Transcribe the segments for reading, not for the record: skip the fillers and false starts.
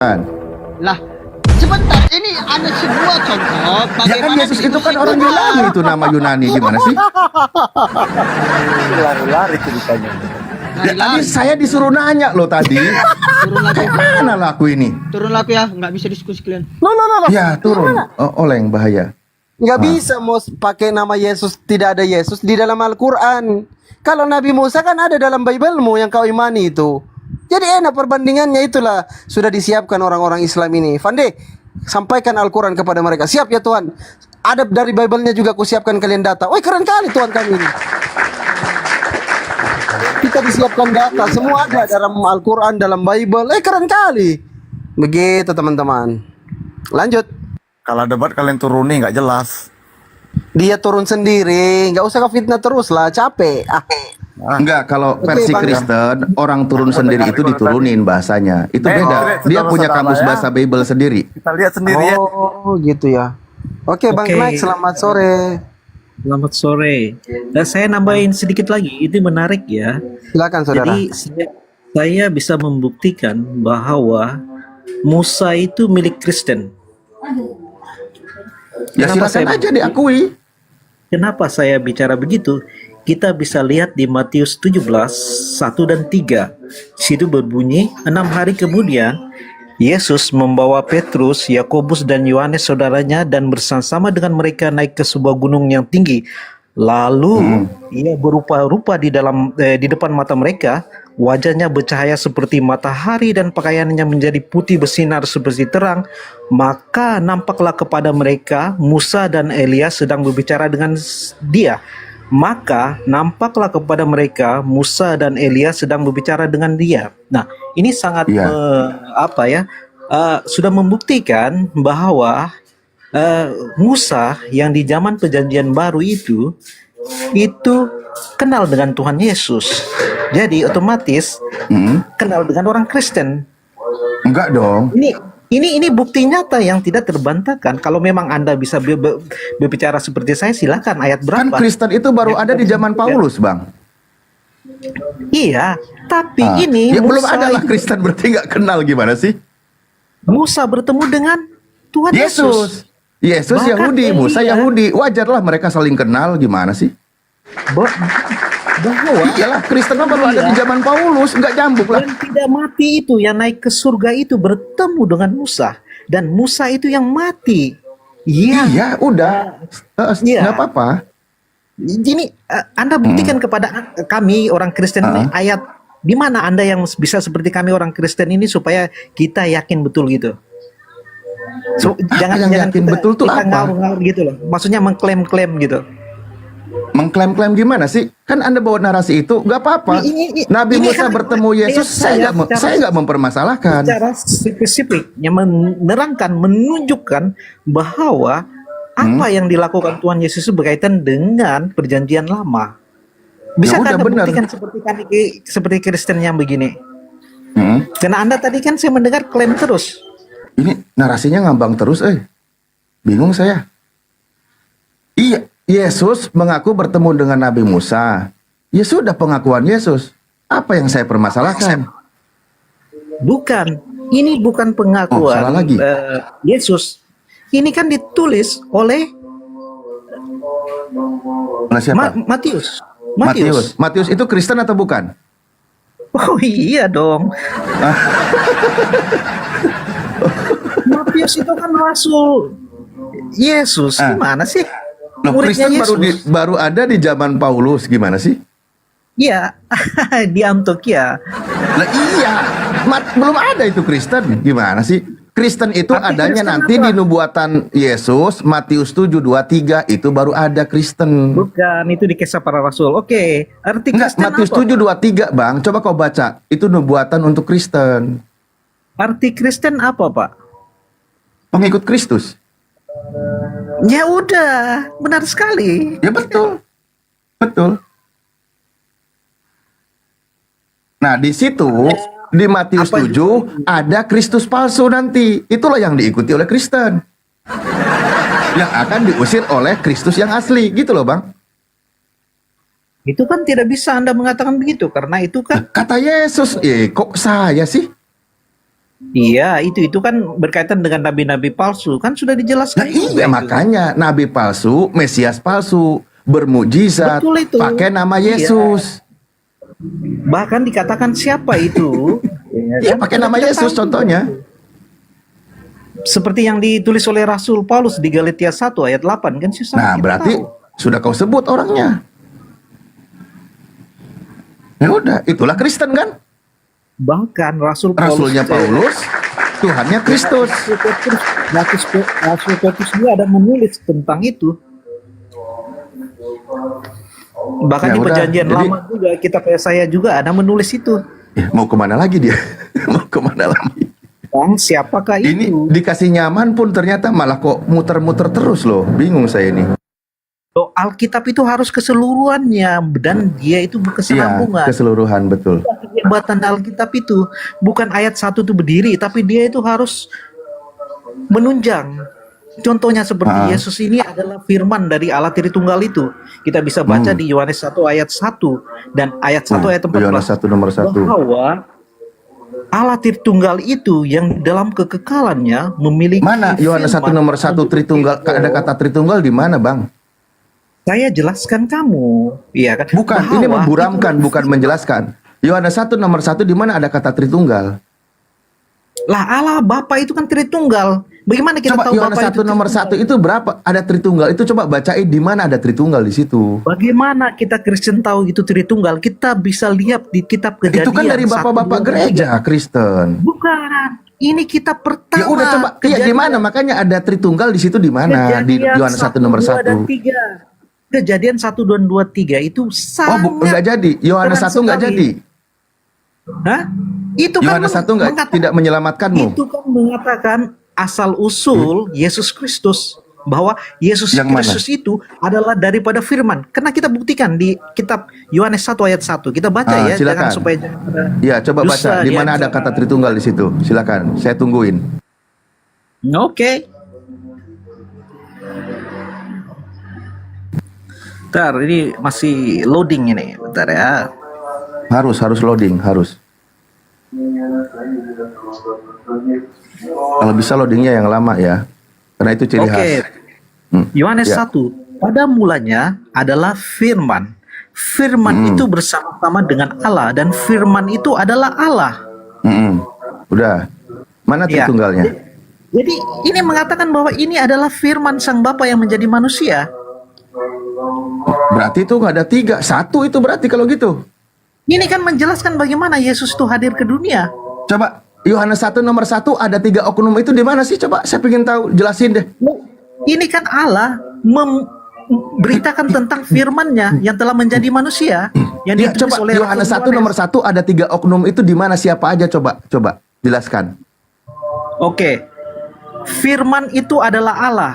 Lah, sebentar, ini ada sebuah contoh Ya kan bagaimana Yesus itu kan diskusi orang kita. Yunani, itu nama Yunani, gimana sih? Lari-lari ceritanya. Ya, tadi saya disuruh nanya loh tadi. Turun lagi, Kayak mana lah aku ini? turun lagi ya, nggak bisa diskusi kalian. No. Ya turun. Oh, oleng bahaya. Nggak bisa mau pakai nama Yesus, tidak ada Yesus di dalam Al-Quran. Kalau Nabi Musa kan ada dalam Biblemu yang kau imani itu. Jadi enak perbandingannya, itulah sudah disiapkan orang-orang Islam ini. Fande, sampaikan Al-Quran kepada mereka. Siap ya Tuhan. Ada dari Bible-nya juga aku siapkan kalian data. Woi keren kali Tuhan kami ini. Kita disiapkan data, semua ada dalam Al-Quran, dalam Bible. Keren kali. Begitu teman-teman. Lanjut. Kalau debat kalian turuni nggak jelas. Dia turun sendiri, nggak usah fitnah terus lah, capek. Enggak, kalau Oke, versi Bang. Kristen, orang turun sendiri itu diturunin bahasanya. Itu beda. Dia punya kamus bahasa Bible sendiri. Kita lihat sendiri ya. Oh, gitu ya. Oke, Bang Oke. Mike, selamat sore. Selamat sore. Dan saya nambahin sedikit lagi, ini menarik ya. Silakan saudara. Jadi saya bisa membuktikan bahwa Musa itu milik Kristen. Ya Kenapa silakan saya- aja diakui. Kenapa saya bicara begitu? Kita bisa lihat di Matius 17, 1 dan 3. Situ berbunyi, 6 hari kemudian, Yesus membawa Petrus, Yakobus, dan Yohanes saudaranya dan bersama-sama dengan mereka naik ke sebuah gunung yang tinggi. Lalu ia berupa-rupa di depan mata mereka, wajahnya bercahaya seperti matahari dan pakaiannya menjadi putih bersinar seperti terang. Maka nampaklah kepada mereka Musa dan Elias sedang berbicara dengan dia. Maka nampaklah kepada mereka Musa dan Elias sedang berbicara dengan dia. Nah, ini sangat Iya. sudah membuktikan bahwa Musa yang di zaman perjanjian baru itu kenal dengan Tuhan Yesus. Jadi otomatis kenal dengan orang Kristen. Enggak dong. Ini bukti nyata yang tidak terbantahkan. Kalau memang Anda bisa berbicara seperti saya, silakan. Ayat Kan berapa? Kristen itu baru ada di zaman Paulus, Bang. Iya, tapi Ah, ini ya belum Musa ada lah itu- Kristen, berarti nggak kenal, gimana sih? Musa bertemu dengan Tuhan Yesus. Yesus Bahkan Yahudi, Musa Elia. Yahudi. Wajarlah mereka saling kenal, gimana sih? Bahwa Iyalah, Kristen mah baru ada di zaman Paulus, nggak nyambung lah. yang tidak mati itu, yang naik ke surga itu bertemu dengan Musa, dan Musa itu yang mati. Iya. Iya, udah. Iya. Nggak apa-apa. Ini Anda buktikan kepada kami orang Kristen ini ayat di mana Anda yang bisa seperti kami orang Kristen ini supaya kita yakin betul gitu. Yang yakin betul tuh kita apa? ngawur-ngawur gitu loh. Maksudnya mengklaim-klaim gitu. Mengklaim-klaim gimana sih? Kan Anda bawa narasi itu, nggak apa-apa. Nabi Ini Musa kan bertemu Yesus, ayat saya nggak mempermasalahkan. Secara spesifik yang menerangkan, menunjukkan bahwa apa yang dilakukan Tuhan Yesus itu berkaitan dengan perjanjian lama. Bisa Ya udah, Anda benar. buktikan seperti Kristen yang begini? Hmm. Karena Anda tadi kan saya mendengar klaim terus. Ini narasinya ngambang terus, bingung saya. Iya, Yesus mengaku bertemu dengan Nabi Musa. Ya sudah, pengakuan Yesus. Apa yang saya permasalahkan? Bukan, ini bukan pengakuan salah lagi. Yesus. Ini kan ditulis oleh Oleh siapa? Matius. Matius itu Kristen atau bukan? Oh iya dong. Matius itu kan rasul Yesus. Gimana sih? Loh, Muridnya Kristen Yesus. baru ada di zaman Paulus, gimana sih? Iya, di Antioquia. Lah iya, belum ada itu Kristen, gimana sih? Kristen itu Arti adanya Kristen nanti apa? di nubuatan Yesus, Matius 7:23 itu baru ada Kristen. Bukan, itu di Kisah Para Rasul. Oke, arti Enggak, Kristen Matius apa? 7:23, Bang. Coba kau baca. Itu nubuatan untuk Kristen. Arti Kristen apa, Pak? Pengikut Kristus. Ya udah, benar sekali. Ya betul. Betul. Nah, di situ di Matius 7 ada Kristus palsu nanti. Itulah yang diikuti oleh Kristen. Yang akan diusir oleh Kristus yang asli, gitu loh, Bang. Itu kan tidak bisa Anda mengatakan begitu karena itu kan Kata Yesus, kok saya sih? Iya, itu kan berkaitan dengan nabi-nabi palsu, kan sudah dijelaskan Nah iya juga itu. makanya nabi palsu, Mesias palsu, bermujizat, Betul itu. pakai nama Iya. Yesus. Bahkan dikatakan siapa itu? Iya pakai nama Kita Yesus tahu. contohnya. Seperti yang ditulis oleh Rasul Paulus di Galatia 1 ayat 8 kan susah Nah kita berarti tahu. sudah kau sebut orangnya. Ya udah, itulah Kristen kan? Bahkan Rasul Paulus Rasulnya Paulus, Tuhannya Kristus. Rasul Petrus juga ada menulis tentang itu. Bahkan Ya di udah, perjanjian jadi- lama juga kitab Yesaya juga ada menulis itu. Ya, mau kemana lagi dia? Mau kemana lagi? Bang, siapakah Ini itu? dikasih nyaman pun ternyata malah kok muter-muter terus loh. Bingung saya ini. Oh, Alkitab itu harus keseluruhannya dan dia itu Iya, berkesinambungan. keseluruhan betul. Kehebatan Alkitab itu bukan ayat satu itu berdiri, tapi dia itu harus menunjang. Contohnya seperti Yesus ini adalah firman dari Allah Tritunggal itu. Kita bisa baca di Yohanes 1 ayat 1 dan ayat 1 ayat 14. Yohanes 1 nomor 1. Bahwa Allah Tritunggal itu yang dalam kekekalannya memiliki Mana Yohanes 1 firman nomor 1 Tritunggal? Ada kata Tritunggal di mana, Bang? Saya jelaskan kamu, iya kan? Bukan, ini Bahwa memburamkan, itu- bukan menjelaskan. Yohanes 1 nomor 1 di mana ada kata Tritunggal? Lah Allah Bapa itu kan Tritunggal. Bagaimana kita Coba tahu Yohanes Bapa 1 nomor 1 itu berapa? Ada Tritunggal. Itu coba bacain di mana ada Tritunggal di situ. Bagaimana kita Kristen tahu itu Tritunggal? Kita bisa lihat di kitab Kejadian. Itu kan dari 1, bapak-bapak 2, 3. gereja Kristen. Bukan. Ini kitab pertama. Ya udah coba, iya di mana? Makanya ada Tritunggal di situ di mana? Di Kejadian Yohanes 1 nomor 2 dan 1. 3. Kejadian 1 dan 2 3 itu Oh, sangat enggak jadi. Yohanes terang 1 enggak sekali. jadi. Hah? Itu kan Yohanes 1 enggak tidak menyelamatkanmu. Itu kan mengatakan asal usul Yesus Kristus, bahwa Yesus Yang mana? Kristus itu adalah daripada firman. Karena kita buktikan di kitab Yohanes 1 ayat 1. Kita baca ya, Silakan. jangan supaya jangan ada Ya, coba dusta baca di mana ada antara- kata Tritunggal di situ. Silakan, saya tungguin. Oke. Bentar, ini masih loading ini. Bentar ya. Harus loading, harus. Kalau bisa loadingnya yang lama ya. Karena itu ciri Oke. khas. Yohanes Ya. 1. Pada mulanya adalah firman. Firman itu bersama-sama dengan Allah dan firman itu adalah Allah. Udah. Mana Iya. Tritunggalnya? Jadi ini mengatakan bahwa ini adalah firman Sang Bapa yang menjadi manusia. Berarti itu nggak ada 3. 1 itu berarti kalau gitu. Ini kan menjelaskan bagaimana Yesus itu hadir ke dunia. Coba Yohanes 1 nomor 1 ada 3 oknum itu di mana sih? Coba saya pengen tahu, jelasin deh. Ini kan Allah memberitakan tentang firman-Nya yang telah menjadi manusia yang Ya, ditulis coba oleh Yohanes Rasul 1 nomor 1 ada 3 oknum itu di mana, siapa aja, coba jelaskan. Oke. Firman itu adalah Allah.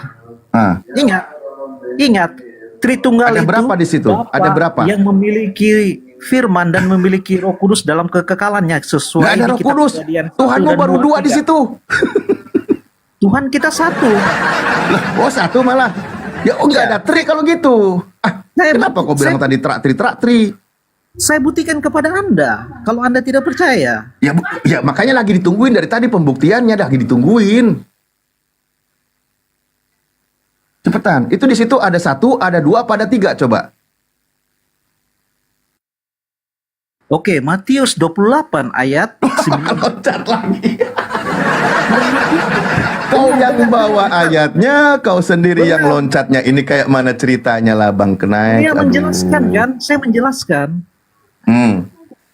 Ah, Ingat, Tritunggal Ada itu berapa di situ? Bapa Ada berapa? yang memiliki firman dan memiliki Roh Kudus dalam kekekalannya sesuai nggak ada di Roh kitab Kudus. Kejadian 1 Tuhanmu dan baru 2, 2 di 3. situ. Tuhan kita satu. Lah, oh 1 malah. Ya nggak ada tri kalau gitu. Kenapa kau bilang tadi trak-tri? Saya buktikan kepada Anda kalau Anda tidak percaya. Ya makanya lagi ditungguin dari tadi pembuktiannya, lagi ditungguin. Cepetan. Itu di situ ada 1, ada 2, apa ada 3 coba. Oke, Matius 28 ayat 9. Loncat lagi. Kau yang bawa ayatnya, kau sendiri yang loncatnya. Ini kayak mana ceritanya lah Bang Kenaik. Saya menjelaskan kan, saya menjelaskan.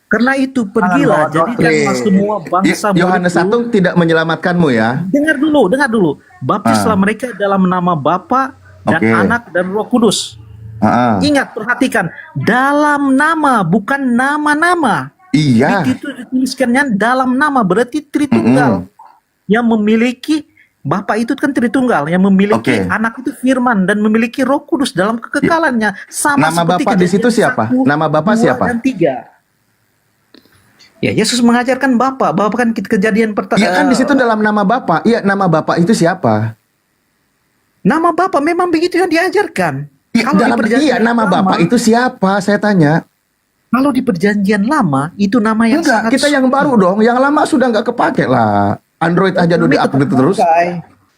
Karena itu pergilah jadikanlah semua bangsa Yohanes muridku. 1 tidak menyelamatkanmu ya. Dengar dulu. Baptislah mereka dalam nama Bapa dan Oke. Anak dan Roh Kudus. Ingat, perhatikan, dalam nama, bukan nama-nama. Iya. Itu dituliskannya dalam nama, berarti Tritunggal. Yang memiliki Bapa itu kan Tritunggal, yang memiliki Oke. Anak itu Firman dan memiliki Roh Kudus dalam kekekalannya. Sama Nama seperti Bapa di situ Kejadian siapa? 1, Nama Bapa 2, siapa? dan 3. Ya, Yesus mengajarkan Bapa kan Kejadian pertama. Iya kan di situ dalam nama Bapa. Iya, nama Bapa itu siapa? Nama Bapa memang begitu yang diajarkan. Iya, Kalau di dalam perjanjian nama lama- Bapa itu siapa? Saya tanya. Kalau di perjanjian lama itu nama yang Enggak, sangat kita yang baru dong. Yang lama sudah nggak kepake lah. Android aja udah di-upgrade terus.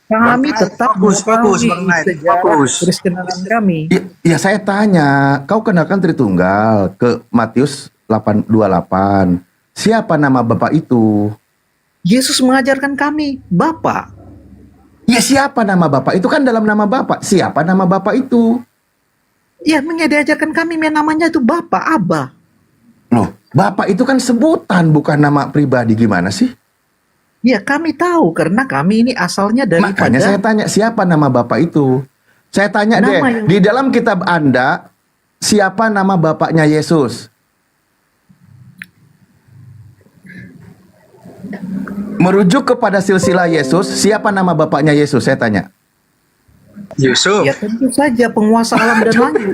Kami tetap Fokus, Bang Naik, sejarah fokus. Kristenan kami. Ya saya tanya, kau kenakan Tritunggal ke Matius 8:28. Siapa nama Bapak itu? Yesus mengajarkan kami, Bapa. Ya siapa nama Bapak itu kan dalam nama Bapak. Siapa nama Bapak itu? Ya, diajarkan kami namanya itu Bapa, Abba. Loh, Bapak itu kan sebutan bukan nama pribadi, gimana sih? Ya, kami tahu karena kami ini asalnya Makanya saya daripada tanya siapa nama Bapak itu. Saya tanya Nama deh, yang- di dalam kitab Anda siapa nama Bapaknya Yesus? Merujuk kepada silsilah Yesus, siapa nama Bapaknya Yesus? Saya tanya. Yusuf. ya tentu saja penguasa alam dan langit.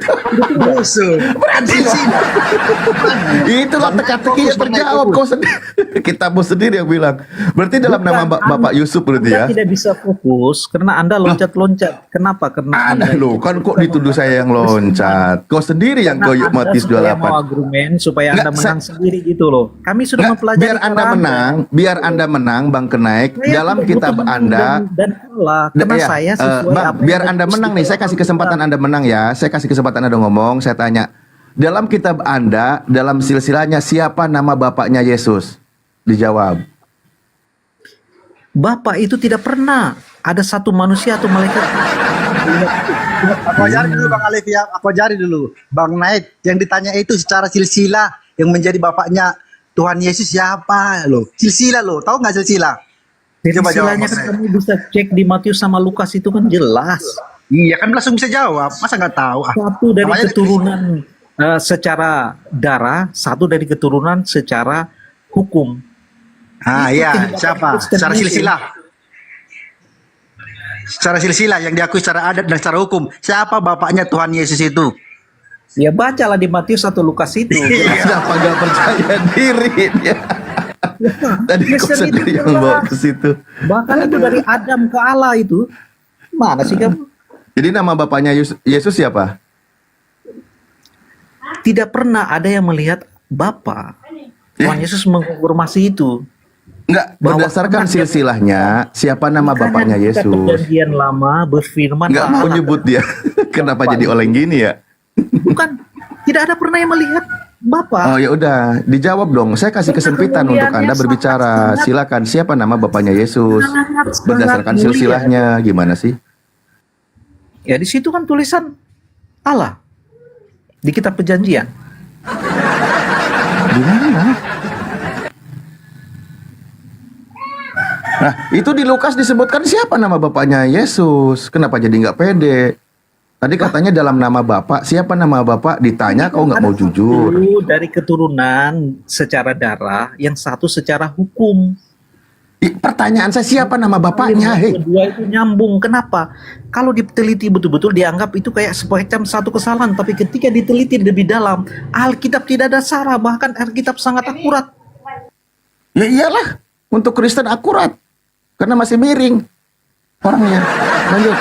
Yusuf. Itulah teka-tekinya terjawab. Kau sendiri, kitabmu sendiri yang bilang. Berarti dalam nama Bapak Yusuf berarti ya? Anda tidak bisa fokus karena Anda loncat-loncat. Kenapa? Karena Ada loh, kan kok dituduh saya yang loncat. Kau sendiri yang koyok Matius supaya mau 28. argumen supaya Anda Nggak, menang sendiri gitu loh. Kami sudah Nggak, mempelajari biar Anda menang, Bang Kenaik, Saya dalam tidak kitab butuh menang Anda. dan kalah karena Ya, saya sesuai Bang, apa yang biar ada Anda di menang nih, saya kasih kesempatan Anda menang ya. Saya kasih kesempatan Anda ngomong, saya tanya. Dalam kitab Anda, dalam silsilahnya siapa nama Bapaknya Yesus? Dijawab. Bapak itu tidak pernah ada satu manusia atau malaikat. Aku ajari dulu Bang Alif ya, aku ajari dulu. Bang Naik, yang ditanya itu secara silsilah yang menjadi bapaknya Tuhan Yesus siapa loh? Silsilah loh, tahu nggak silsilah? Coba jawab, Silsilahnya Mas kan Naik. kamu bisa cek di Matius sama Lukas itu kan jelas. Iya kan langsung bisa jawab, masa nggak tahu? Ah, Satu dari namanya keturunan secara darah, satu dari keturunan secara hukum. iya, kehidupan siapa? Kristen Secara itu. silsilah. Secara silsilah yang diakui secara adat dan secara hukum. Siapa bapaknya Tuhan Yesus itu? Ya bacalah di Matius atau Lukas itu. Kenapa gak percaya diri dia? Tadi kau Kristen itu sendiri yang jelas. bawa ke situ. Bahkan itu dari Adam ke Allah itu. Mana sih kamu? Jadi nama Bapaknya Yesus siapa? Tidak pernah ada yang melihat Bapa. Tuhan Yesus mengkonfirmasi itu. Enggak, Bahwa berdasarkan anaknya- silsilahnya, siapa nama Bapaknya Karena Yesus? Perjanjian lama berfirman Enggak mau Allah. nyebut dia. Kenapa jadi oleng gini ya? Bukan, tidak ada pernah yang melihat Bapa. Oh ya udah, dijawab dong. Saya kasih kesempitan untuk Anda berbicara. Silakan, siapa nama Bapaknya Yesus? Sangat Berdasarkan mulia. silsilahnya gimana sih? Ya di situ kan tulisan Allah di kitab perjanjian. Di mana? Nah, itu di Lukas disebutkan siapa nama Bapaknya Yesus. Kenapa jadi nggak pede? Tadi katanya dalam nama Bapak, siapa nama Bapak? Ditanya kau nggak mau jujur. Satu dari keturunan secara darah, yang satu secara hukum. Pertanyaan saya siapa nama Bapaknya? Hei, Kedua itu nyambung. Kenapa? Kalau diteliti betul-betul dianggap itu kayak semacam satu kesalahan. Tapi ketika diteliti lebih dalam, Alkitab tidak ada salah. Bahkan Alkitab sangat akurat. ya iyalah, untuk Kristen akurat. Karena masih miring orangnya. Lanjut.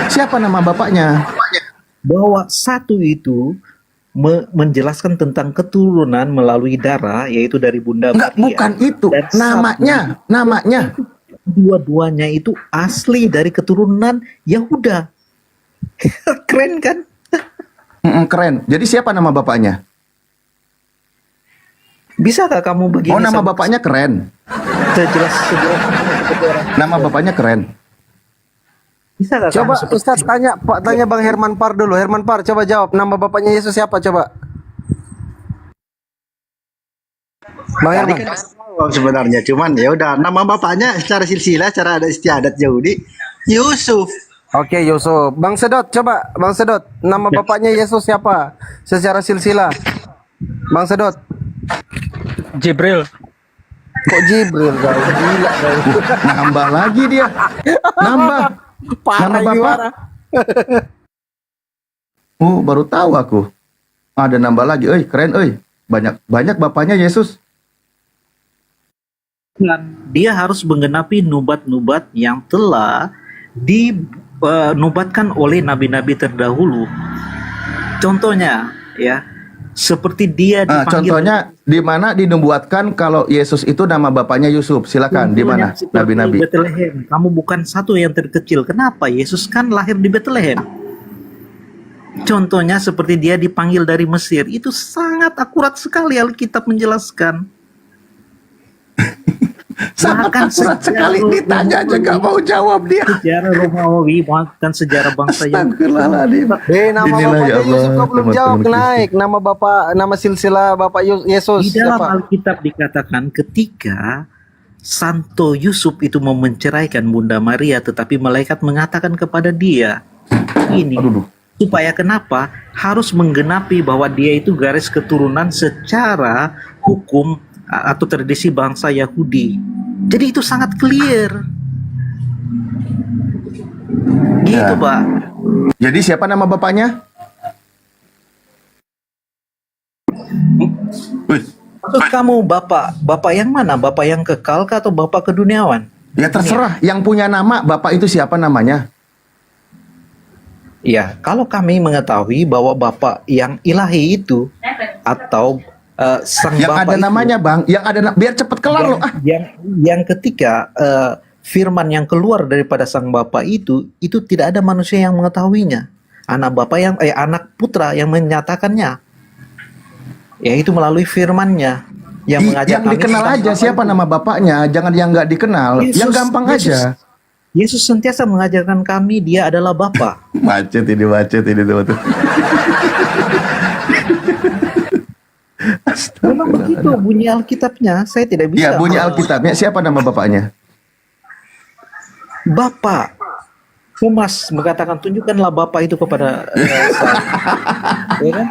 Siapa nama Bapaknya? Bahwa satu itu menjelaskan tentang keturunan melalui darah, yaitu dari Bunda Enggak, Maria. bukan itu. Dan Namanya. dua-duanya itu asli dari keturunan Yahuda. Keren kan? Keren. Jadi siapa nama Bapaknya? Bisakah kamu begini? Oh, nama sama- Bapaknya keren. sejelas Nama Bapaknya keren. Bisakah Coba kamu seperti Ustaz tanya Bang Herman Par dulu. Herman Par coba jawab, nama bapaknya Yesus siapa coba? Bang Tadi Herman. kan jawab sebenarnya, cuman ya udah nama bapaknya secara silsilah, secara adat istiadat Yahudi Yusuf. Oke, Yusuf. Bang Sedot coba, Bang Sedot, nama bapaknya Yesus siapa? Secara silsilah. Bang Sedot. Jibril. Kok Jibril kau? Gila kau. Nambah lagi dia. Nambah. Parah Nama ini, Bapak. parah. Oh, baru tahu aku. Ada nambah lagi. Keren, Banyak Bapaknya Yesus. dia harus menggenapi nubat-nubat yang telah dinubatkan oleh nabi-nabi terdahulu. Contohnya, ya, seperti dia Ah, dipanggil. contohnya di mana dinubuatkan kalau Yesus itu nama bapaknya Yusuf? Silakan, di mana? Contohnya seperti Nabi-nabi. Bethlehem. Kamu bukan satu yang terkecil. Kenapa? Yesus kan lahir di Bethlehem. Contohnya seperti dia dipanggil dari Mesir. Itu sangat akurat sekali Alkitab menjelaskan. Sangat Bahkan akurat sekali, sejarah ditanya aja nggak mau jawab dia. Sejarah Romawi bahkan sejarah bangsa yang Astagfirullahaladzim. Nama Inilah bapaknya ya Allah, Yusuf kau belum jawab teman-teman naik. Nama bapak, nama silsilah bapak Yesus di dalam siapa? Alkitab dikatakan ketika Santo Yusuf itu mau menceraikan Bunda Maria, tetapi malaikat mengatakan kepada dia, ini supaya kenapa? Harus menggenapi bahwa dia itu garis keturunan secara hukum atau tradisi bangsa Yahudi. Jadi itu sangat clear. Gitu, Ya. Pak. Jadi siapa nama bapaknya? Wih, Maksud kamu bapak yang mana? Bapak yang kekal kah atau bapak keduniawan? ya terserah. Yang punya nama bapak itu siapa namanya? Ya, kalau kami mengetahui bahwa bapak yang ilahi itu atau sang Yang bapak ada itu, namanya bang, yang ada biar cepet kelar loh. Ah, yang ketika firman yang keluar daripada sang bapak itu tidak ada manusia yang mengetahuinya. Anak bapak anak putra yang menyatakannya, yaitu melalui firmannya yang mengajak yang kami dikenal tentang aja bapak siapa itu. nama bapaknya, jangan yang nggak dikenal, yang gampang aja. Yesus sentiasa mengajarkan kami dia adalah Bapa. Macet ini teman-teman. Memang begitu bunyi Alkitabnya. Saya tidak bisa. Ya bunyi Alkitabnya siapa nama bapaknya? Bapak. Thomas mengatakan tunjukkanlah Bapak itu kepada saya. Ya kan?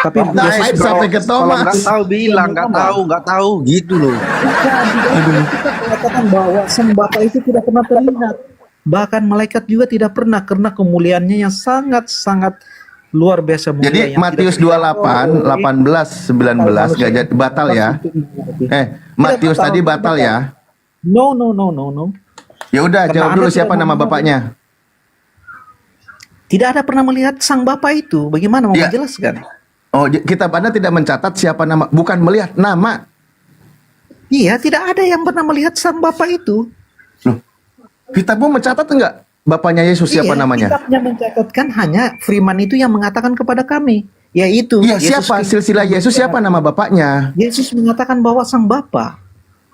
Tapi Naik sampai ke Kalau Thomas. nggak tahu bilang nggak tahu gitu loh. kita mengatakan bahwa sang Bapak itu tidak pernah terlihat. Bahkan malaikat juga tidak pernah karena kemuliaannya yang sangat-sangat luar biasa mulia. Jadi yang Matius tidak 28, 18, 19 gak jadi batal ya. Matius tadi batal ya. No. Ya udah Karena jawab Anda dulu tidak siapa nama mau- bapaknya. Tidak ada pernah melihat sang Bapak itu. Bagaimana mau Ya. menjelaskan? Oh, kitab Anda tidak mencatat siapa nama, bukan melihat nama. Iya, tidak ada yang pernah melihat sang Bapak itu. Loh, kitabmu mencatat enggak bapaknya Yesus siapa Iya, namanya? Kitabnya mencatatkan hanya firman itu yang mengatakan kepada kami, yaitu Iya, Yesus siapa? Kristus. Silsilah Yesus siapa nama bapaknya? Yesus mengatakan bahwa sang Bapa.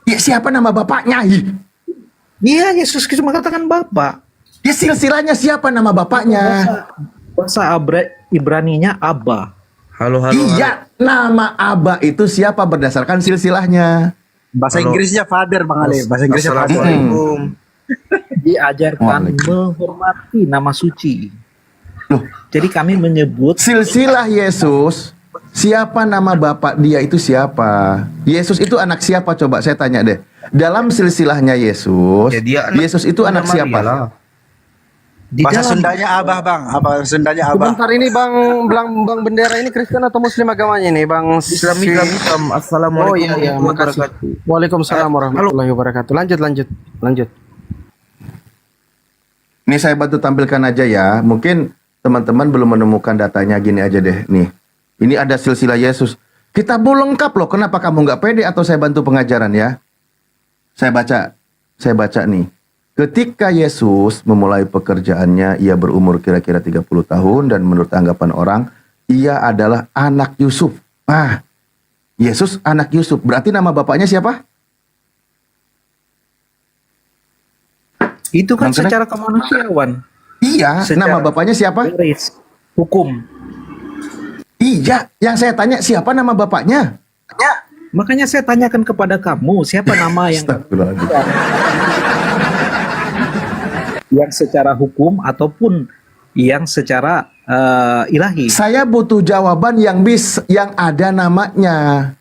Ya, siapa nama bapaknya? Ih, Iya, Yesus Kristus mengatakan Bapa. ya silsilahnya siapa nama bapaknya? Bahasa Ibraninya Abba. Iya, nama Abba itu siapa berdasarkan silsilahnya? Bahasa Inggrisnya father Bang Ale. Bahasa Inggrisnya father. Diajarkan menghormati nama suci. Loh, Jadi kami menyebut silsilah Yesus, siapa nama bapak dia itu siapa? Yesus itu anak siapa coba saya tanya deh. Dalam silsilahnya Yesus, Yesus itu anak siapa? di Bahasa dalam Sundanya Abah Bang. Apa Sundanya Abah? Sebentar ini bang bendera ini Kristen atau Muslim agamanya ini bang? Islam. Oh Assalamualaikum iya iya warahmatullahi makasih. wabarakatuh. Waalaikumsalam warahmatullahi wabarakatuh. Lanjut. Ini saya bantu tampilkan aja ya. Mungkin teman-teman belum menemukan datanya, gini aja deh. Nih, ini ada silsilah Yesus. Kitabmu lengkap loh. Kenapa kamu nggak pede atau saya bantu pengajaran ya? Saya baca nih. Ketika Yesus memulai pekerjaannya, ia berumur kira-kira 30 tahun dan menurut anggapan orang, ia adalah anak Yusuf. Ah, Yesus anak Yusuf. Berarti nama bapaknya siapa? itu kan Bang Kenneth? secara kemanusiaan. Iya, Secara- nama bapaknya siapa? Garis hukum. Iya, yang saya tanya siapa nama bapaknya? Makanya saya tanyakan kepada kamu, siapa nama yang Astagfirullahaladzim. yang secara hukum ataupun yang secara ilahi. Saya butuh jawaban yang ada namanya.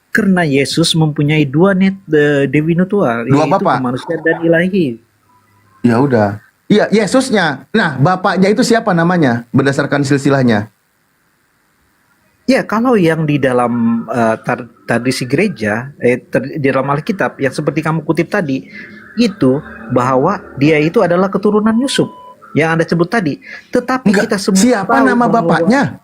Karena Yesus mempunyai dua Dewi Nutua, Dua yaitu bapak? kemanusiaan dan ilahi. Ya udah. Iya, Yesusnya. Nah, bapaknya itu siapa namanya berdasarkan silsilahnya? Ya, kalau yang di dalam tradisi gereja, di dalam Alkitab yang seperti kamu kutip tadi, itu bahwa dia itu adalah keturunan Yusuf yang Anda sebut tadi. Tetapi Enggak, kita semua siapa tahu nama bahwa bapaknya?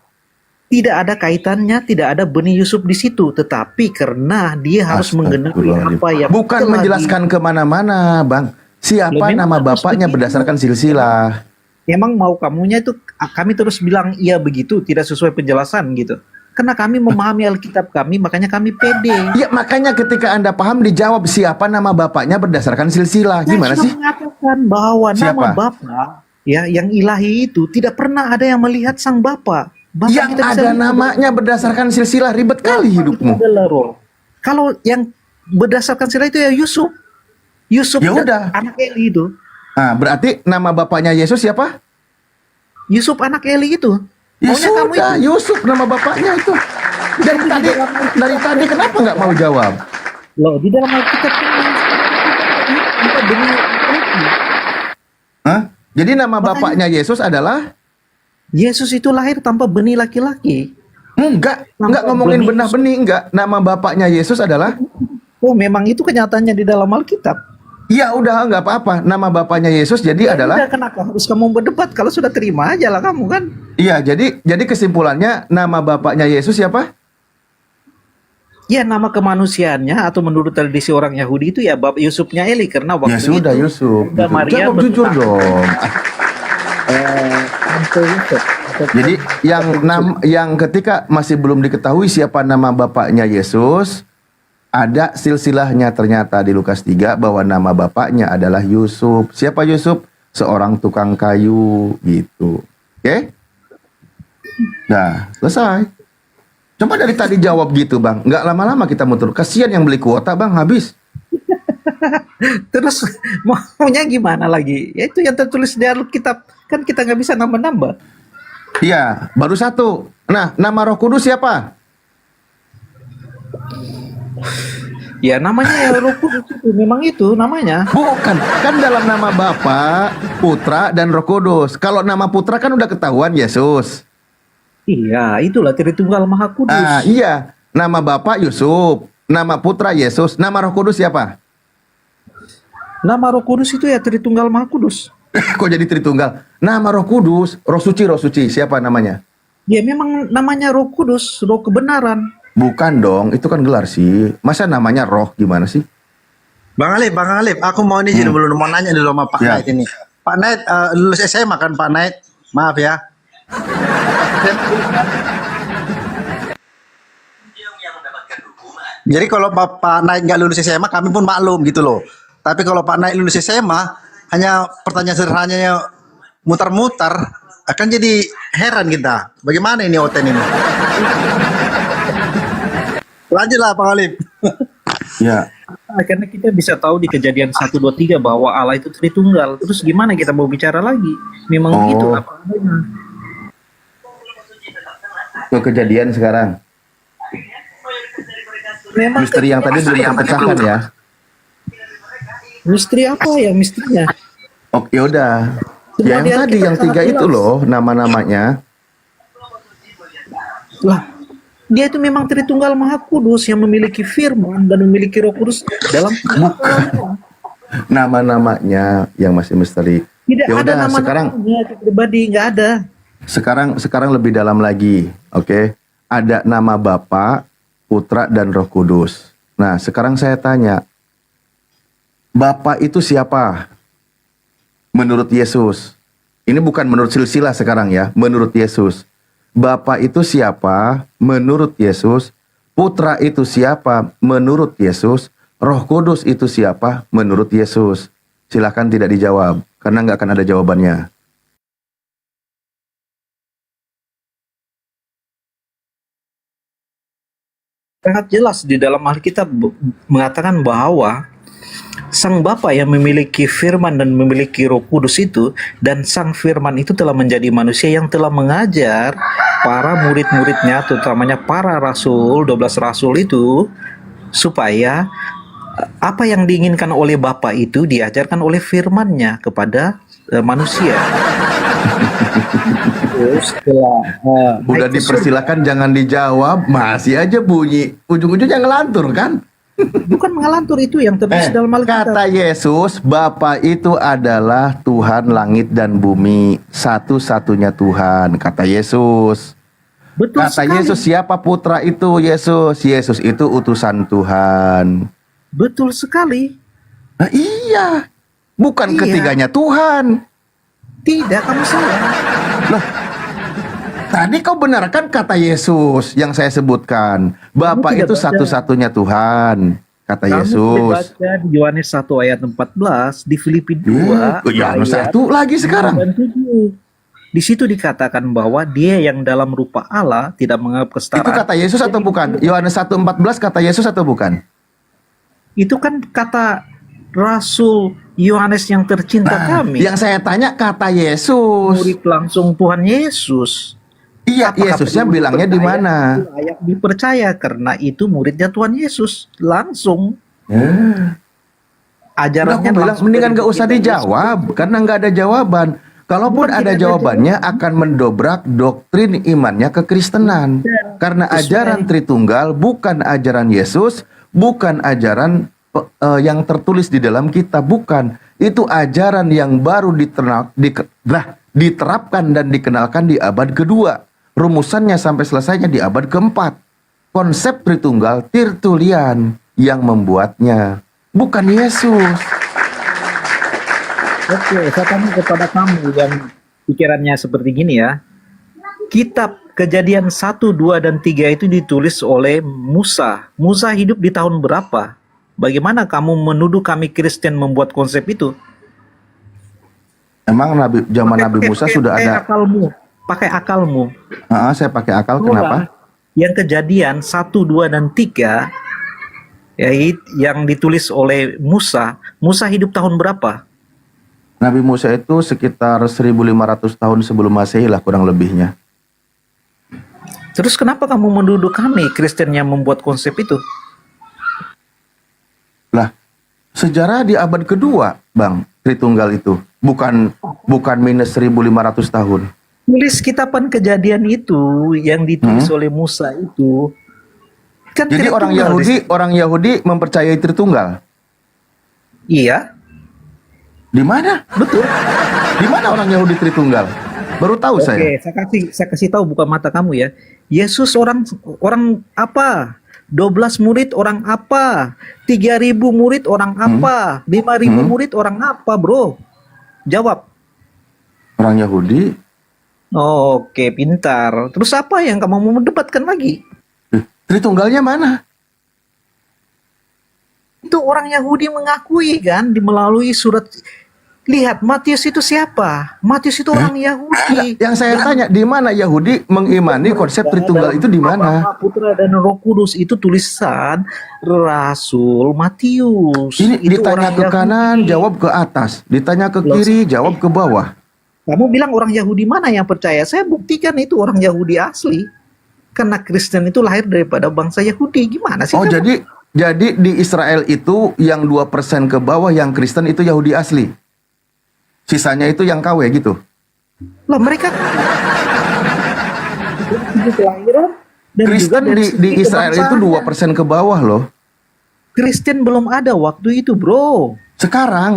tidak ada kaitannya, tidak ada benih Yusuf di situ. Tetapi karena dia harus menggenapi Astagfirullahaladzim. apa yang Bukan telah menjelaskan kemana-mana, Bang. Siapa Loh, memang nama harus bapaknya begitu. berdasarkan silsilah. Emang mau kamunya itu kami terus bilang iya begitu, tidak sesuai penjelasan gitu. Karena kami memahami Alkitab kami, makanya kami pede. Ya makanya ketika Anda paham dijawab siapa nama bapaknya berdasarkan silsilah. Gimana Saya sih? sudah mengatakan bahwa Siapa? nama Bapa ya yang ilahi itu tidak pernah ada yang melihat sang Bapa. Bapa Yang kita bisa ada lihat namanya berdasarkan silsilah, ribet kali itu hidupmu. adalah roh. Kalau yang berdasarkan silsilah itu ya Yusuf. Yusuf Ya dan udah. anak Eli itu. Ah, berarti nama bapaknya Yesus siapa? Yusuf anak Eli itu. Ya Maunya kamu sudah, itu. Yusuf nama bapaknya itu. Dari tadi kenapa nggak mau jawab? Loh, di dalam Alkitab kan kita benih laki. Hah? Jadi nama bapaknya Yesus adalah Yesus itu lahir tanpa benih laki-laki. enggak ngomongin benih-benih, enggak. Nama bapaknya Yesus adalah Oh, memang itu kenyataannya di dalam Alkitab. ya udah enggak apa-apa. Nama bapaknya Yesus jadi adalah Udah, kenapa harus kamu berdebat kalau sudah terima aja lah kamu kan? iya, jadi kesimpulannya nama bapaknya Yesus siapa? Ya nama kemanusiaannya atau menurut tradisi orang Yahudi itu ya Bapak Yusufnya Eli karena waktu Ya sudah itu Yusuf. Bunda Gitu. Maria Jawab jujur bertetangga. dong. Tante Yusuf. Jadi yang ketika masih belum diketahui siapa nama bapaknya Yesus, ada silsilahnya ternyata di Lukas 3 bahwa nama bapaknya adalah Yusuf. Siapa Yusuf? Seorang tukang kayu gitu. Oke? Nah, selesai. Coba dari tadi jawab gitu, Bang. Nggak lama-lama kita muter. Kasihan yang beli kuota, Bang, habis. Terus maunya gimana lagi? Ya itu yang tertulis di Alkitab kan kita nggak bisa nambah-nambah. Iya, baru satu. Nah, nama Roh Kudus siapa? Ya namanya ya Roh Kudus itu memang itu namanya. Bukan, kan dalam nama Bapa, Putra, dan Roh Kudus. Kalau nama Putra kan udah ketahuan Yesus. Iya, itulah Tritunggal Maha Kudus. Ah, iya. Nama Bapa Yusuf, nama Putra Yesus, nama Roh Kudus siapa? Nama Roh Kudus itu ya Tritunggal Maha Kudus. Kok jadi Tritunggal? Nama Roh Kudus, Roh Suci, siapa namanya? Ya memang namanya Roh Kudus, Roh kebenaran. Bukan dong, itu kan gelar sih. Masa namanya Roh gimana sih? Bang Alif, aku mau ini dulu mau nanya dulu sama Pak Ya. Naid ini. Pak Naid lulus SMA kan Pak Naid? Maaf ya. Jadi kalau Pak Naid nggak lulus SMA kami pun maklum gitu loh. Tapi kalau Pak Naid lulus SMA hanya pertanyaan sederhananya mutar-mutar akan jadi heran kita. Bagaimana ini Oten ini? Lanjutlah Pak Alif. Ya, Karena kita bisa tahu di Kejadian 1, 2, 3 bahwa Allah itu Tritunggal. Terus gimana kita mau bicara lagi? Memang Oh. begitu apa adanya. ke kejadian sekarang. Memang Misteri yang tadi belum terpecahkan ya. misteri apa ya misterinya? Oke, yaudah. Semua Ya, yang di tadi Alkitab yang sangat 3 itu jelas. loh nama-namanya. Lah, dia itu memang Tritunggal Maha Kudus yang memiliki firman dan memiliki Roh Kudus dalam Nama-namanya yang masih misteri. tidak Ya ada udah, nama sekarang pribadi, nggak ada. sekarang lebih dalam lagi, oke? Ada nama Bapa, Putra, dan Roh Kudus. Nah, sekarang saya tanya, Bapa itu siapa? Menurut Yesus. Ini bukan menurut silsilah sekarang ya, menurut Yesus. Bapa itu siapa? Menurut Yesus. Putra itu siapa? Menurut Yesus. Roh Kudus itu siapa? Menurut Yesus. Silakan tidak dijawab, karena nggak akan ada jawabannya. Sangat jelas di dalam Alkitab mengatakan bahwa Sang Bapa yang memiliki firman dan memiliki Roh Kudus itu, dan Sang Firman itu telah menjadi manusia yang telah mengajar para murid-muridnya, terutamanya para rasul, 12 rasul itu, supaya apa yang diinginkan oleh Bapa itu diajarkan oleh firman-Nya kepada manusia. Terus setelah Udah naik ke dipersilakan jangan dijawab, masih aja bunyi. Ujung-ujungnya ngelantur kan? bukan mengalantur itu yang tertulis dalam Alkitab. Kata Yesus, Bapa itu adalah Tuhan langit dan bumi, satu-satunya Tuhan, kata Yesus. Betul Kata sekali. Yesus, siapa putra itu? Yesus. Yesus itu utusan Tuhan. Betul sekali. Nah, iya. Bukan Iya. ketiganya Tuhan. Tidak, kamu salah. Loh, tadi kau benarkan kata Yesus yang saya sebutkan. Bapak tidak itu baca. satu-satunya Tuhan. Kata Kamu Yesus. baca di Yohanes 1 ayat 14, di Filipi 2 Yohanes ayat 1 lagi sekarang. 5 dan 7. Di situ dikatakan bahwa dia yang dalam rupa Allah tidak menganggap kesetaraan. Itu kata Yesus atau bukan? Yohanes 1:14 kata Yesus atau bukan? Itu kan kata Rasul Yohanes yang tercinta kami. Yang saya tanya kata Yesus. Murid langsung Tuhan Yesus. Iya, Apakah Yesusnya perlu bilangnya di dipercaya? mana? Itu layak dipercaya karena itu muridnya Tuhan Yesus langsung. Udah Ajarannya aku bilang langsung mendingan dari gak usah kita Yesus. dijawab karena nggak ada jawaban. Kalaupun Bukan ada tidak ada jawabannya akan mendobrak doktrin imannya kekristenan. Karena ajaran Tritunggal bukan ajaran Yesus, bukan ajaran yang tertulis di dalam kitab, bukan. Itu ajaran yang baru diterapkan dan dikenalkan di abad kedua. Rumusannya sampai selesainya di abad keempat. Konsep Tritunggal Tertullian yang membuatnya, bukan Yesus. Oke, saya tanya kepada kamu yang pikirannya seperti gini ya. Kitab Kejadian 1, 2, dan 3 itu ditulis oleh Musa. Musa hidup di tahun berapa? Bagaimana kamu menuduh kami Kristen membuat konsep itu? Emang Nabi Musa sudah ada? Pakai akalmu. Saya pakai akal. Itulah Kenapa? Yang Kejadian 1, 2, dan 3 yang ditulis oleh Musa. Musa hidup tahun berapa? Nabi Musa itu sekitar 1500 tahun sebelum Masehi lah kurang lebihnya. Terus kenapa kamu menuduh kami Kristen yang membuat konsep itu? Lah, sejarah di abad kedua, Bang, Tritunggal itu bukan minus 1500 tahun. Tulis kitaban Kejadian itu yang ditulis oleh Musa itu kan Jadi orang Yahudi mempercayai Tritunggal. Iya, Di mana? betul. Di mana orang Yahudi Tritunggal? Baru tahu saya. Oke, saya kasih tahu buka mata kamu ya. Yesus orang apa? 12 murid orang apa? 3.000 murid orang apa? 5.000 murid orang apa, bro? Jawab. Orang Yahudi. Oke, pintar. Terus apa yang kamu mau mendebatkan lagi? Tritunggalnya mana? Itu orang Yahudi mengakui kan melalui surat. Lihat, Matius itu siapa? Matius itu orang Yahudi. Yang saya tanya, di mana Yahudi mengimani konsep Tritunggal itu di mana? Bapa, Putra dan Roh Kudus itu tulisan Rasul Matius. Ini Itu ditanya orang ke Yahudi. kanan, jawab ke atas. Ditanya ke kiri, jawab ke bawah. Kamu bilang orang Yahudi mana yang percaya? Saya buktikan itu orang Yahudi asli. Karena Kristen itu lahir daripada bangsa Yahudi. Gimana sih Oh, kamu? jadi di Israel itu yang 2% ke bawah yang Kristen itu Yahudi asli. Sisanya itu yang KW gitu. Lah mereka kelahiran dan juga Kristen dari di segi Israel itu kebangsaannya. 2% ke bawah loh. Kristen belum ada waktu itu, bro. Sekarang.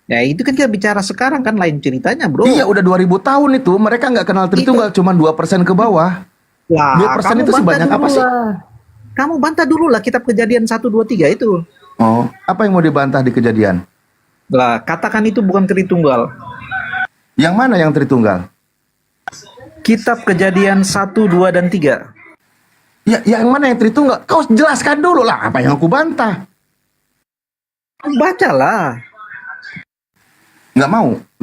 Ya itu kan kita bicara sekarang kan lain ceritanya, bro. Iya, udah 2000 tahun itu. Mereka nggak kenal Tritunggal, cuma 2% ke bawah. Lah, 2% kamu itu bantah sebanyak apa dulu sih? lah. Kamu bantah dulu lah kitab Kejadian 1, 2, 3 itu. Oh, apa yang mau dibantah di Kejadian? Lah, katakan itu bukan Tritunggal. Yang mana yang Tritunggal? Kitab Kejadian 1, 2, dan 3. Ya, yang mana yang Tritunggal? Kau jelaskan dulu lah apa yang aku bantah. Bacalah. Nggak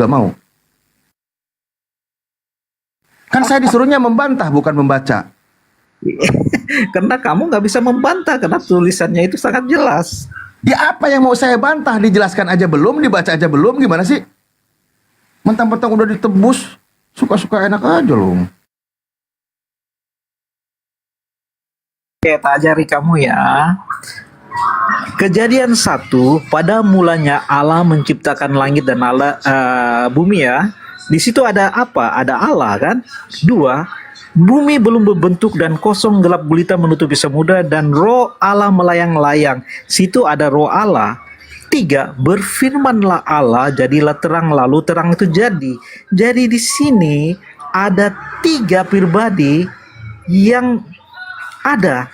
mau. Kan saya disuruhnya membantah, bukan membaca. Karena kamu nggak bisa membantah karena tulisannya itu sangat jelas. Ya apa yang mau saya bantah? Dijelaskan aja belum, dibaca aja belum, gimana sih? Mentang-mentang udah ditebus, suka-suka enak aja loh. Oke, tak ajari kamu ya. Kejadian 1, pada mulanya Allah menciptakan langit dan bumi ya. Di situ ada apa? Ada Allah kan? 2, bumi belum berbentuk dan kosong gelap gulita menutupi samudra dan roh Allah melayang-layang. Situ ada roh Allah. 3, berfirmanlah Allah, jadilah terang, lalu terang itu jadi. Jadi di sini ada 3 pribadi yang ada.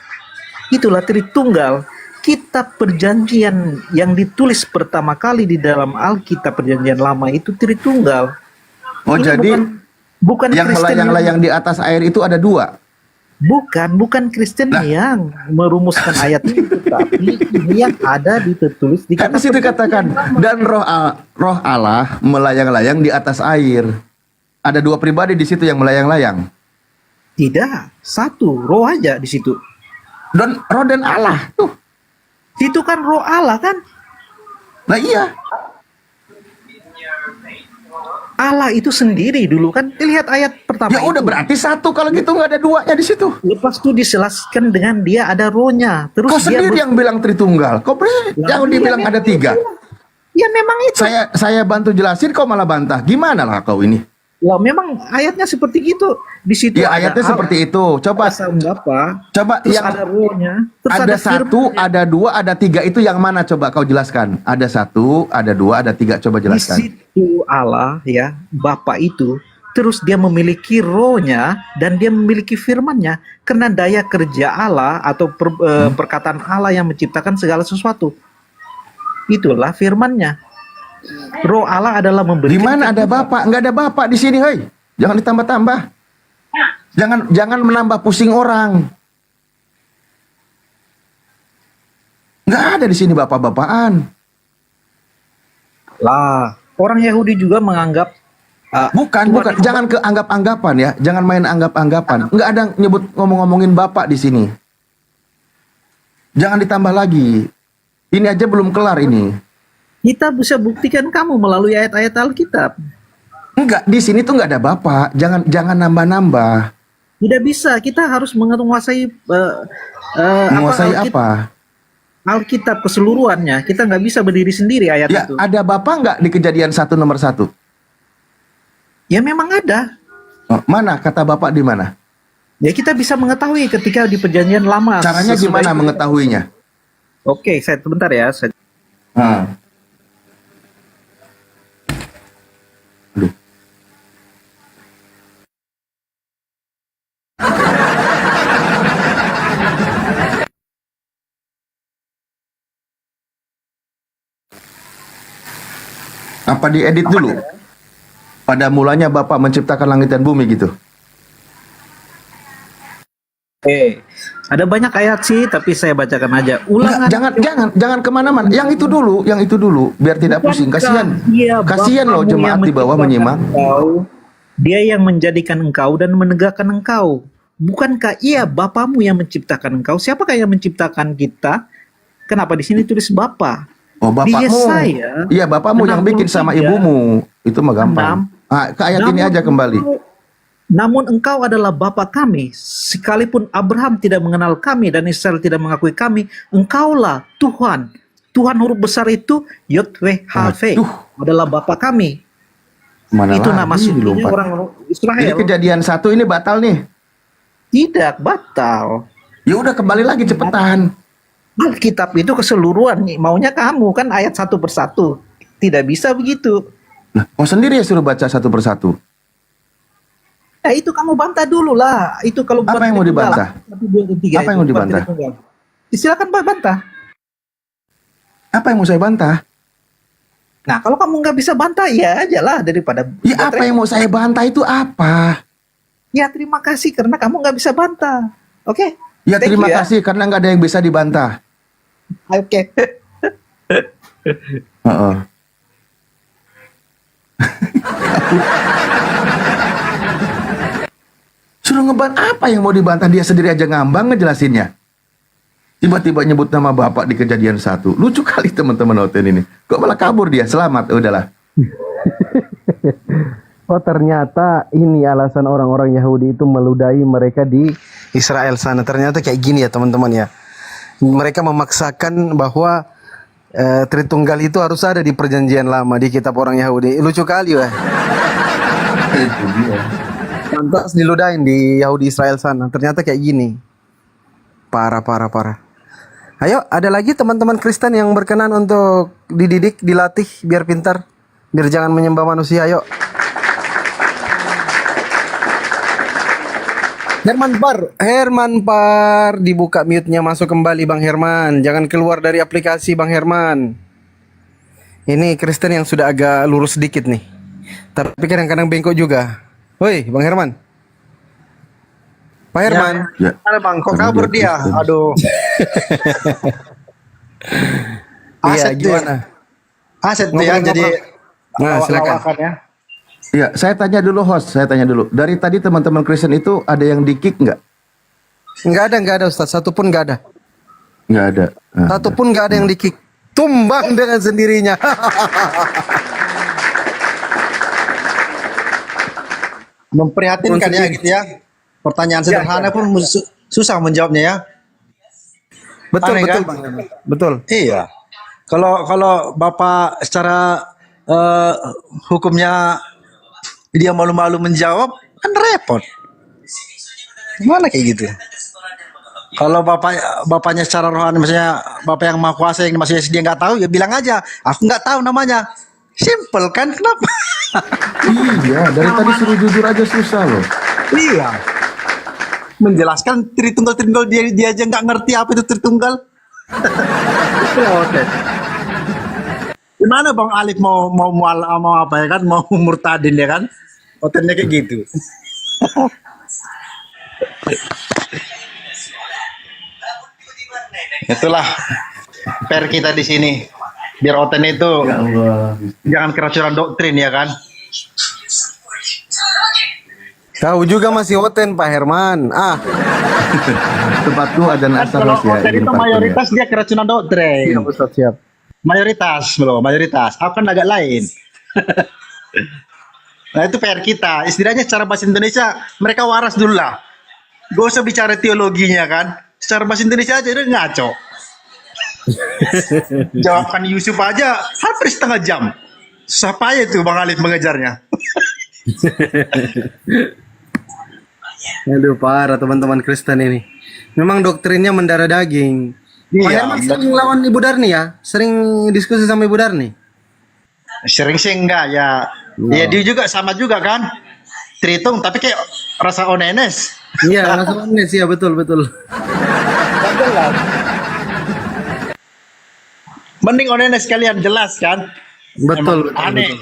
Itulah Tritunggal. Kitab perjanjian yang ditulis pertama kali di dalam Alkitab perjanjian lama itu Tritunggal. Oh, Ini jadi bukan yang Kristen melayang-layang di atas air itu ada 2. bukan Kristen yang merumuskan ayat ini, tapi ini yang ada ditulis di Kan di kitab situ katakan dan roh Allah melayang-layang di atas air. Ada 2 pribadi di situ yang melayang-layang. Tidak, satu roh aja di situ. Dan roh dan Allah tuh. Itu kan roh Allah kan? Nah iya. Allah itu sendiri dulu kan. Lihat ayat pertama. Ya udah itu. berarti 1 kalau gitu nggak ada 2-nya di situ. Lepas itu dijelaskan dengan dia ada rohnya. Terus Kau dia sendiri yang bilang Tritunggal. Kau yang dibilang ada 3. Ya memang itu. Saya bantu jelasin kau malah bantah. Gimana lah kau ini? Lah memang ayatnya seperti gitu. Di situ Ya ada ayatnya Allah, seperti itu. Coba ada Bapa, terus yang ada rohnya, terus ada 1, firman. ada 2, ada 3 itu yang mana coba kau jelaskan? Ada 1, ada 2, ada 3 coba Di jelaskan. situ Allah ya, Bapa itu, terus dia memiliki rohnya dan dia memiliki firmannya karena daya kerja Allah atau perkataan Allah yang menciptakan segala sesuatu. Itulah firmannya. Roh Allah adalah memberi. Di mana ada Bapak? Nggak ada Bapak di sini, hei. Jangan ditambah-tambah. Jangan menambah pusing orang. Nggak ada di sini bapak-bapakan. Lah, orang Yahudi juga menganggap Bukan. Jangan ke anggap-anggapan ya. Jangan main anggap-anggapan. Nggak ada nyebut ngomongin Bapak di sini. Jangan ditambah lagi. Ini aja belum kelar ini. kita bisa buktikan kamu melalui ayat-ayat Alkitab. Enggak, di sini tuh nggak ada Bapak. Jangan nambah-nambah. Tidak bisa, kita harus menguasai Menguasai apa? Alkitab keseluruhannya. Kita nggak bisa berdiri sendiri ayat Ya, itu. ada Bapak nggak di Kejadian 1 nomor 1? Ya memang ada. Oh, mana kata Bapak di mana? Ya kita bisa mengetahui ketika di perjanjian lama. Caranya sesudah gimana itu. mengetahuinya? Oke, saya sebentar ya. Aduh. Apa diedit dulu? Pada mulanya Bapak menciptakan langit dan bumi gitu. Ada banyak ayat sih, tapi saya bacakan aja. Enggak, jangan kemana-mana. Yang itu dulu, biar tidak pusing. Kasihan, kasihan loh jemaat di bawah menyimak. Dia yang menjadikan engkau dan menegakkan engkau. Bukankah ia Bapamu yang menciptakan engkau? Siapakah yang menciptakan kita? Kenapa di sini tulis Bapa? Oh, Di bapakmu. Yesaya Iya, bapakmu yang bikin sama 63, ibumu. Itu mah gampang. Ke ayat ini aja kembali. Namun engkau adalah Bapa kami, sekalipun Abraham tidak mengenal kami dan Israel tidak mengakui kami, engkaulah Tuhan. Tuhan huruf besar itu Yod-Weh-Ha-Ve adalah Bapa kami. Mana Itu lagi nama sukunya dilompat. orang Ini Israel. Kejadian 1 ini batal nih. Tidak batal. Ya udah kembali lagi cepetan. Alkitab itu keseluruhan nih, maunya kamu kan ayat satu persatu. Tidak bisa begitu. Nah, kau sendiri ya suruh baca satu persatu. Ya itu kamu bantah dulu lah. Itu kalau Apa yang mau dibantah? Apa yang mau dibantah? Silakan bantah. Apa yang mau saya bantah? Nah kalau kamu nggak bisa bantah ya aja lah daripada. Ya apa yang mau saya bantah itu apa? Ya terima kasih karena kamu nggak bisa bantah. Oke? Ya Thank terima you, ya. kasih karena nggak ada yang bisa dibantah. Oke. Heeh. Suruh apa yang mau dibantah, dia sendiri aja ngambang ngejelasinnya. Tiba-tiba nyebut nama Bapak di Kejadian 1. Lucu kali teman-teman hotel ini. Kok malah kabur dia? Selamat, udahlah. Oh ternyata ini alasan orang-orang Yahudi itu meludahi mereka di Israel sana. Ternyata kayak gini ya teman-teman ya. Mereka memaksakan bahwa Tritunggal itu harus ada di perjanjian lama di kitab orang Yahudi. Lucu kali wah. Itu dia. Pantas diludahin di Yahudi Israel sana. Ternyata kayak gini. Parah. Ayo, ada lagi teman-teman Kristen yang berkenan untuk dididik, dilatih biar pintar, biar jangan menyembah manusia. Ayo. Herman Par, dibuka mute-nya, masuk kembali Bang Herman. Jangan keluar dari aplikasi Bang Herman. Ini Kristen yang sudah agak lurus sedikit nih. Tapi kadang-kadang bengkok juga. Woi, Bang Herman. Pak Herman. Ya. Ada bang, kok Karena kabur dia? Kristen. Aduh. Iya, Aset tuh ya. gimana? Aset tuh ya, Ngobrol-ngobrol. jadi Nah, silakan. lawakan ya. Iya, saya tanya dulu host, saya tanya dulu. Dari tadi teman-teman Kristen itu ada yang di-kick nggak? Enggak ada Ustaz. Satu pun enggak ada. Nggak ada. Nah, Satu pun enggak ada yang di-kick. Tumbang dengan sendirinya. Memprihatinkan ya gitu ya. Pertanyaan sederhana pun susah menjawabnya ya. Betul, Aneh, betul kan? Bang Herman. Betul. Iya. Kalau Bapak secara hukumnya dia malu-malu menjawab, kan repot. Gimana kayak gitu? Kalau bapaknya secara rohani, misalnya bapak yang maha kuasa yang masih dia nggak tahu, ya bilang aja, aku nggak tahu namanya. Simple kan? Kenapa? iya, dari tadi suruh jujur aja susah loh. Iya. Menjelaskan Tritunggal dia aja nggak ngerti apa itu Tritunggal. Gimana Bang Alif mau apa ya kan? Mau murtadin ya kan? Otennya kayak gitu. Itulah per kita di sini. Biar Oten itu Ya Allah. jangan keracunan doktrin ya kan? Tahu juga masih Oten Pak Herman. Tempatku ada asar Kalau host ya. Oten izin itu parkir ya. mayoritas dia keracunan doktrin. Ustaz, siap. Mayoritas belum, mayoritas. Aku kan agak lain. Nah itu PR kita. Istilahnya secara bahasa Indonesia mereka waras dulu lah. Gak usah bicara teologinya kan. Secara bahasa Indonesia aja udah ngaco. Jawabkan Yusuf aja hampir setengah jam. Susah payah tuh Bang Alif mengejarnya. Aduh, parah teman-teman Kristen ini. Memang doktrinnya mendarah daging. Pak Iya, Herman sering lawan Ibu Darni ya? Sering diskusi sama Ibu Darni? sering sih enggak ya. Ya dia juga sama juga kan. Tritung tapi kayak rasa onenes. Iya, langsung sih ya, betul. Mending onenes kalian jelas kan. Betul. Emang aneh.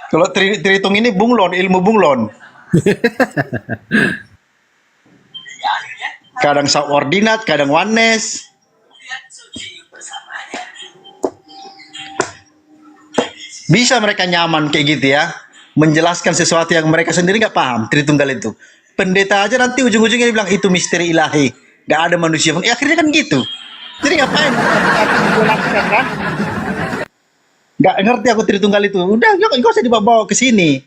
Kalau Tritung ini bunglon, ilmu bunglon. Kadang subordinat, kadang oneness. Bisa mereka nyaman kayak gitu ya, menjelaskan sesuatu yang mereka sendiri nggak paham. Tritunggal itu pendeta aja nanti ujung-ujungnya dia bilang itu misteri ilahi, nggak ada manusia. Ya, akhirnya kan gitu. Jadi ngapain dijelaskan kan? Nggak ngerti aku Tritunggal itu. Udah, nggak usah dibawa ke sini.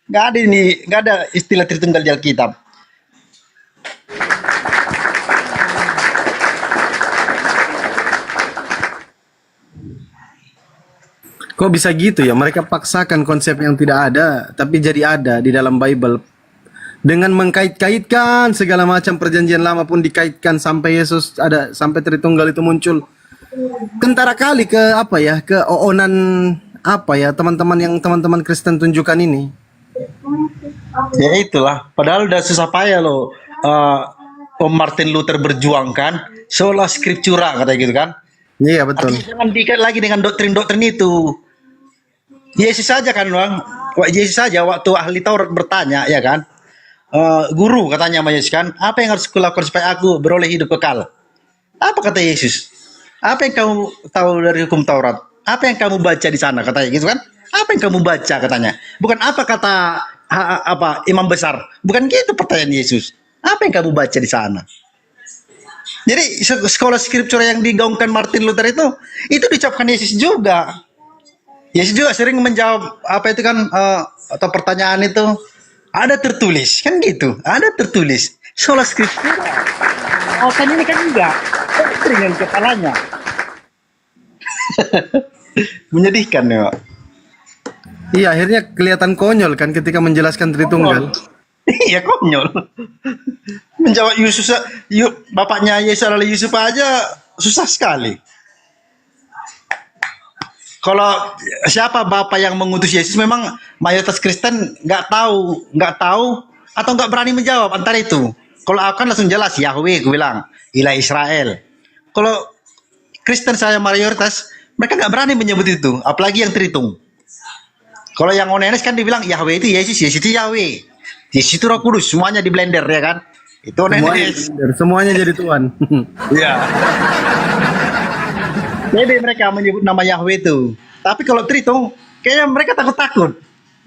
Nggak ada ini, nggak ada istilah Tritunggal di Alkitab. Kok bisa gitu ya? Mereka paksakan konsep yang tidak ada, tapi jadi ada di dalam Bible. Dengan mengkait-kaitkan segala macam perjanjian lama pun dikaitkan sampai Yesus ada, sampai Tritunggal itu muncul. Kentara kali ke apa ya? Ke oonan apa ya teman-teman Kristen tunjukkan ini. Ya itulah. Padahal udah susah payah loh. Om Martin Luther berjuang kan, sola scriptura katanya gitu kan. Iya, betul. Artinya jangan diikat lagi dengan doktrin-doktrin itu. Yesus saja kan bang, Yesus saja waktu ahli Taurat bertanya ya kan, guru katanya sama Yesus kan, apa yang harus kulakukan supaya aku beroleh hidup kekal? Apa kata Yesus? Apa yang kamu tahu dari hukum Taurat? Apa yang kamu baca di sana katanya gitu kan? Apa yang kamu baca katanya? Bukan apa kata apa imam besar? Bukan gitu pertanyaan Yesus. Apa yang kamu baca di sana? Jadi sekolah skriptura yang digaungkan Martin Luther itu diucapkan Yesus juga. Yesus juga sering menjawab apa itu kan atau pertanyaan itu ada tertulis kan gitu, ada tertulis. Sekolah skriptura. Oh kan ini kan enggak. Dengan kepalanya. Menyedihkan ya. Pak. Iya, akhirnya kelihatan konyol kan ketika menjelaskan Tritunggal. Iya konyol. Menjawab Yusuf, bapaknya Yesus adalah Yusuf aja susah sekali. Kalau siapa bapak yang mengutus Yesus, memang mayoritas Kristen nggak tahu atau nggak berani menjawab antara itu. Kalau aku kan langsung jelas Yahweh, gue bilang ilah Israel. Kalau Kristen saya mayoritas, mereka nggak berani menyebut itu, apalagi yang Tritung. Kalau yang Onenes kan dibilang Yahweh itu Yesus, Yesus itu Yahweh, Yesus itu Roh Kudus, semuanya di blender ya kan? Itu Onenes. Semuanya jadi Tuhan. Iya. Jadi mereka menyebut nama Yahweh itu. Tapi kalau Tritung, kayaknya mereka takut-takut.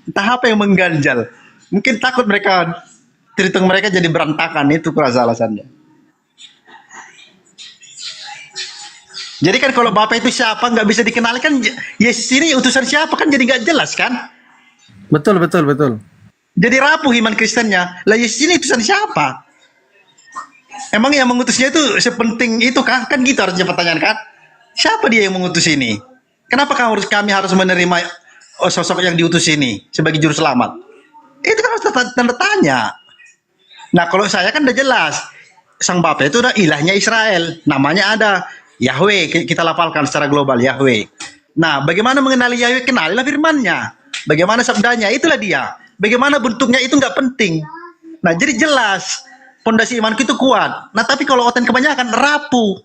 Entah apa yang mengganjal. Mungkin takut mereka, Tritung mereka jadi berantakan, itu kurasa alasannya. Jadi kan kalau Bapak itu siapa nggak bisa dikenali kan, Yesus ini utusan siapa kan jadi nggak jelas kan? Betul. Jadi rapuh iman Kristennya. Lah Yesus ini utusan siapa? Emang yang mengutusnya itu sepenting itu kah? Kan gitu harusnya pertanyaan kan? Siapa dia yang mengutus ini? Kenapa kami harus menerima sosok yang diutus ini sebagai juru selamat? Itu kan harus tanda tanya. Nah kalau saya kan udah jelas, sang Bapa itu udah ilahnya Israel, namanya ada Yahweh, kita lafalkan secara global Yahweh. Nah bagaimana mengenali Yahweh? Kenalilah firman-Nya. Bagaimana sabdanya? Itulah dia. Bagaimana bentuknya itu nggak penting. Nah jadi jelas, pondasi imanku itu kuat. Nah tapi kalau oten kebanyakan rapuh.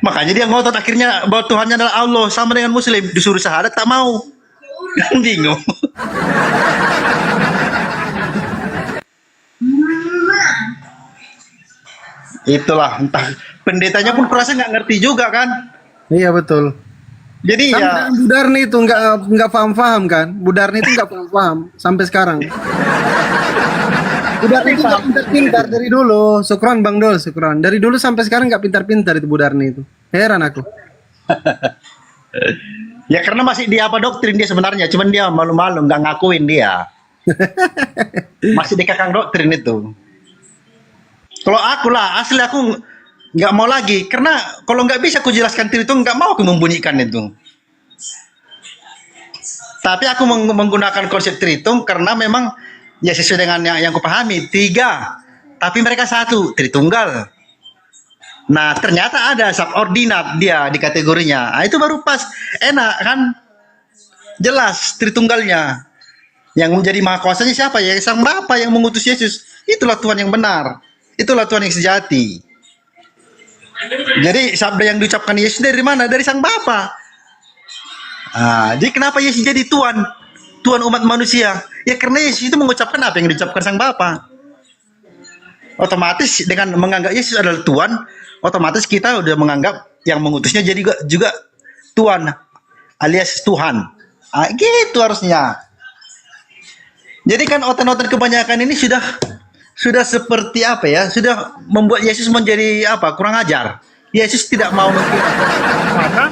Makanya dia ngotot akhirnya bahwa Tuhannya adalah Allah, sama dengan Muslim, disuruh syahadat tak mau. Bingung. Itulah, entah pendetanya pun kurasa nggak ngerti juga kan. Iya betul. Jadi Sama ya dengan Budarni itu nggak paham kan? Budarni itu nggak paham sampai sekarang. Budarni itu nggak pintar-pintar dari dulu. Syukron Bang Dol, syukron. Dari dulu sampai sekarang nggak pintar-pintar itu Budarni itu. Heran aku. ya karena masih dia apa doktrin dia sebenarnya, cuman dia malu-malu nggak ngakuin dia. Masih dikekang doktrin itu. Kalau aku lah, asli aku nggak mau lagi, karena kalau nggak bisa aku jelaskan itu nggak mau aku membunyikan itu. Tapi aku menggunakan konsep Tritung karena memang ya sesuai dengan yang kupahami, 3, tapi mereka 1, Tritunggal. Nah ternyata ada subordinat dia di kategorinya. Nah, itu baru pas, enak kan, jelas Tritunggalnya. Yang menjadi maha kuasanya siapa ya? Sang Bapa yang mengutus Yesus. Itulah Tuhan yang benar. Itulah Tuhan yang sejati. Jadi sabda yang diucapkan Yesus dari mana? Dari Sang Bapa. Jadi kenapa Yesus jadi Tuhan? Tuhan umat manusia. Ya karena Yesus itu mengucapkan apa yang diucapkan Sang Bapa. Otomatis dengan menganggap Yesus adalah Tuhan, otomatis kita udah menganggap yang mengutusnya jadi juga Tuhan alias Tuhan. Gitu harusnya. Jadi kan oten-oten kebanyakan ini sudah seperti apa ya? Sudah membuat Yesus menjadi apa? Kurang ajar. Yesus tidak mau maka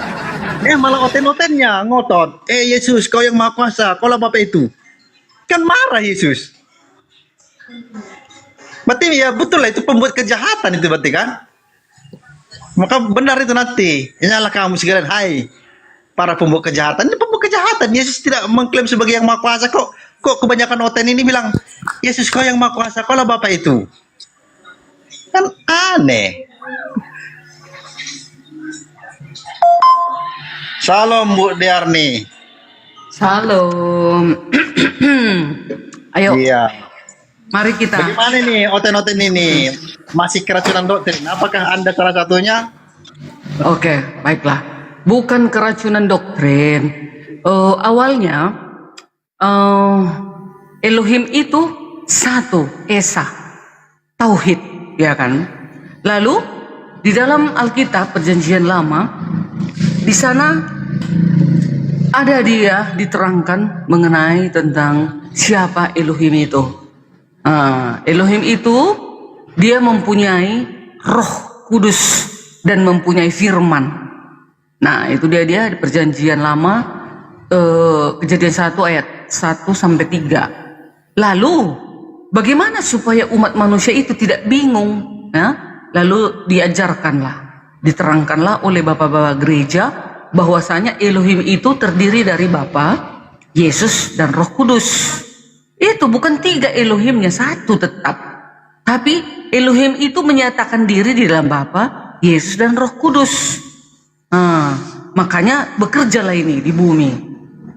malah oten-otennya ngotot. Yesus, kau yang maha kuasa, kau lah Bapa itu. Kan marah Yesus. Berarti ya betul lah itu pembuat kejahatan itu berarti kan? Maka benar itu nanti. Inyalah kamu sekalian, hai para pembuat kejahatan. Ini pembuat kejahatan. Yesus tidak mengklaim sebagai yang maha kuasa kok. Kok kebanyakan oten ini bilang Yesus kau yang maha kuasa, kau lah Bapa itu. Kan aneh. Salam Bu Diarni. Salam. Ayo. Iya. Mari kita. Bagaimana nih oten-oten ini? Masih keracunan doktrin? Apakah Anda salah satunya? Oke, baiklah. Bukan keracunan doktrin. Awalnya Elohim itu satu, Esa, Tauhid, ya kan? Lalu di dalam Alkitab Perjanjian Lama, di sana ada dia diterangkan mengenai tentang siapa Elohim itu. Elohim itu dia mempunyai Roh Kudus dan mempunyai firman. Nah, itu dia di Perjanjian Lama, Kejadian 1 ayat 1 sampai 3. Lalu bagaimana supaya umat manusia itu tidak bingung? Lalu diajarkanlah, diterangkanlah oleh bapak-bapak gereja bahwasanya Elohim itu terdiri dari Bapa, Yesus dan Roh Kudus. Itu bukan 3 Elohimnya, 1 tetap. Tapi Elohim itu menyatakan diri di dalam Bapa, Yesus dan Roh Kudus. Makanya bekerjalah ini di bumi.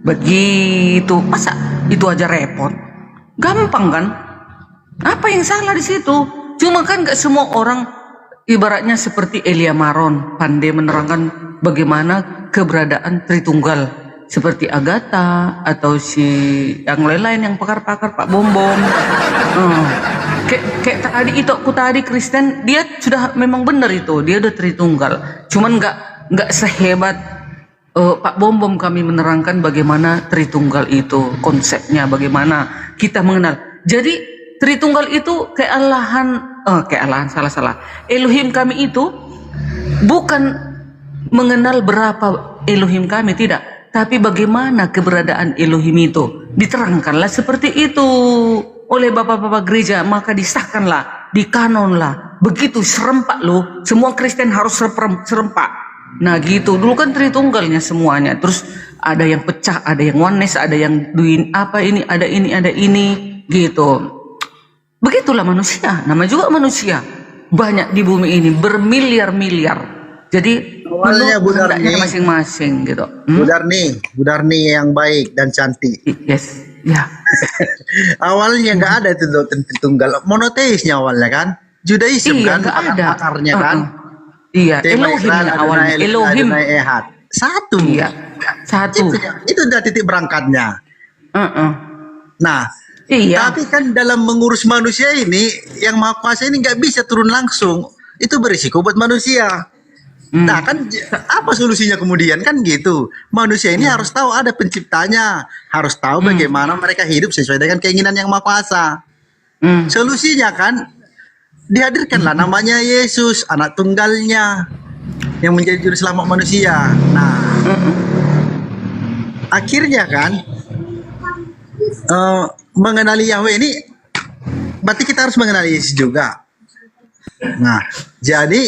Begitu. Masa itu aja repot. Gampang kan? Apa yang salah di situ? Cuma kan gak semua orang ibaratnya seperti Elia Maron pandai menerangkan bagaimana keberadaan Tritunggal, seperti Agatha atau si yang lain-lain yang pakar-pakar Pak Bombom. Kayak tadi itu aku tadi Kristen, dia sudah memang benar itu, dia udah Tritunggal. Cuman nggak sehebat Pak Bombom kami menerangkan bagaimana Tritunggal itu konsepnya, bagaimana kita mengenal. Jadi Tritunggal itu kealahan salah. Elohim kami itu bukan mengenal berapa Elohim kami, tidak, tapi bagaimana keberadaan Elohim itu diterangkanlah seperti itu oleh bapak-bapak gereja, maka disahkanlah, dikanonlah. Begitu serempak loh, semua Kristen harus serempak. Nah gitu, dulu kan Tritunggalnya semuanya. Terus ada yang pecah, ada yang oneness, ada yang duin apa ini, ada ini gitu. Begitulah manusia, nama juga manusia. Banyak di bumi ini, bermiliar-miliar. Jadi Awalnya Bu kehendaknya Darni, masing-masing gitu. Bu Darni yang baik dan cantik. Yes, ya. Awalnya nggak ada itu Tritunggal, monoteisnya awalnya kan, Judaism Iya, kan, nggak ada. akarnya kan. Iya, Tema Elohim Israel, yang awalnya. Adonai Elohim. Adonai Ehad. Satu. Iya, satu. Itu udah titik berangkatnya. Nah, Iya. tapi kan dalam mengurus manusia ini, yang Maha Kuasa ini nggak bisa turun langsung. Itu berisiko buat manusia. Nah kan apa solusinya kemudian kan gitu. Manusia ini harus tahu ada penciptanya, harus tahu bagaimana mereka hidup sesuai dengan keinginan yang Maha Kuasa. Solusinya kan dihadirkanlah namanya Yesus, anak tunggalnya yang menjadi juru selamat manusia. Nah, akhirnya kan mengenali Yahweh ini berarti kita harus mengenali Yesus juga. Nah, jadi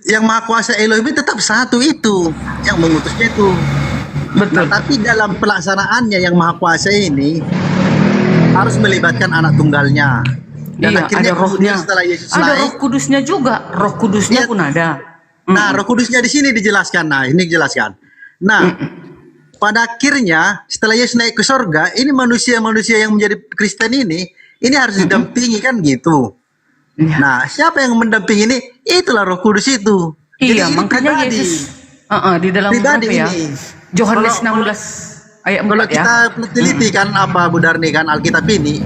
yang Maha Kuasa Elohim tetap satu itu, yang mengutusnya itu. Betul. Nah, tapi dalam pelaksanaannya yang Maha Kuasa ini harus melibatkan anak tunggalnya. Dan Iya, akhirnya ada rohnya. setelah Yesus Ada naik, roh kudusnya juga. Roh kudusnya Iya. pun ada. nah Roh Kudusnya di sini dijelaskan. Nah, ini dijelaskan. Nah, pada akhirnya setelah Yesus naik ke sorga, ini manusia-manusia yang menjadi Kristen ini harus didampingi kan gitu. Iya. Nah, siapa yang mendampingi ini? Itulah Roh Kudus itu. Iya, ini makanya pribadi. Yesus di dalam Pribadi berapa ya? ini. Yohanes Kalau- 16 ayat 4 Kalau ya. kita teliti kan apa Bu Darni kan Alkitab ini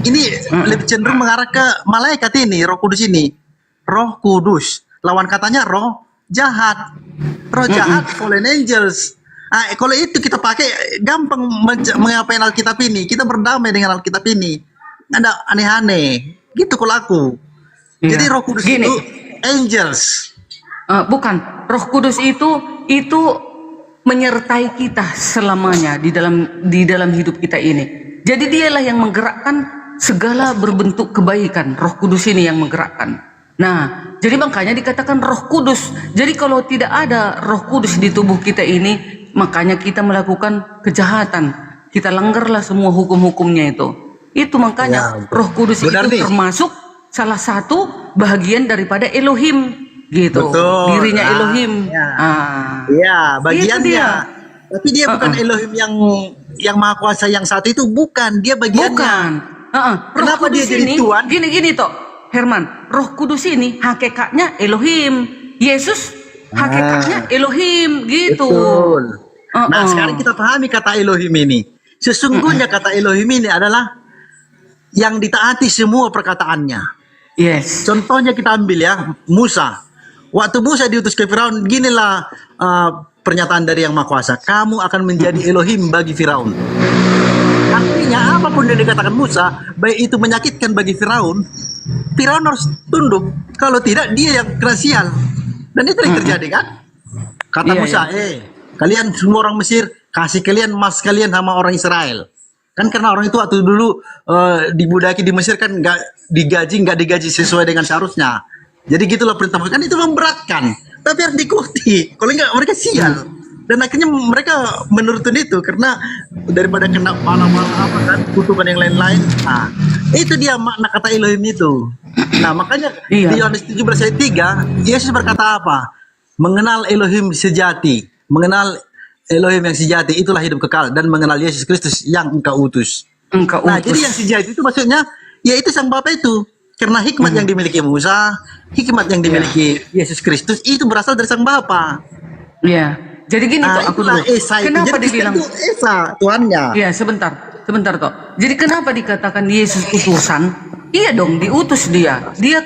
lebih cenderung mengarah ke malaikat ini, Roh Kudus ini. Roh Kudus. Lawan katanya roh jahat. Roh jahat, fallen angels. Ah, kalau itu kita pakai gampang mengapain Alkitab ini. Kita berdamai dengan Alkitab ini. Ada aneh-aneh. Gitu kalau aku. Iya. Jadi Roh Kudus Gini. itu angels. Bukan, Roh Kudus itu menyertai kita selamanya di dalam hidup kita ini. Jadi dialah yang menggerakkan segala berbentuk kebaikan. Roh Kudus ini yang menggerakkan. Nah, jadi makanya dikatakan Roh Kudus. Jadi kalau tidak ada Roh Kudus di tubuh kita ini, makanya kita melakukan kejahatan. Kita langgarlah semua hukum-hukumnya itu. Itu makanya Ya, Roh Kudus benar itu nih. termasuk salah satu bagian daripada Elohim. Gitu. Betul. Dirinya Nah, Elohim. ya. Ah. Iya, Itu bagiannya. dia. Tapi dia bukan Elohim yang Maha Kuasa yang satu itu, bukan. Dia bagiannya. Bukan. Roh Kenapa Kudus dia jadi ini, Tuhan? Gini toh, Herman. Roh Kudus ini hakikatnya Elohim. Yesus hakikatnya Elohim gitu. Betul. Nah, sekarang kita pahami kata Elohim ini. Sesungguhnya kata Elohim ini adalah yang ditaati semua perkataannya. Yes. Contohnya kita ambil ya, Musa. Waktu Musa diutus ke Firaun, ginilah pernyataan dari Yang Maha Kuasa. Kamu akan menjadi Elohim bagi Firaun. Artinya apapun yang dikatakan Musa, baik itu menyakitkan bagi Firaun, Firaun harus tunduk. Kalau tidak, dia yang kena sial. Dan itu yang terjadi kan? Kata Iya, Musa, kalian semua orang Mesir, kasih kalian emas kalian sama orang Israel. Kan karena orang itu waktu dulu dibudaki di Mesir kan nggak digaji sesuai dengan seharusnya. Jadi gitulah perintah kan itu memberatkan. Tapi harus diikuti. Kalau enggak mereka sial. Dan akhirnya mereka menurutin itu karena daripada kena panah-panah apa kan, kutukan yang lain-lain. Nah, itu dia makna kata Elohim itu. Nah, makanya Iya. di Yohanes 17 ayat 3, Yesus berkata apa? Mengenal Elohim sejati, mengenal Elohim yang sejati itulah hidup kekal dan mengenal Yesus Kristus yang engkau utus. Engkau Nah, utus. jadi yang sejati itu maksudnya yaitu sang Bapa itu. Karena hikmat yang dimiliki Musa, hikmat yang dimiliki Yesus Kristus itu berasal dari sang Bapa. Ya. Jadi gini Nah, toh aku itulah dulu. Esa itu. Kenapa Jadi Kristen dibilang? itu Esa Tuhannya. Iya, sebentar toh. Jadi kenapa dikatakan Yesus utusan? Iya dong, diutus dia. Dia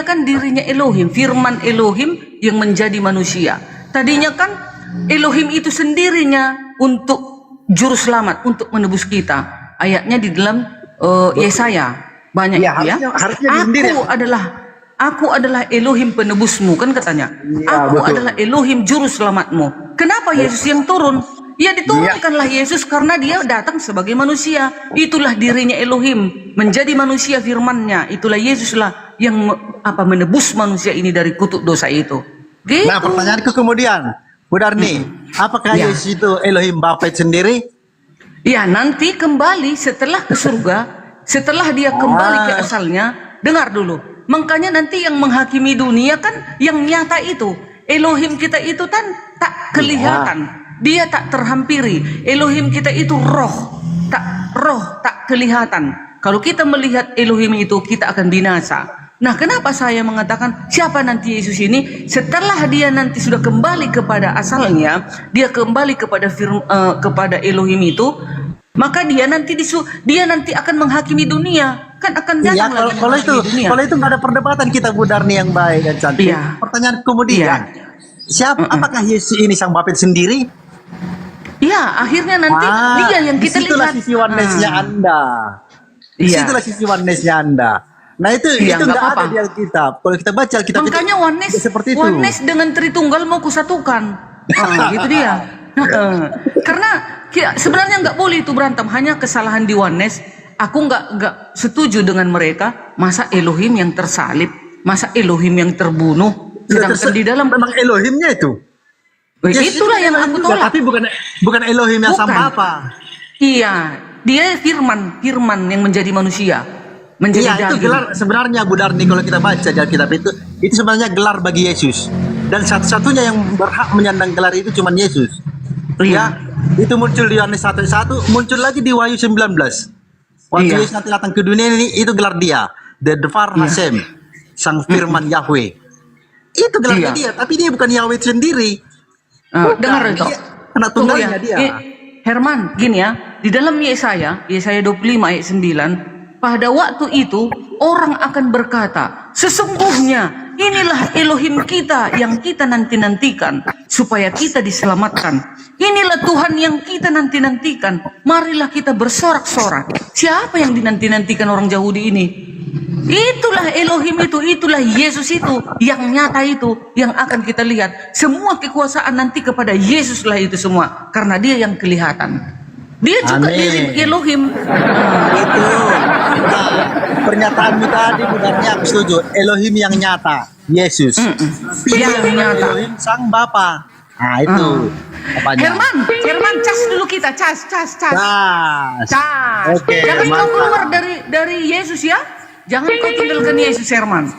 kan dirinya Elohim, firman Elohim yang menjadi manusia. Tadinya kan Elohim itu sendirinya untuk juru selamat, untuk menebus kita. Ayatnya di dalam Yesaya banyak Iya, itu ya. harusnya dia sendiri. Aku adalah Elohim penebusmu, kan katanya. Aku adalah Elohim juru selamatmu. Kenapa Yesus yang turun? Ya diturunkanlah Yesus karena dia datang sebagai manusia. Itulah dirinya Elohim, menjadi manusia firman-Nya. Itulah Yesuslah yang menebus manusia ini dari kutuk dosa itu. Gitu. Nah, pertanyaanku kemudian, Bu Darni, apakah Ya. Yesus itu Elohim Bapa itu sendiri? Ya, nanti kembali setelah ke surga, setelah dia kembali ke asalnya, dengar dulu. Makanya nanti yang menghakimi dunia kan yang nyata itu. Elohim kita itu kan tak kelihatan. Dia tak terhampiri. Elohim kita itu roh, tak kelihatan. Kalau kita melihat Elohim itu, kita akan binasa. Nah, kenapa saya mengatakan siapa nanti Yesus ini? Setelah dia nanti sudah kembali kepada asalnya, dia kembali kepada Elohim itu, maka dia nanti akan menghakimi dunia. Kan akan Ya, datang lagi kalau itu menghakimi dunia. kalau itu nggak ada perdebatan kita Bu Darni yang baik dan cantik. Iya. Pertanyaan kemudian, apakah Yesus ini sang Bapa itu sendiri? Ya, akhirnya nanti dia yang kita disitulah lihat. sisi oneness-nya Anda. Iya. Disitulah sisi oneness-nya Anda. Nah, itu Iya, itu nggak nggak ada apa-apa. di Alkitab. Kalau kita baca Alkitab Makanya itu oneness, seperti itu. oneness dengan Tritunggal mau kusatukan. Gitu dia. Karena sebenarnya nggak boleh itu berantem. Hanya kesalahan di oneness. Aku nggak setuju dengan mereka. Masa Elohim yang tersalib, masa Elohim yang terbunuh. Sedangkan di dalam memang Elohimnya itu. Yesus itulah itu yang Elohim aku juga, tolak. tapi bukan Elohim yang sang Bukan. Bapa. Iya, dia firman yang menjadi manusia, menjadi Iya, itu daging. gelar sebenarnya Bu Darni kalau kita baca di Alkitab itu sebenarnya gelar bagi Yesus. Dan satu-satunya yang berhak menyandang gelar itu cuma Yesus. Iya. Ya, itu muncul di Yohanes 1:1, muncul lagi di Wahyu 19. Waktu Iya. Yesus nanti datang ke dunia ini, itu gelar dia, the Devar Hashem, sang firman Yahweh. Itu gelarnya Iya. dia, tapi dia bukan Yahweh sendiri. Dengar itu. Anak Tunggu tunggalnya dia. Herman, gini ya, di dalam Yesaya 25 ayat 9, pada waktu itu orang akan berkata, sesungguhnya inilah Elohim kita yang kita nanti-nantikan supaya kita diselamatkan. Inilah Tuhan yang kita nanti-nantikan. Marilah kita bersorak-sorak. Siapa yang dinanti-nantikan orang Yahudi ini? Itulah Elohim itu, itulah Yesus itu, yang nyata itu, yang akan kita lihat. Semua kekuasaan nanti kepada Yesuslah itu semua, karena dia yang kelihatan. Dia juga Amin. diri Elohim. Itu. Nah, pernyataanmu tadi benarnya aku setuju. Elohim yang nyata, Yesus. Dia Yang nyata. Elohim sang Bapa. Nah, itu. Apanya? Herman, cas dulu kita, cas. Cas. Oke, Jangan kau mantap. keluar dari Yesus ya. Jangan kau tinggalkan Yesus, Herman.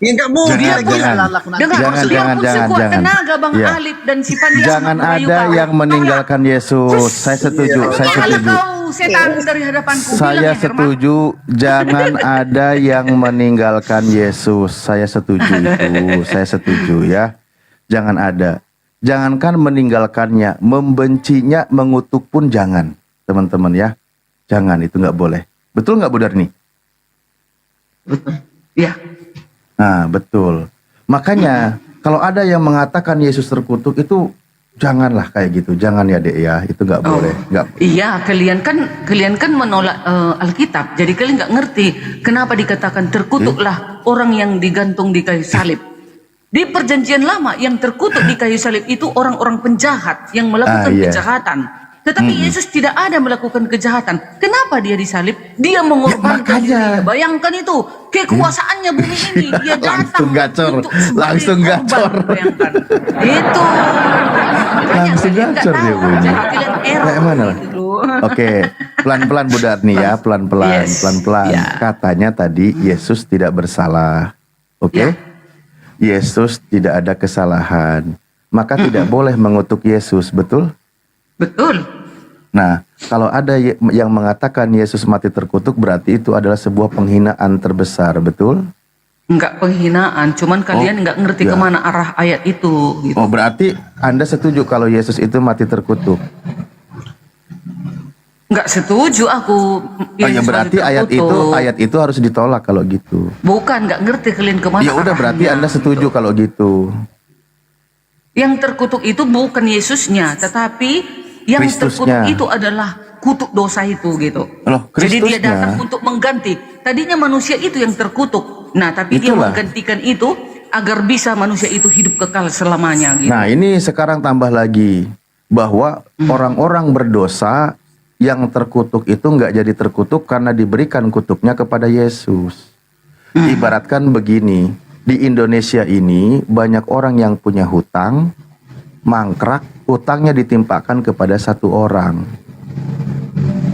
Ya enggak mungkin Jangan, lagi jangan. salah lakukan. Dengar, Jangan, biarpun sekuat jangan. tenaga Bang Iya. Alif dan si Pandias Jangan merayu ada kau. yang meninggalkan Yesus. Saya setuju, saya Tolak setuju. kau setan dari hadapanku. Bilang Saya ya, Herman. setuju, jangan ada yang meninggalkan Yesus. Saya setuju itu, saya setuju ya. Jangan ada. Jangankan meninggalkannya, membencinya, mengutuk pun jangan, teman-teman ya. Jangan, itu nggak boleh. Betul nggak Bu Darni? Ya. Nah, betul. Makanya kalau ada yang mengatakan Yesus terkutuk itu janganlah kayak gitu. Jangan ya Dek ya, itu nggak boleh. Nggak. Iya, kalian kan menolak Alkitab. Jadi kalian nggak ngerti kenapa dikatakan terkutuklah orang yang digantung di kayu salib. Di perjanjian lama yang terkutuk di kayu salib itu orang-orang penjahat yang melakukan iya. kejahatan. Tetapi Yesus tidak ada melakukan kejahatan. Kenapa dia disalib? Dia mengorbankan makanya. dirinya. Bayangkan itu, kekuasaannya bumi ini. Dia datang Langsung gacor, untuk sebagai langsung korban. gacor. Bayangkan. Itu. Makanya Langsung kalian nggak gacor dia tahu. bunyi. Jadi kalian error Kayak mana lah? gitu. Oke, pelan-pelan Bu Darni ya, pelan-pelan, Yes. pelan-pelan. Ya. Katanya tadi Yesus tidak bersalah. Oke? Ya. Yesus tidak ada kesalahan. Maka tidak boleh mengutuk Yesus, betul? Betul. Nah, kalau ada yang mengatakan Yesus mati terkutuk, berarti itu adalah sebuah penghinaan terbesar, betul? Enggak penghinaan, cuman kalian enggak ngerti ya. kemana arah ayat itu gitu. Oh, berarti Anda setuju kalau Yesus itu mati terkutuk? Enggak setuju aku. Oh ya, berarti ayat itu harus ditolak kalau gitu. Bukan, enggak ngerti kalian kemana Ya udah, berarti arahnya, Anda setuju gitu. kalau gitu. Yang terkutuk itu bukan Yesusnya, tetapi yang Kristusnya. terkutuk itu adalah kutuk dosa itu gitu. Loh, Jadi dia Kristusnya. datang untuk mengganti. Tadinya manusia itu yang terkutuk. Nah, tapi dia Itulah. menggantikan itu agar bisa manusia itu hidup kekal selamanya gitu. Nah, ini sekarang tambah lagi bahwa orang-orang berdosa yang terkutuk itu nggak jadi terkutuk karena diberikan kutuknya kepada Yesus. Ibaratkan begini, di Indonesia ini banyak orang yang punya hutang, mangkrak, hutangnya ditimpakan kepada satu orang.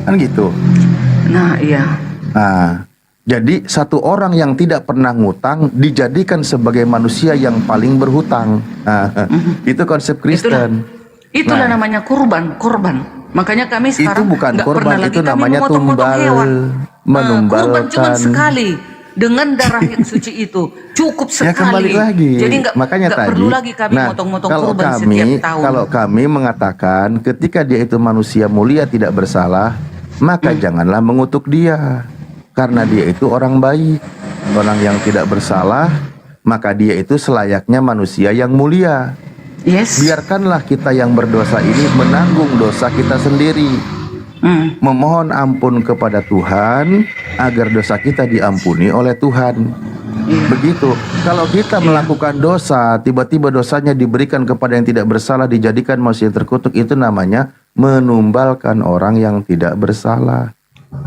Kan gitu. Nah, iya. Nah, jadi satu orang yang tidak pernah ngutang dijadikan sebagai manusia yang paling berhutang. Nah, itu konsep Kristen. Itulah Nah. namanya korban. Makanya kami sekarang Itu bukan nggak korban, pernah lagi itu kami namanya memotong-motong tumbal, hewan. menumbalkan. Kurban cuma sekali dengan darah yang suci itu cukup sekali. Ya kembali lagi. Jadi Makanya nggak tadi, perlu lagi kami motong-motong kalau kurban kami, setiap tahun. Kalau kami mengatakan ketika dia itu manusia mulia tidak bersalah, maka janganlah mengutuk dia. Karena dia itu orang baik, orang yang tidak bersalah, maka dia itu selayaknya manusia yang mulia. Yes. Biarkanlah kita yang berdosa ini menanggung dosa kita sendiri. Memohon ampun kepada Tuhan agar dosa kita diampuni oleh Tuhan. Begitu. Kalau kita melakukan dosa, tiba-tiba dosanya diberikan kepada yang tidak bersalah, dijadikan manusia yang terkutuk, itu namanya menumbalkan orang yang tidak bersalah.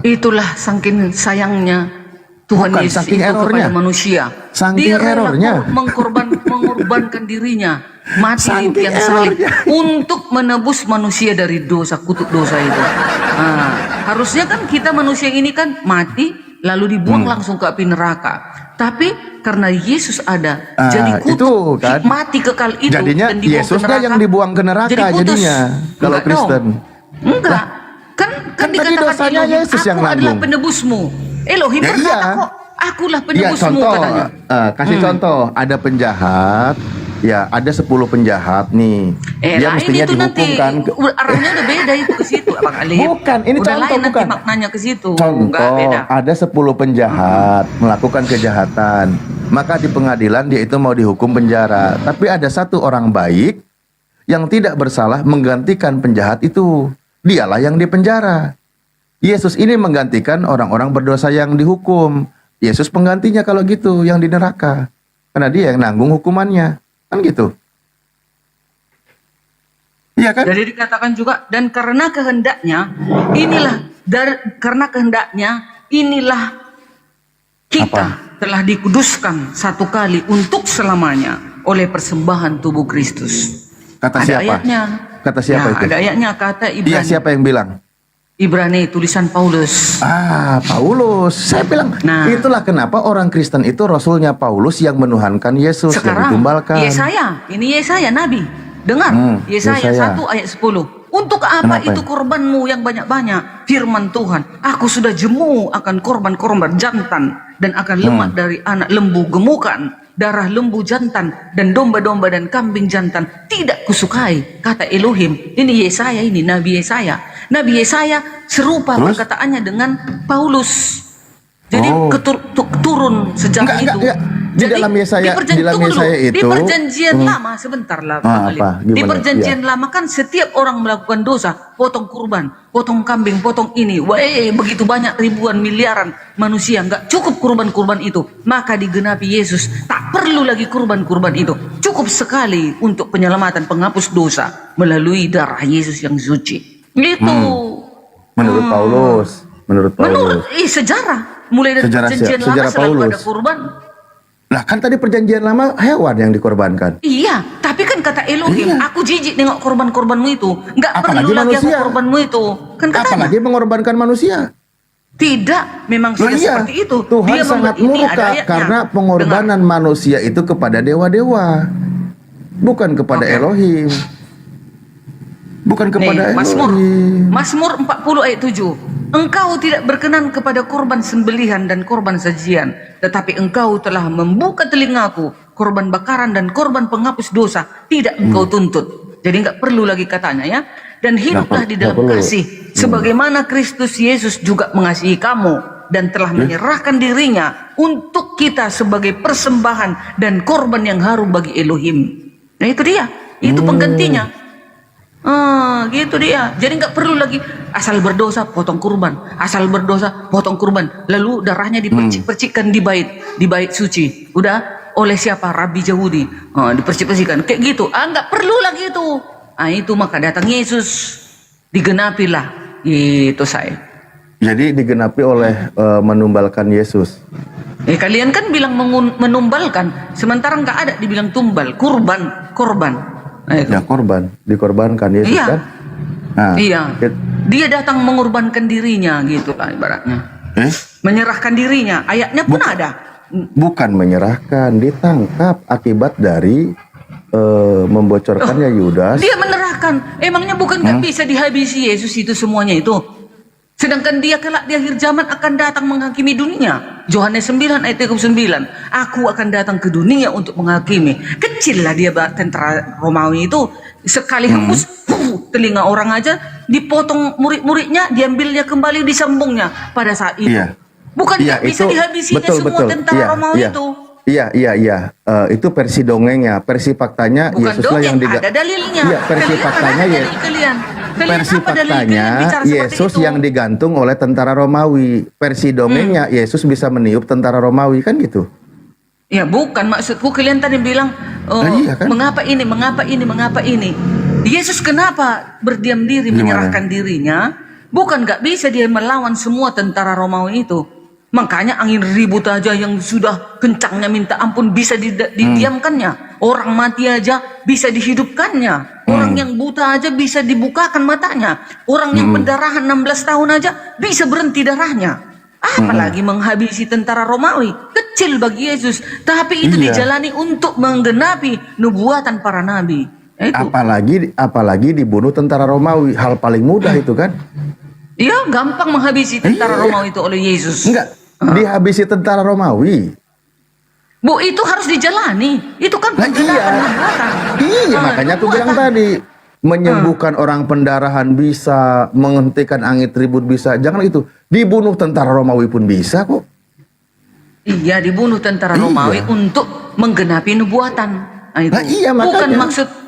Itulah saking sayangnya Tuhan Bukan, Yesus saking itu errornya. kepada manusia. Saking Dia rela errornya. mengorbankan dirinya, mati di Saking tiang salib errornya. untuk menebus manusia dari dosa, kutuk dosa itu. Nah, harusnya kan kita manusia ini kan mati lalu dibuang langsung ke api neraka. Tapi karena Yesus ada, jadi kutuk itu kan. mati kekal itu Jadinya dan dibuang ke Yesusnya neraka, yang dibuang ke neraka jadi putus. jadinya kalau Enggak Kristen. dong. Enggak. Kan tadi dikatakan dosanya Elohim, Yesus yang aku adalah nanggung. penebusmu. Elohim Ya, berkata iya. kok, akulah Ya penebusmu contoh, katanya. kasih contoh, ada penjahat, ya ada 10 penjahat nih. Dia Lain mestinya itu nanti dihukum kan. arahnya udah beda itu ke situ, Abang Ali. Bukan, ini udah contoh, lain nanti bukan. maknanya ke situ. Enggak Contoh, beda. ada 10 penjahat melakukan kejahatan. Maka di pengadilan dia itu mau dihukum penjara. Tapi ada satu orang baik yang tidak bersalah menggantikan penjahat itu. Dialah yang dipenjara. Yesus ini menggantikan orang-orang berdosa yang dihukum. Yesus penggantinya kalau gitu, yang di neraka. Karena dia yang nanggung hukumannya. Kan gitu. Iya kan? Jadi dikatakan juga dan karena kehendaknya inilah kita telah dikuduskan satu kali untuk selamanya oleh persembahan tubuh Kristus. Kata Ada siapa? ayatnya. Kata siapa Ya, itu? ada ayatnya, kata Iya, Ibrani. siapa yang bilang? Ibrani, tulisan Paulus. Paulus. Saya bilang, Nah. itulah kenapa orang Kristen itu rasulnya Paulus yang menuhankan Yesus, yang Sekarang ditumbalkan. Yesaya Nabi. Dengar, Yesaya Yesaya. 1 ayat 10. Untuk apa Kenapa? itu korbanmu yang banyak-banyak? Firman Tuhan, aku sudah jemu akan korban-korban jantan dan akan lemak dari anak lembu gemukan. Darah lembu jantan dan domba-domba dan kambing jantan tidak kusukai, kata Elohim. Ini Yesaya, ini Nabi Yesaya. Nabi Yesaya serupa Terus? perkataannya dengan Paulus. Jadi Oh. turun sejarah Enggak, itu. enggak. Di dalam Yesaya- di dalam tunggu dulu. Yesaya Di itu, perjanjian lama sebentar lah, Bang Ali. apa? Di Gimana? perjanjian lama kan setiap orang melakukan dosa, potong kurban, potong kambing, potong ini, begitu banyak ribuan miliaran manusia, nggak cukup kurban-kurban itu, maka digenapi Yesus, tak perlu lagi kurban-kurban itu, cukup sekali untuk penyelamatan penghapus dosa melalui darah Yesus yang suci. Itu Menurut Paulus. Menurut Paulus. sejarah, mulai dari Sejarah perjanjian lama sejarah selalu Paulus. ada kurban. Lah kan tadi perjanjian lama hewan yang dikorbankan. Iya, tapi kan kata Elohim, Iya. aku jijik nengok korban-korbanmu itu. Nggak Apalagi perlu lagi aku manusia. korbanmu itu. Kan katanya. Apalagi mengorbankan manusia. Tidak, memang Loh sudah iya, seperti itu. Tuhan sangat ini ada murka ayatnya. karena pengorbanan manusia itu kepada dewa-dewa, bukan kepada Oke. Elohim. Bukan kepada Nih, Mazmur, Elohim. Mazmur 40 ayat 7. Engkau tidak berkenan kepada korban sembelihan dan korban sajian, tetapi engkau telah membuka telingaku, korban bakaran dan korban penghapus dosa tidak engkau tuntut. Jadi nggak perlu lagi katanya ya. Dan hiduplah di dalam nggak perlu. kasih, sebagaimana Kristus Yesus juga mengasihi kamu dan telah menyerahkan dirinya untuk kita sebagai persembahan dan korban yang harum bagi Elohim. Nah itu dia, itu penggantinya. Gitu dia. Jadi nggak perlu lagi asal berdosa potong kurban, asal berdosa potong kurban, lalu darahnya dipercik-percikkan di bait suci. Udah oleh siapa? Rabi Yahudi. Dipercik-percikkan kayak gitu. Nggak perlu lagi itu. Itu maka datang Yesus, digenapilah. Itu saya. Jadi digenapi oleh menumbalkan Yesus. Kalian kan bilang menumbalkan, sementara nggak ada dibilang tumbal, korban. Itu. Ya korban, dikorbankan Yesus Iya. kan? Nah, Iya. Dia datang mengorbankan dirinya gitu lah ibaratnya. Menyerahkan dirinya. Ayatnya pun ada. Bukan menyerahkan, ditangkap akibat dari membocorkannya Yudas. Dia menyerahkan. Emangnya bukan nggak bisa dihabisi Yesus itu semuanya itu? Sedangkan dia kelak di akhir zaman akan datang menghakimi dunia. Yohanes 9 ayat 39. Aku akan datang ke dunia untuk menghakimi. Kecil lah dia tentara Romawi itu. Sekali hembus, telinga orang aja dipotong murid-muridnya, diambilnya kembali disambungnya pada saat itu. Iya. Bukan Iya, bisa dihabisinya semua tentara Romawi itu. Iya. Itu versi dongengnya, versi faktanya Bukan Yesuslah dongeng, yang ada dalilnya. Iya, versi Kalian faktanya ada ya. dalil kalian. Versi Apa dalil faktanya kalian bicara seperti Yesus itu? yang digantung oleh tentara Romawi. Versi dongengnya Yesus bisa meniup tentara Romawi kan gitu. Ya bukan, maksudku kalian tadi bilang iya kan? mengapa ini. Yesus kenapa berdiam diri, menyerahkan dirinya? Bukan gak bisa dia melawan semua tentara Romawi itu. Makanya angin ribut aja yang sudah kencangnya minta ampun bisa didiamkannya. Orang mati aja bisa dihidupkannya. Orang yang buta aja bisa dibukakan matanya. Orang yang pendarahan 16 tahun aja bisa berhenti darahnya. Apalagi menghabisi tentara Romawi. Kecil bagi Yesus. Tapi itu dijalani untuk menggenapi nubuatan para nabi. Itu. Apalagi dibunuh tentara Romawi. Hal paling mudah itu kan. Iya, gampang menghabisi tentara Romawi itu oleh Yesus. Enggak, dihabisi tentara Romawi. Bu, itu harus dijalani. Itu kan penggenapan nubuatan. Iya, makanya aku bilang tadi, menyembuhkan orang pendarahan bisa, menghentikan angin ribut bisa. Jangan itu, dibunuh tentara Romawi pun bisa kok. Iya, dibunuh tentara Romawi untuk menggenapi nubuatan. Nah, itu. Nah, iya, makanya.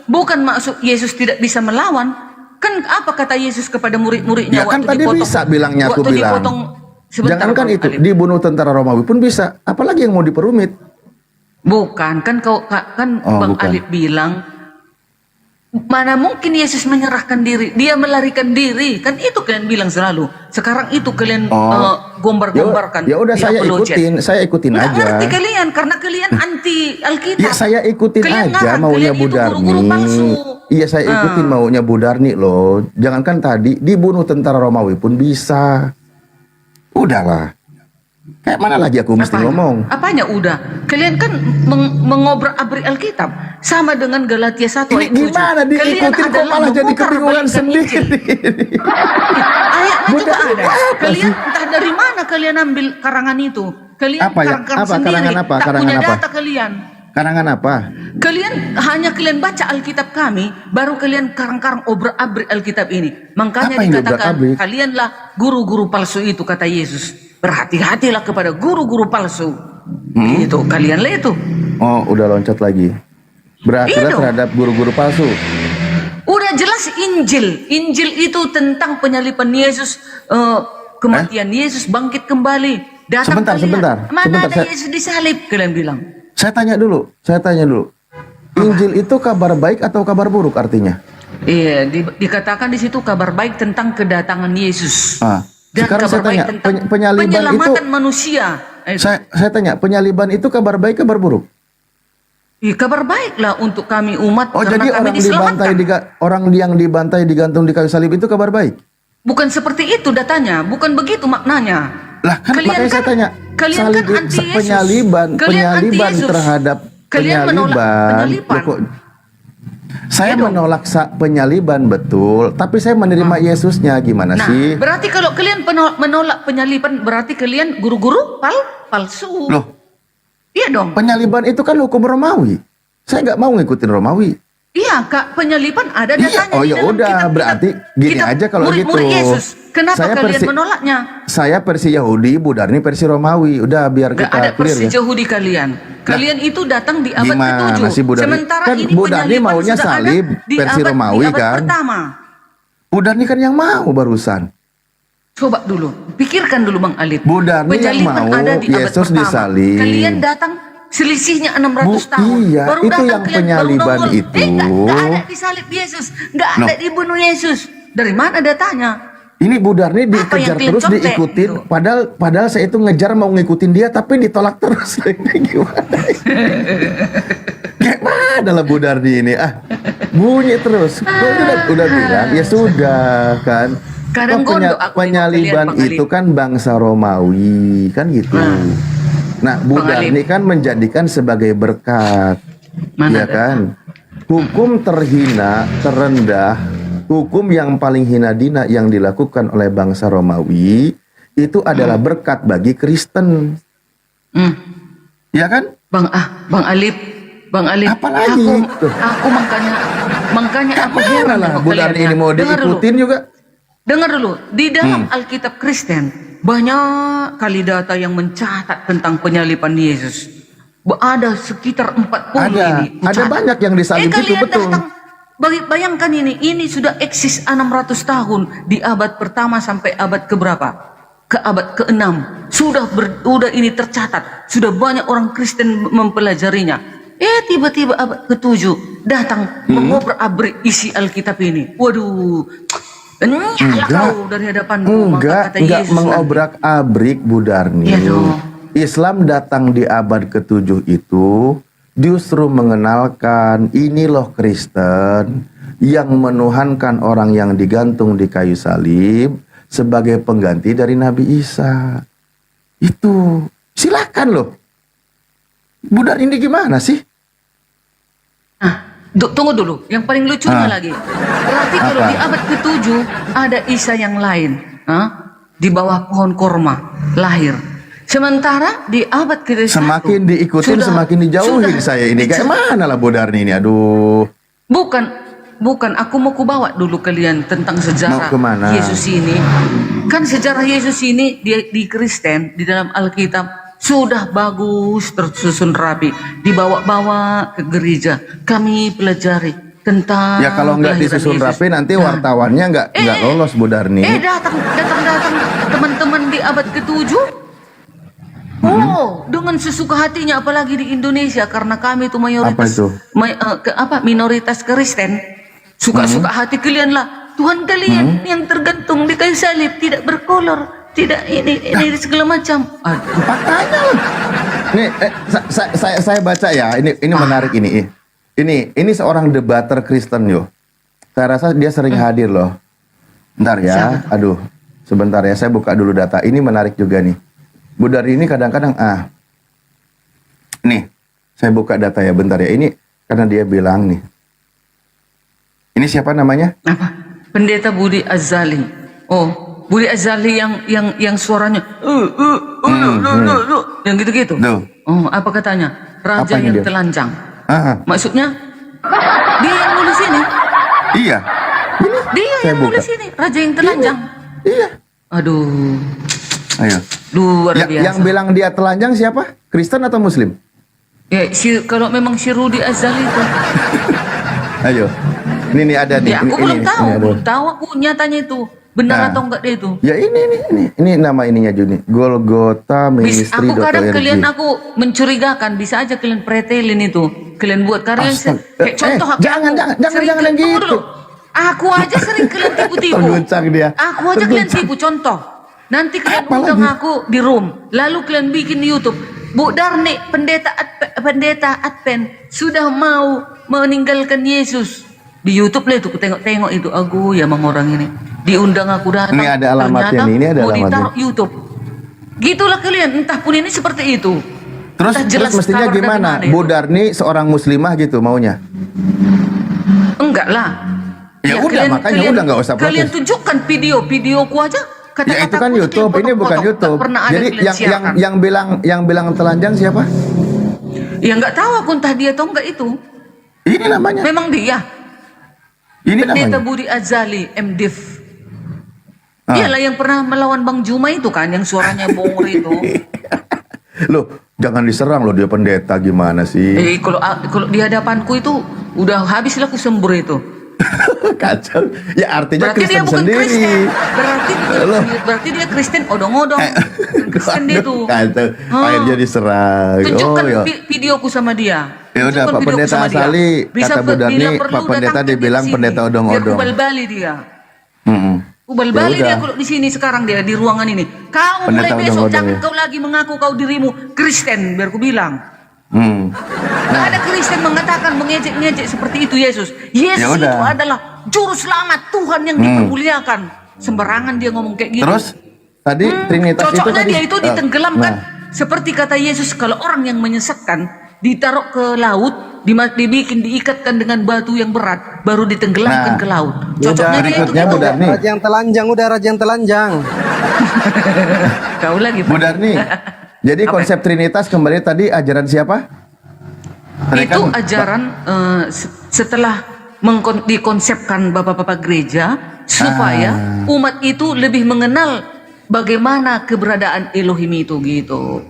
Bukan maksud Yesus tidak bisa melawan. Kan apa kata Yesus kepada murid-muridnya Ya kan waktu tadi dipotong? bisa bilangnya aku Waktu bilang. dipotong, sebentar, Jangankan Bang itu, Alif. dibunuh tentara Romawi pun bisa. Apalagi yang mau diperumit. Bukan, kan Bang bukan. Alif bilang mana mungkin Yesus menyerahkan diri, dia melarikan diri, kan itu kalian bilang selalu. Sekarang itu kalian gombar-gombarkan. Ya udah di saya upload chat. ikutin Nggak aja. ngerti kalian karena kalian anti Alkitab. Ya saya ikutin Kalian aja ngarang, maunya kalian itu Budarni. guru-guru palsu. Iya saya ikutin maunya Budarni loh. Jangankan tadi dibunuh tentara Romawi pun bisa. Udahlah. Kayak mana lagi aku mesti ngomong? Apanya udah? Kalian kan mengobrak-abrik Alkitab sama dengan Galatia 1 Ini ayat 7. gimana diikutin kok adalah malah jadi membuka kebingungan balikan sendiri. Injil. Ayatnya juga Budarni ada. apa Kalian sih? entah dari mana kalian ambil karangan itu. Kalian Apa ya? karang-karang Apa? sendiri. Karangan apa? Tak Karangan punya apa? data kalian. Karangan apa? Kalian baca Alkitab kami, baru kalian karang-karang obrak-abrik Alkitab ini. Makanya Apa yang dikatakan diobrak-abrik? kalianlah guru-guru palsu itu, kata Yesus. Berhati-hatilah kepada guru-guru palsu. Itu kalianlah itu. Oh, udah loncat lagi. Berhati-hatilah Itu. terhadap guru-guru palsu. Udah jelas Injil. Injil itu tentang penyaliban Yesus, kematian Yesus, bangkit kembali. Datang Sebentar, kalian. sebentar, Mana sebentar, ada saya- Yesus disalib? Kalian bilang. Saya tanya dulu. Injil itu kabar baik atau kabar buruk artinya? Iya, dikatakan di situ kabar baik tentang kedatangan Yesus. Dan Sekarang saya kabar baik tanya, tentang penyaliban penyelamatan itu, manusia. saya tanya, penyaliban itu kabar baik, kabar buruk? Iya, kabar baiklah untuk kami umat. Oh, karena jadi kami orang yang dibantai digantung di kayu salib itu kabar baik? Bukan seperti itu datanya, bukan begitu maknanya. Lah kan makanya saya tanya, kalian kan anti Yesus. penyaliban Kalian anti Yesus. terhadap Kalian menolak penyaliban. penyaliban. Loh, kok- Saya Ya dong. menolak penyaliban betul, tapi saya menerima Yesusnya. Gimana Nah, sih? berarti kalau kalian menolak penyaliban, berarti kalian guru-guru palsu. Loh, Iya dong. penyaliban itu kan hukum Romawi. Saya nggak mau ngikutin Romawi. Iya, Kak, penyaliban ada Iya, datanya oh di ya dalam udah, kitab-kitab- berarti gini kitab aja kalau murid-murid gitu. Yesus. Kenapa Saya kalian versi- menolaknya? Saya versi Yahudi, Bu Darni versi Romawi. Udah biar Gak kita ada clear persi ya. Yahudi kalian. Kalian itu datang di abad Gimana ke-7. sih, Bu Darni? Sementara Kan ini Bu Darni penyaliban maunya sudah ada salib di versi abad, Romawi, di abad kan? pertama. Bu Darni kan yang mau barusan. Coba dulu, pikirkan dulu Bang Alif. Bu Darni yang Penyaliban mau ada di abad Yesus pertama. disalib. Kalian datang selisihnya 600 Bu, tahun. iya, Baru itu datang yang kalian penyaliban baru nongol. itu. Nggak ada disalib Yesus. Nggak ada Loh. dibunuh Yesus. Dari mana datanya? Ini Bu Darni Apa dikejar yang kalian terus, contek diikutin. gitu? Padahal saya itu ngejar mau ngikutin dia, tapi ditolak terus. Ini gimana? Kayak mana lah Bu Darni ini? Bunyi terus. Gua udah bilang, ya sudah kan. Kadang Toh gondok aku penyaliban nengok kalian, Bang itu Alif. kan bangsa Romawi, kan gitu. Nah, Bu Bang Alif. Darni kan menjadikan sebagai berkat. Mana Ya ada? kan? Hukum terhina, terendah, hukum yang paling hina dina yang dilakukan oleh bangsa Romawi itu adalah berkat bagi Kristen. Hmm. Ya kan? Bang Alif, Apalagi? aku makanya aku Mana heran lah sama Bu kalian Darni ya. ini mau Dengar dulu. diikutin juga. Dengar dulu, di dalam Alkitab Kristen banyak kali data yang mencatat tentang penyaliban Yesus. Ada sekitar 40 ini. Ada mencatat. banyak yang disalib itu, kalian betul. datang, bayangkan ini sudah eksis 600 tahun di abad pertama sampai abad keberapa? Ke abad ke-6. Sudah ini tercatat. Sudah banyak orang Kristen mempelajarinya. Tiba-tiba abad ke-7 datang mengobrak-abrik isi Alkitab ini. Waduh. Nyala kau dari hadapanku, maka kata Enggak Yesus nanti. mengobrak-abrik Bu Darni. Iya dong. Islam datang di abad ke-7 itu justru mengenalkan ini loh Kristen yang menuhankan orang yang digantung di kayu salib sebagai pengganti dari Nabi Isa. Itu silakan loh. Bu Darni ini gimana sih? Tunggu dulu, yang paling lucunya lagi. Berarti kalau Apa? di abad ke-7 ada Isa yang lain, di bawah pohon korma lahir. Sementara di abad ke-1 Semakin diikutin semakin dijauhin saya ini. Kayak mana lah Bu Darni ini? Aduh. Bukan, aku mau kubawa dulu kalian tentang sejarah Mau kemana? Yesus ini. Kan sejarah Yesus ini di Kristen, di dalam Alkitab sudah bagus tersusun rapi, dibawa-bawa ke gereja. Kami pelajari tentang Ya kalau nggak kelahiran disusun Yesus. rapi nanti Nah, wartawannya nggak lolos Bu Darni. datang teman-teman di abad ke-7. Oh, dengan sesuka hatinya, apalagi di Indonesia karena kami itu mayoritas Apa itu? minoritas Kristen. Suka-suka hati kalian lah. Tuhan kalian yang tergantung di kayu salib, tidak berkolor, tidak ini segala macam. Aduh. Makanya lah. Nih, saya baca ya. Ini menarik ini. Ini seorang debater Kristen yo. Saya rasa dia sering hadir loh. Bentar ya. Siapa? Aduh, sebentar ya. Saya buka dulu data. Ini menarik juga nih. Bu Darni ini kadang-kadang nih, saya buka data ya. Bentar ya. Ini karena dia bilang nih. Ini siapa namanya? Apa? Pendeta Budi Azali. Oh, Budi Azali yang suaranya yang gitu-gitu. Tuh. Oh, apa katanya? Raja Apanya yang dia? telanjang. Ah, Maksudnya dia yang nulis ini. iya. Ini Dia saya yang buka. nulis ini, raja yang telanjang. Iya. Aduh, Ayo. luar biasa. Yang bilang dia telanjang siapa? Kristen atau Muslim? Ya, kalau memang si Rudi Azali itu. Ayo. Ini ada nih. Ya, aku belum tahu, ada. belum tahu aku nyatanya itu benar Nah. atau enggak dia itu. Ya ini nama ininya Juni. Golgota Ministry. Aku kadang kalian aku mencurigakan, bisa aja kalian pretelin itu, kalian buat karya kayak contoh aku. Jangan sering yang tunggu gitu. dulu. Aku aja sering kalian tipu-tipu. Terguncang dia. Aku aja kalian tipu, contoh. Nanti kalian Apa undang lagi? aku di room, lalu kalian bikin di YouTube. Bu Darni, pendeta Advent sudah mau meninggalkan Yesus. Di YouTube lah itu, aku tengok-tengok itu. Aku ya emang orang ini. Diundang aku datang. Ini ada alamatnya ternyata nih, ini ada mau alamatnya. ditaruh YouTube. Gitulah kalian, entah pun ini seperti itu. Terus Entah jelas mestinya kabar dari gimana? mana itu. Bu Darni seorang muslimah gitu maunya. Enggak lah. Ya udah, makanya udah nggak usah Kalian protes. tunjukkan videoku aja. Ya itu kan Kata-kataku YouTube, yang ini bukan potong-potong, YouTube. tak pernah ada Jadi kalian siarkan. yang bilang telanjang siapa? Ya nggak tahu aku entah dia atau enggak itu. Ini namanya. Memang dia. Ini Pendeta namanya. Budi Azali, MDiv. Ah. Dialah yang pernah melawan Bang Juma itu kan, yang suaranya bongor itu. Loh, jangan diserang loh, dia pendeta gimana sih? Kalau di hadapanku itu udah habislah aku sembur itu. Kacau. Ya artinya Berarti dia Kristen bukan sendiri. Kristen. Loh. Berarti dia Kristen odong-odong. Kristen dia tuh. Kacau. Ah. Akhirnya diserang. Tunjukkan ya. videoku sama dia. Ya udah, Tunjukkan Pak videoku Pendeta sama dia. Asali, kata Bu Darni, bila perlu Pak Pendeta datang ke dibilang sini. pendeta Biar odong-odong. kubal-bali dia. Mm-mm. Kubal-bali Ya udah. dia kalau di sini sekarang dia di ruangan ini. Kau Pendeta mulai besok odong-odong jangan ya. kau lagi mengaku kau dirimu Kristen, biar ku bilang. Hmm. Nggak ada Kristen mengatakan mengejek-ngejek seperti itu Yesus. Yesus Ya udah. itu adalah juru selamat Tuhan yang dipermuliakan. Sembarangan dia ngomong kayak gitu. Terus tadi Trinitas itu Cocoknya tadi dia itu ditenggelamkan. nah, Seperti kata Yesus, kalau orang yang menyesatkan ditaruh ke laut, diikatkan dengan batu yang berat, baru ditenggelamkan Nah, ke laut. Ya Cocoknya udah, dia itu. berikutnya Bu Darni. Raja yang telanjang, udah raja yang telanjang. Kau lagi. Bu Darni. Jadi Apa? konsep Trinitas kembali tadi ajaran siapa? Tadi Itu kan- ajaran setelah dikonsepkan bapak-bapak gereja supaya umat itu lebih mengenal bagaimana keberadaan Elohim itu gitu.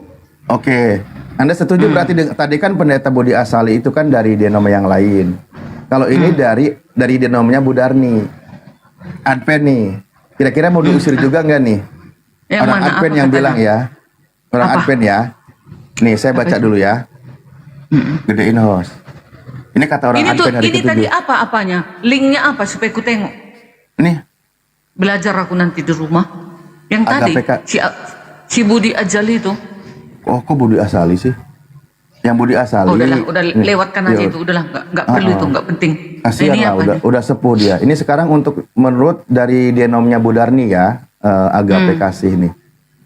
Oke. Anda setuju berarti tadi kan pendeta Budi Asali itu kan dari denom yang lain. Kalau ini dari denomnya Bu Darni. Advent nih. Kira-kira mau diusir juga nggak nih? Yang Orang mana? Advent Apa yang katanya? bilang ya. Orang Apa? Advent ya. Nih saya baca dulu ya. Gedein host. Ini kata orang Ini tuh Advent hari ini tadi ke-7. apa-apanya? Linknya apa supaya ku tengok? Nih, Belajar aku nanti di rumah. Yang tadi AKPK. si Budi Ajali itu. kok Budi Asali sih? Yang Budi Asali. Oh, udah nih, lewatkan aja iya. itu, udahlah nggak perlu itu, nggak penting. Kasihan Ini lah, apa nih? udah sepuh dia. Ini sekarang untuk menurut dari denomnya Bu Darni ya, Agape Kasih nih,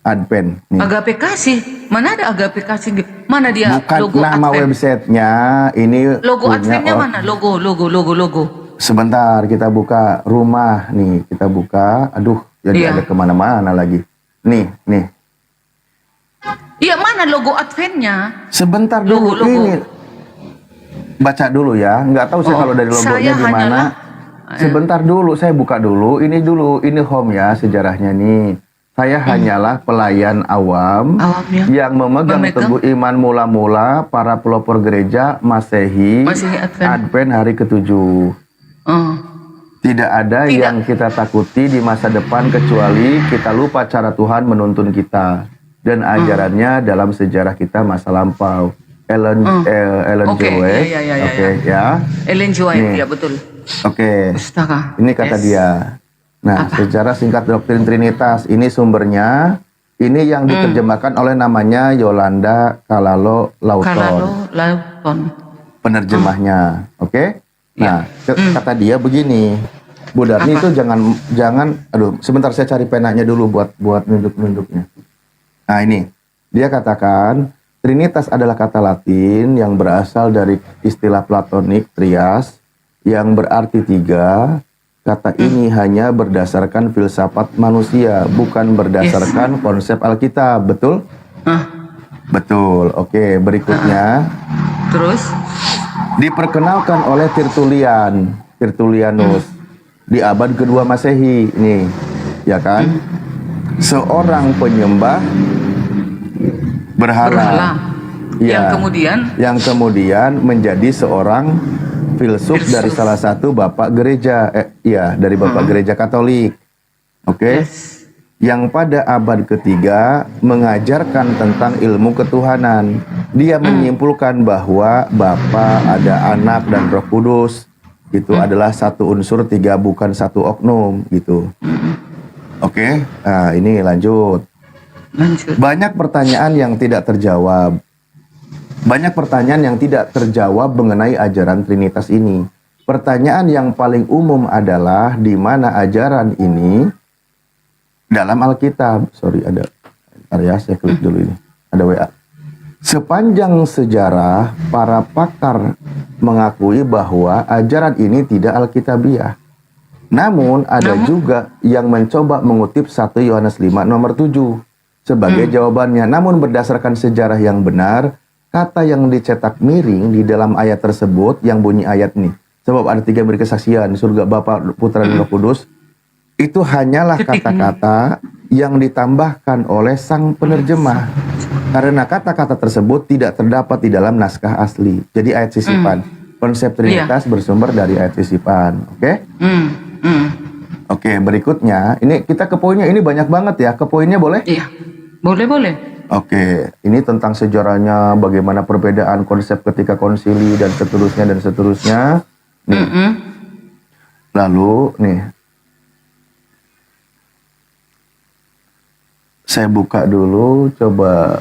Advent. Nih. Agape kasih, mana ada Agape kasih? Mana dia Bukan logo nama Advent? websitenya, ini Logo punya Adventnya mana? Logo. Sebentar, kita buka rumah nih, kita buka. Aduh, jadi Iya. ada kemana-mana lagi. Nih. Iya, mana logo Adventnya? Sebentar dulu Logo. ini. Baca dulu ya. Nggak tahu saya Oh, kalau dari logonya saya gimana. hanyalah- Sebentar dulu, saya buka dulu. Ini home ya sejarahnya nih. Saya hanyalah pelayan awam Awam ya. yang memegang Memegang. teguh iman mula-mula para pelopor gereja Masehi Masehi Advent. Advent hari ke-7. Oh. Tidak ada Tidak. yang kita takuti di masa depan kecuali kita lupa cara Tuhan menuntun kita dan ajarannya dalam sejarah kita masa lampau. Ellen Oke, G. White. iya, Oke, ya. Ellen G. White, Nih. ya betul. Oke. Pustaka. Ini kata Yes. dia. Nah, secara singkat doktrin Trinitas ini sumbernya ini yang diterjemahkan oleh namanya Yolanda Kalalo Lauton. Kalalo Lauton. Penerjemahnya. Oke? Nah, Ya. kata dia begini. Bu Darni itu jangan aduh, sebentar saya cari penanya dulu buat nunduk-nunduknya. Nah, ini. Dia katakan Trinitas adalah kata Latin yang berasal dari istilah Platonik trias yang berarti tiga. Kata ini hanya berdasarkan filsafat manusia, bukan berdasarkan konsep Alkitab. Betul? Betul. Oke, berikutnya Terus? diperkenalkan oleh Tertullianus di abad kedua Masehi. Nih, ya kan? Seorang penyembah berhala. Ya, yang kemudian menjadi seorang filsuf dari salah satu bapak gereja, dari bapak gereja Katolik. Oke. Yang pada abad ketiga mengajarkan tentang ilmu ketuhanan. Dia menyimpulkan bahwa Bapa, ada Anak dan Roh Kudus. Itu adalah satu unsur tiga, bukan satu oknum gitu. Oke. Nah, ini lanjut. Banyak pertanyaan yang tidak terjawab. Banyak pertanyaan yang tidak terjawab mengenai ajaran Trinitas ini. Pertanyaan yang paling umum adalah di mana ajaran ini dalam Alkitab. Sorry, ada ya, saya klik dulu ini. Ada WA. Sepanjang sejarah, para pakar mengakui bahwa ajaran ini tidak alkitabiah. Namun ada juga yang mencoba mengutip 1 Yohanes 5 nomor 7 sebagai jawabannya. Namun berdasarkan sejarah yang benar, kata yang dicetak miring di dalam ayat tersebut yang bunyi ayat nih. Sebab ada 3 beri kesaksian, surga Bapa, Putra dan Roh Kudus. Itu hanyalah kata-kata yang ditambahkan oleh sang penerjemah. Karena kata-kata tersebut tidak terdapat di dalam naskah asli. Jadi ayat sisipan. Konsep Trinitas bersumber dari ayat sisipan. Oke? Oke, berikutnya. Ini kita ke poinnya, ini banyak banget ya. Ke poinnya boleh? Iya. Boleh. Oke, ini tentang sejarahnya, bagaimana perbedaan konsep ketika konsili dan seterusnya. Nih. Lalu, nih. Saya buka dulu, coba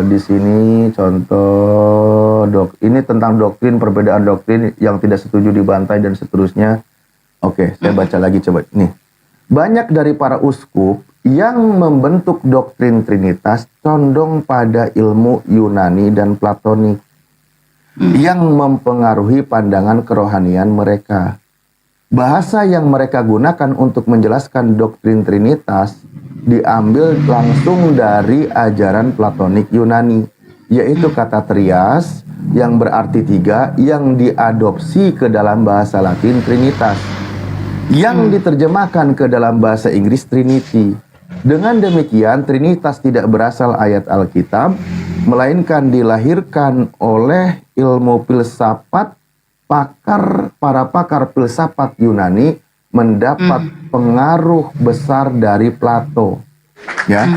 di sini contoh ini tentang doktrin, perbedaan doktrin yang tidak setuju dibantai dan seterusnya. Oke, saya baca lagi coba. Nih, banyak dari para uskup yang membentuk doktrin Trinitas condong pada ilmu Yunani dan Platonik yang mempengaruhi pandangan kerohanian mereka. Bahasa yang mereka gunakan untuk menjelaskan doktrin Trinitas diambil langsung dari ajaran Platonik Yunani, yaitu kata trias yang berarti 3 yang diadopsi ke dalam bahasa Latin Trinitas, yang diterjemahkan ke dalam bahasa Inggris Trinity. Dengan demikian, Trinitas tidak berasal ayat Alkitab, melainkan dilahirkan oleh ilmu filsafat. Para pakar filsafat Yunani mendapat pengaruh besar dari Plato. Ya,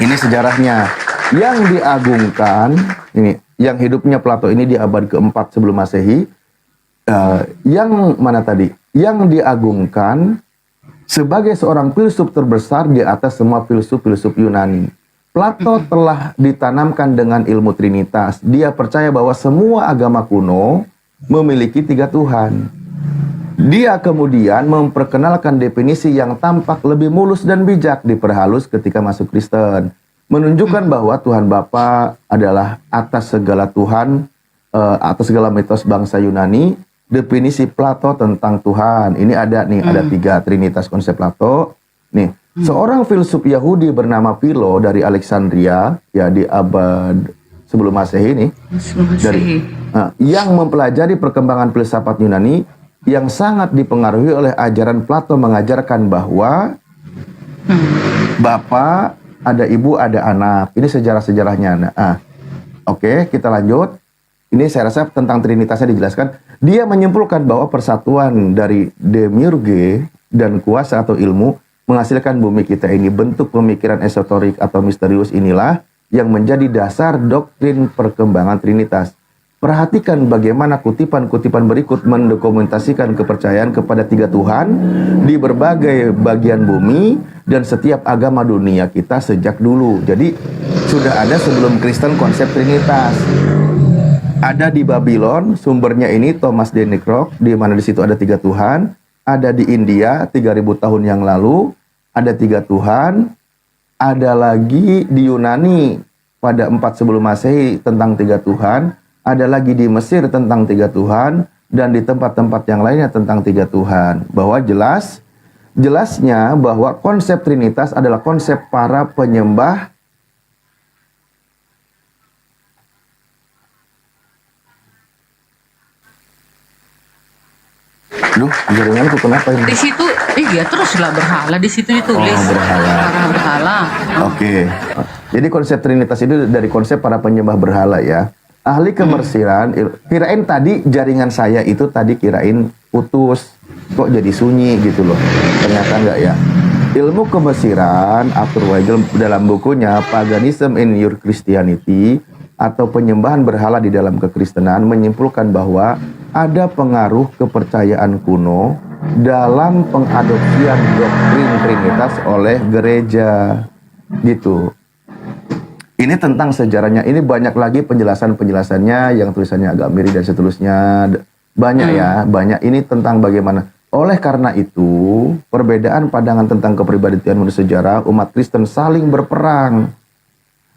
ini sejarahnya. Yang diagungkan, ini yang hidupnya Plato ini di abad keempat sebelum Masehi. Yang mana tadi? Yang diagungkan sebagai seorang filsuf terbesar di atas semua filsuf-filsuf Yunani. Plato telah ditanamkan dengan ilmu Trinitas. Dia percaya bahwa semua agama kuno memiliki 3 Tuhan. Dia kemudian memperkenalkan definisi yang tampak lebih mulus dan bijak diperhalus ketika masuk Kristen. Menunjukkan bahwa Tuhan Bapa adalah atas segala Tuhan, atas segala mitos bangsa Yunani. Definisi Plato tentang Tuhan. Ini ada nih, ada 3 Trinitas konsep Plato. Nih, seorang filsuf Yahudi bernama Philo dari Alexandria, ya di abad sebelum Masehi nih, yang mempelajari perkembangan filsafat Yunani yang sangat dipengaruhi oleh ajaran Plato, mengajarkan bahwa Bapa, ada Ibu, ada Anak. Ini sejarah-sejarahnya. Oke, kita lanjut. Ini saya rasa tentang Trinitasnya dijelaskan. Dia menyimpulkan bahwa persatuan dari demiurge dan kuasa atau ilmu menghasilkan bumi kita ini. Bentuk pemikiran esoterik atau misterius inilah yang menjadi dasar doktrin perkembangan Trinitas. Perhatikan bagaimana kutipan-kutipan berikut mendokumentasikan kepercayaan kepada 3 Tuhan di berbagai bagian bumi dan setiap agama dunia kita sejak dulu. Jadi sudah ada sebelum Kristen konsep Trinitas. Ada di Babylon, sumbernya ini Thomas de Nekrok, di mana di situ ada 3 Tuhan. Ada di India 3000 tahun yang lalu, ada 3 Tuhan. Ada lagi di Yunani pada 4 sebelum Masehi tentang 3 Tuhan. Ada lagi di Mesir tentang 3 Tuhan. Dan di tempat-tempat yang lainnya tentang 3 Tuhan. Bahwa jelasnya bahwa konsep Trinitas adalah konsep para penyembah jaringanku kenapa ini? Di situ, iya teruslah berhala. Di situ ditulis. Berhala. Para berhala. Oke. Jadi konsep Trinitas itu dari konsep para penyembah berhala ya. Ahli kemersiran, kirain tadi jaringan saya itu tadi kirain putus. Kok jadi sunyi gitu loh. Ternyata enggak ya. Ilmu kemersiran, Arthur Weigel dalam bukunya Paganism in Your Christianity atau penyembahan berhala di dalam kekristenan menyimpulkan bahwa ada pengaruh kepercayaan kuno dalam pengadopsian doktrin Trinitas oleh gereja gitu. Ini tentang sejarahnya. Ini banyak lagi penjelasannya yang tulisannya agak miring dan seterusnya. Banyak ya, banyak. Ini tentang bagaimana. Oleh karena itu, perbedaan pandangan tentang kepribadian menurut sejarah umat Kristen saling berperang.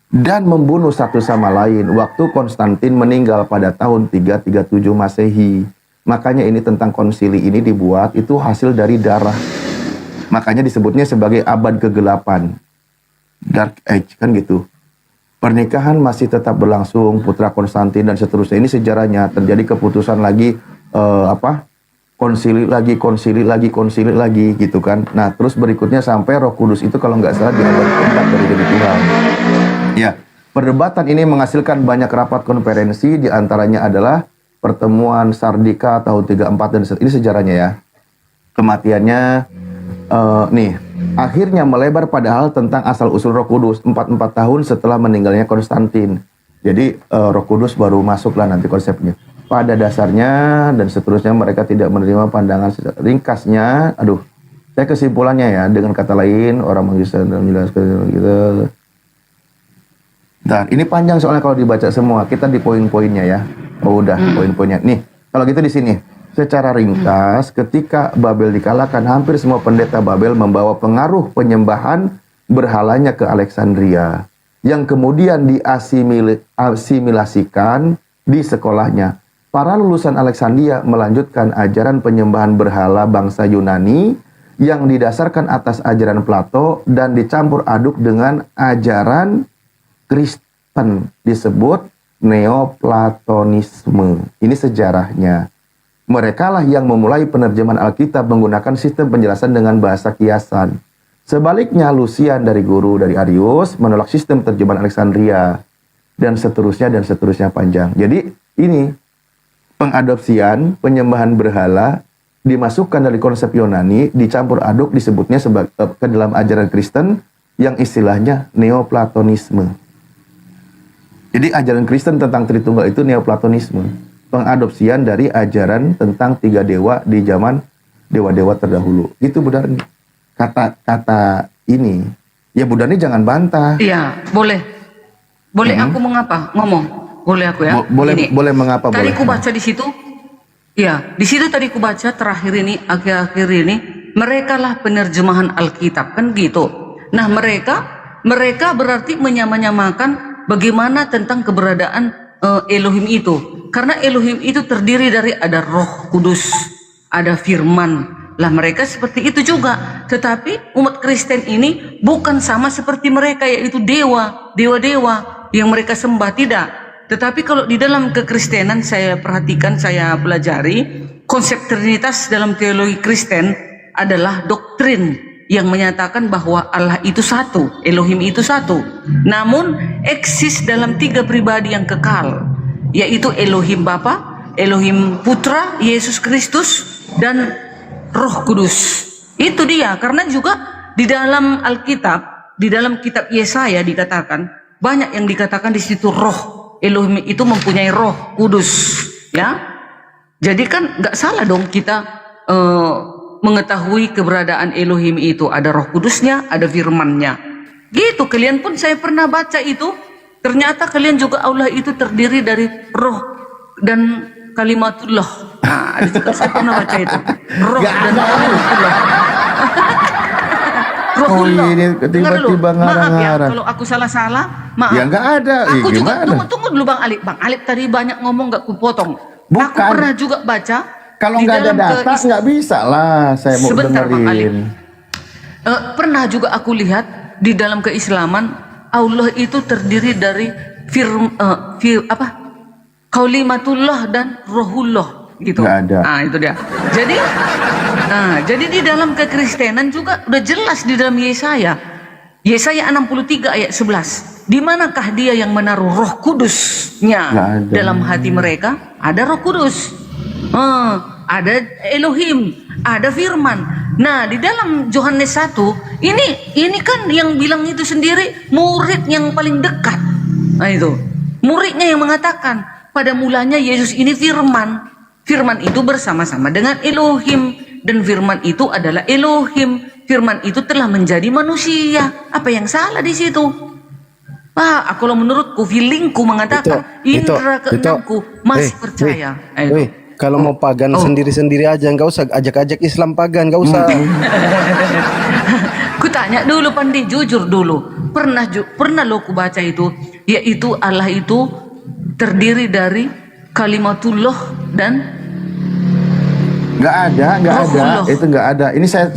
dan membunuh satu sama lain waktu Konstantin meninggal pada tahun 337 Masehi. Makanya ini tentang konsili ini dibuat itu hasil dari darah. Makanya disebutnya sebagai abad kegelapan. Dark Age kan gitu. Pernikahan masih tetap berlangsung, putra Konstantin dan seterusnya. Ini sejarahnya terjadi keputusan lagi konsili lagi gitu kan. Nah, terus berikutnya sampai Roh Kudus itu kalau nggak salah di abad keempat dari Tuhan. Ya, perdebatan ini menghasilkan banyak rapat konferensi, di antaranya adalah pertemuan Sardika tahun 34 dan ini sejarahnya ya. Kematiannya akhirnya melebar pada hal tentang asal usul Roh Kudus 44 tahun setelah meninggalnya Konstantin. Jadi Roh Kudus baru masuklah nanti konsepnya. Pada dasarnya dan seterusnya mereka tidak menerima pandangan ringkasnya. Saya kesimpulannya ya, dengan kata lain orang bisa menjelaskan gitu. Dan ini panjang soalnya kalau dibaca semua. Kita di poin-poinnya ya. Oh udah poin-poinnya. Nih, kalau gitu di sini. Secara ringkas, ketika Babel dikalahkan, hampir semua pendeta Babel membawa pengaruh penyembahan berhalanya ke Alexandria, yang kemudian diasimilasikan di sekolahnya. Para lulusan Alexandria melanjutkan ajaran penyembahan berhala bangsa Yunani yang didasarkan atas ajaran Plato dan dicampur aduk dengan ajaran Kristen, disebut Neoplatonisme. Ini sejarahnya. Mereka lah yang memulai penerjemahan Alkitab menggunakan sistem penjelasan dengan bahasa kiasan. Sebaliknya, Lucian dari Arius menolak sistem terjemahan Alexandria dan seterusnya panjang. Jadi ini pengadopsian penyembahan berhala dimasukkan dari konsep Yunani, dicampur aduk disebutnya ke dalam ajaran Kristen yang istilahnya Neoplatonisme. Jadi ajaran Kristen tentang Tritunggal itu Neoplatonisme. Pengadopsian dari ajaran tentang 3 dewa di zaman dewa-dewa terdahulu. Itu Bu Darni. Kata ini, ya Bu Darni jangan bantah. Iya, boleh. Boleh aku ngomong. Boleh aku ya. Boleh mengapa tadi boleh. ku baca di situ. Iya, di situ tadi ku baca terakhir ini, akhir-akhir ini, mereka lah penerjemahan Alkitab kan gitu. Nah, mereka berarti menyamakan bagaimana tentang keberadaan Elohim itu. Karena Elohim itu terdiri dari ada Roh Kudus, ada firman. Lah mereka seperti itu juga. Tetapi umat Kristen ini bukan sama seperti mereka, yaitu dewa-dewa yang mereka sembah, tidak. Tetapi kalau di dalam kekristenan saya perhatikan, saya pelajari, konsep Trinitas dalam teologi Kristen adalah doktrin yang menyatakan bahwa Allah itu satu, Elohim itu satu. Namun eksis dalam 3 pribadi yang kekal, yaitu Elohim Bapa, Elohim Putra, Yesus Kristus, dan Roh Kudus. Itu dia, karena juga di dalam Alkitab, di dalam kitab Yesaya dikatakan, banyak yang dikatakan di situ roh. Elohim itu mempunyai Roh Kudus, ya. Jadi kan nggak salah dong kita mengetahui keberadaan Elohim itu, ada Roh Kudusnya, ada firman-Nya. Gitu, kalian pun saya pernah baca itu, ternyata kalian juga Allah itu terdiri dari Roh dan Kalimatullah. Nah, itu juga saya pernah baca itu. Roh dan Kalimatullah. Rohullah. ini tiba-tiba Maaf ya, ngarang-ngarang. kalau aku salah-salah, maaf. Ya nggak ada. Aku juga Gimana? tunggu dulu Bang Alip. Bang Alip tadi banyak ngomong, gak kupotong. Bukan. Aku pernah juga baca. Kalau di nggak ada dalam data nggak bisa lah saya mau Sebentar, Bang Ali. dengerin. Pernah juga aku lihat di dalam keislaman Allah itu terdiri dari Kalimatullah dan Rohullah gitu. Nggak ada. Nah, itu dia. Jadi di dalam kekristenan juga udah jelas di dalam Yesaya 63 ayat 11. Di manakah dia yang menaruh Roh Kudusnya Nggak ada. dalam hati mereka? Ada Roh Kudus. Ada Elohim, ada firman. Nah, di dalam Yohanes 1, ini kan yang bilang itu sendiri murid yang paling dekat. Nah, itu. Muridnya yang mengatakan, pada mulanya Yesus ini firman. Firman itu bersama-sama dengan Elohim, dan firman itu adalah Elohim. Firman itu telah menjadi manusia. Apa yang salah di situ? Kalau menurutku, feelingku mengatakan, indera keenamku masih percaya. Kalau mau pagan sendiri-sendiri aja, nggak usah ajak-ajak Islam pagan, nggak usah. Ku tanya dulu Pandi, jujur dulu. Pernah lo ku baca itu, yaitu Allah itu terdiri dari kalimatullah dan Nggak ada, Rohullah. itu nggak ada. Ini saya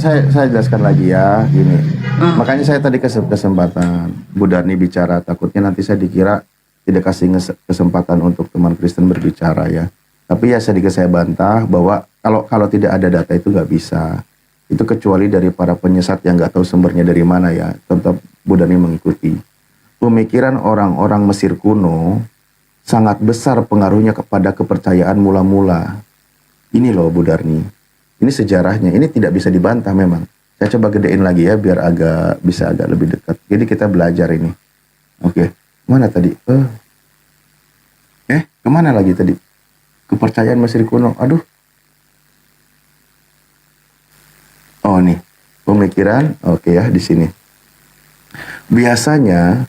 jelaskan lagi ya, gini. Makanya saya tadi kesempatan Bu Darni bicara, takutnya nanti saya dikira tidak kasih kesempatan untuk teman Kristen berbicara ya. Tapi ya sedikit saya bantah bahwa kalau tidak ada data itu nggak bisa. Itu kecuali dari para penyesat yang nggak tahu sumbernya dari mana ya. Tetap Bu Darni mengikuti. Pemikiran orang-orang Mesir kuno sangat besar pengaruhnya kepada kepercayaan mula-mula. Ini loh Bu Darni, ini sejarahnya, ini tidak bisa dibantah memang. Saya coba gedein lagi ya biar bisa agak lebih dekat. Jadi kita belajar ini. Oke, mana tadi? Kemana lagi tadi? Kepercayaan Mesir kuno. Aduh. Oh nih, pemikiran. Oke ya di sini. Biasanya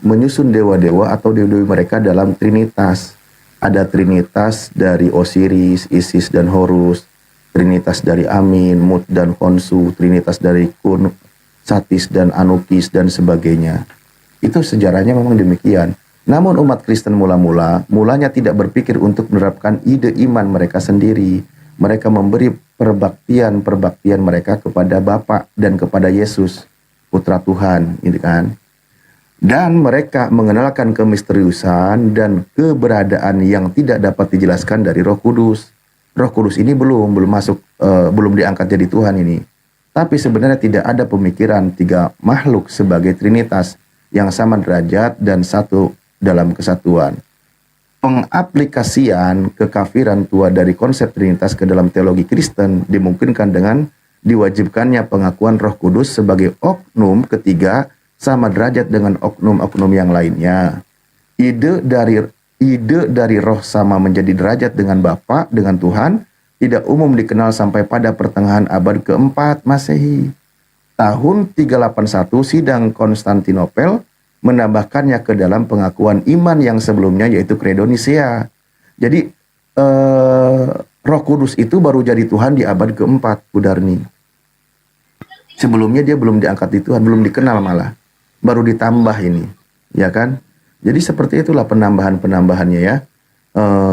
menyusun dewa-dewa atau dewa-dewi mereka dalam trinitas. Ada trinitas dari Osiris, Isis, dan Horus, trinitas dari Amin, Mut, dan Khonsu, trinitas dari Kun, Satis, dan Anukis, dan sebagainya. Itu sejarahnya memang demikian. Namun umat Kristen mulanya tidak berpikir untuk menerapkan ide iman mereka sendiri. Mereka memberi perbaktian mereka kepada Bapa dan kepada Yesus, Putra Tuhan, gitu kan. Dan mereka mengenalkan kemisteriusan dan keberadaan yang tidak dapat dijelaskan dari Roh Kudus. Roh Kudus ini belum masuk, belum diangkat jadi Tuhan ini. Tapi sebenarnya tidak ada pemikiran tiga makhluk sebagai trinitas yang sama derajat dan satu dalam kesatuan. Pengaplikasian kekafiran tua dari konsep trinitas ke dalam teologi Kristen dimungkinkan dengan diwajibkannya pengakuan Roh Kudus sebagai oknum ketiga sama derajat dengan oknum-oknum yang lainnya. Ide dari roh sama menjadi derajat dengan Bapa, dengan Tuhan, tidak umum dikenal sampai pada pertengahan abad keempat Masehi. Tahun 381 sidang Konstantinopel menambahkannya ke dalam pengakuan iman yang sebelumnya yaitu Credo Nicea. Jadi Roh Kudus itu baru jadi Tuhan di abad keempat, Bu Darni. Sebelumnya dia belum diangkat di Tuhan, belum dikenal malah. Baru ditambah ini, ya kan? Jadi seperti itulah penambahannya ya.